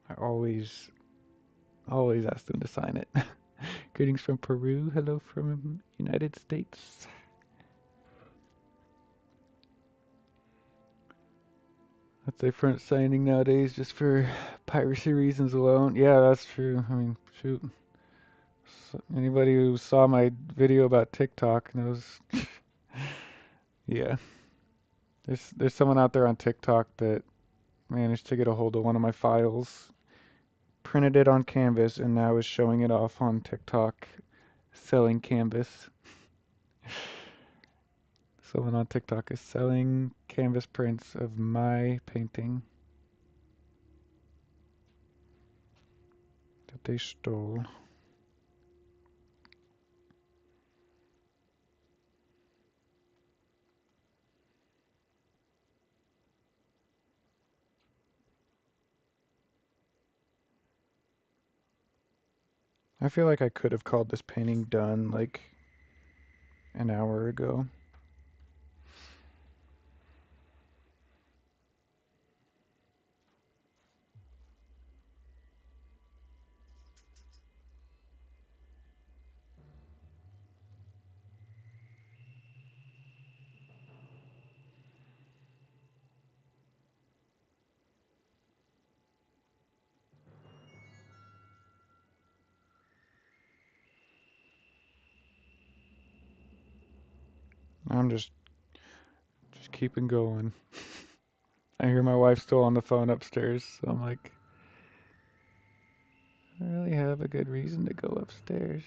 I always ask them to sign it. Greetings from Peru. Hello from United States. That's a front signing nowadays just for piracy reasons alone. Yeah, that's true. I mean, shoot. Anybody who saw my video about TikTok knows. Yeah, there's someone out there on TikTok that managed to get a hold of one of my files, printed it on canvas, and now is showing it off on TikTok, selling canvas. Someone on TikTok is selling canvas prints of my painting that they stole. I feel like I could have called this painting done like an hour ago. I'm just keeping going. I hear my wife still on the phone upstairs, so I'm like, I really have a good reason to go upstairs.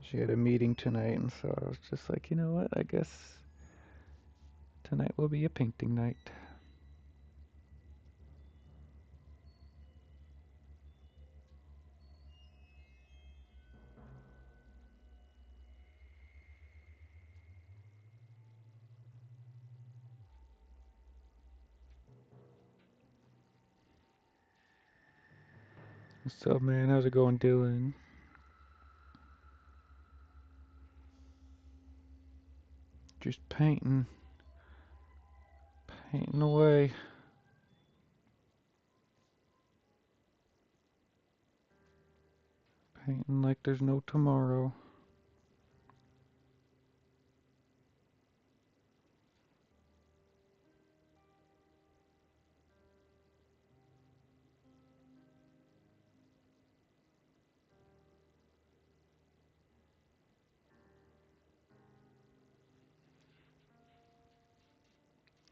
She had a meeting tonight, and so I was just like, you know what? I guess tonight will be a painting night. What's up, man? How's it going, Dylan? Just painting away. Painting like there's no tomorrow.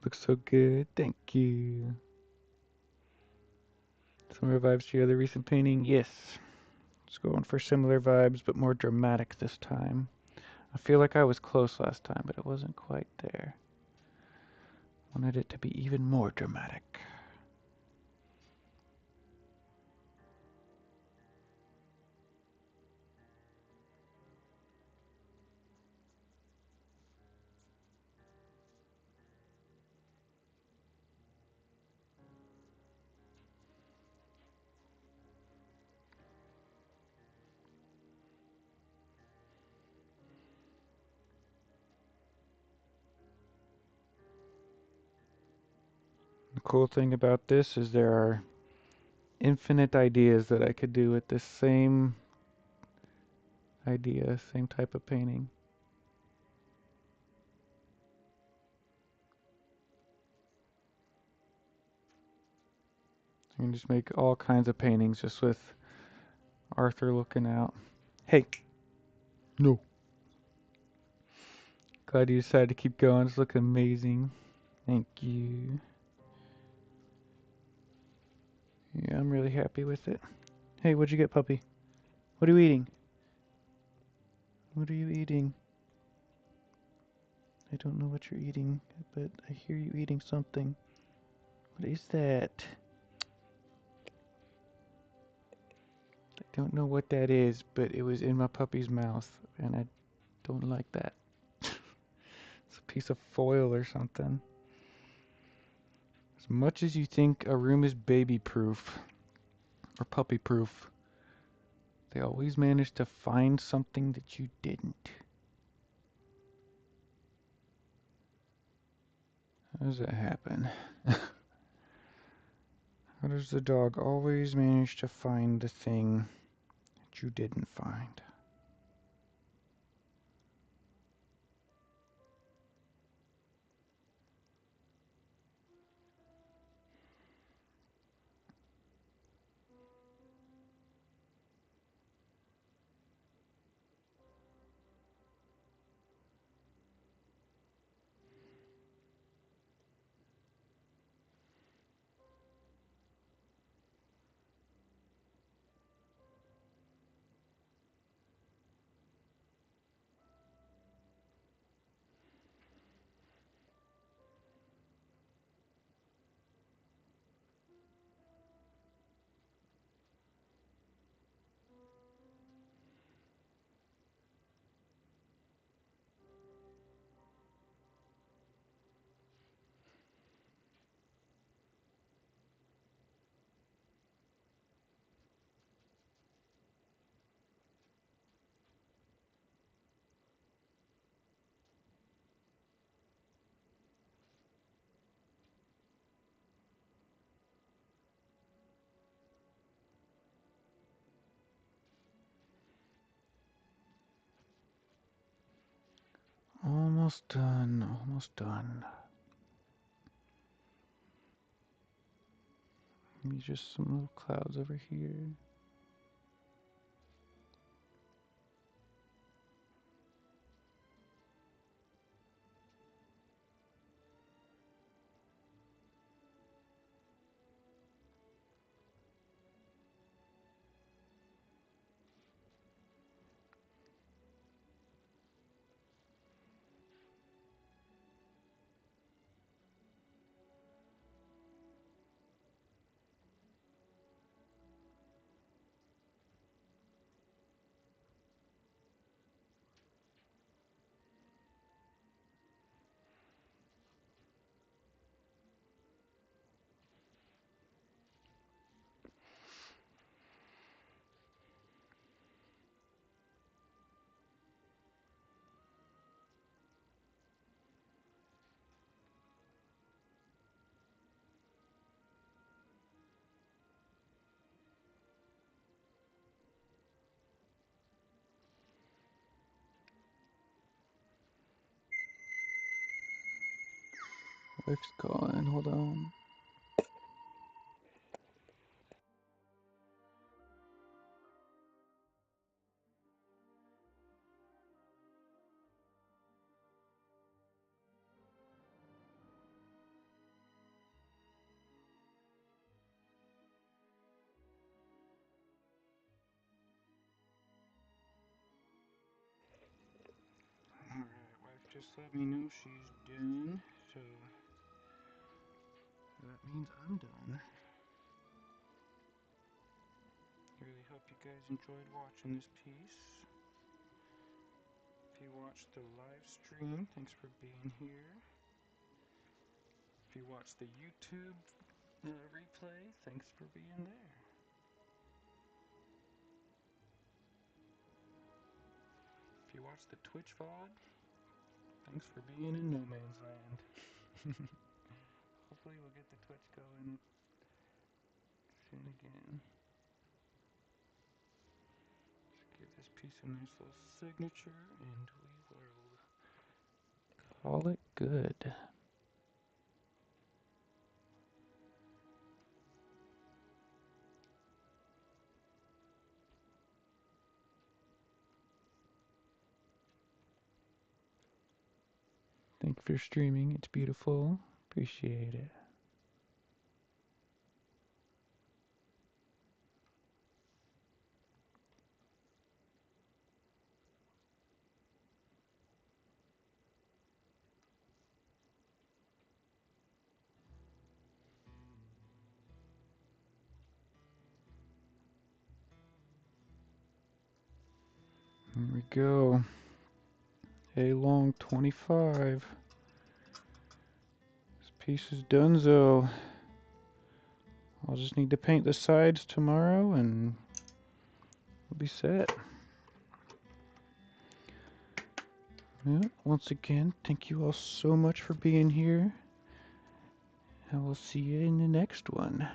Looks so good. Thank you. Similar vibes to your other recent painting? Yes. Just going for similar vibes, but more dramatic this time. I feel like I was close last time, but it wasn't quite there. Wanted it to be even more dramatic. The cool thing about this is there are infinite ideas that I could do with this same idea, same type of painting. You can just make all kinds of paintings just with Arthur looking out. Hey, no. Glad you decided to keep going. It's looking amazing. Thank you. Yeah, I'm really happy with it. Hey, what'd you get, puppy? What are you eating? What are you eating? I don't know what you're eating, but I hear you eating something. What is that? I don't know what that is, but it was in my puppy's mouth, and I don't like that. It's a piece of foil or something. As much as you think a room is baby-proof or puppy-proof, they always manage to find something that you didn't. How does that happen? How does the dog always manage to find the thing that you didn't find? Almost done, almost done. Maybe just some little clouds over here. Wife's calling, hold on. Alright, wife just let me know she's done, so that means I'm done. Really hope you guys enjoyed watching this piece. If you watched the live stream, thanks for being here. If you watched the YouTube replay, thanks for being there. If you watched the Twitch VOD, thanks for being in no man's land. Hopefully we'll get the Twitch going soon again. Let's give this piece a nice little signature and we will call it good. Thank you for streaming. It's beautiful. Appreciate it. There we go. A long 25. This piece is donezo. I'll just need to paint the sides tomorrow and we'll be set. Well, once again, thank you all so much for being here. And we'll see you in the next one.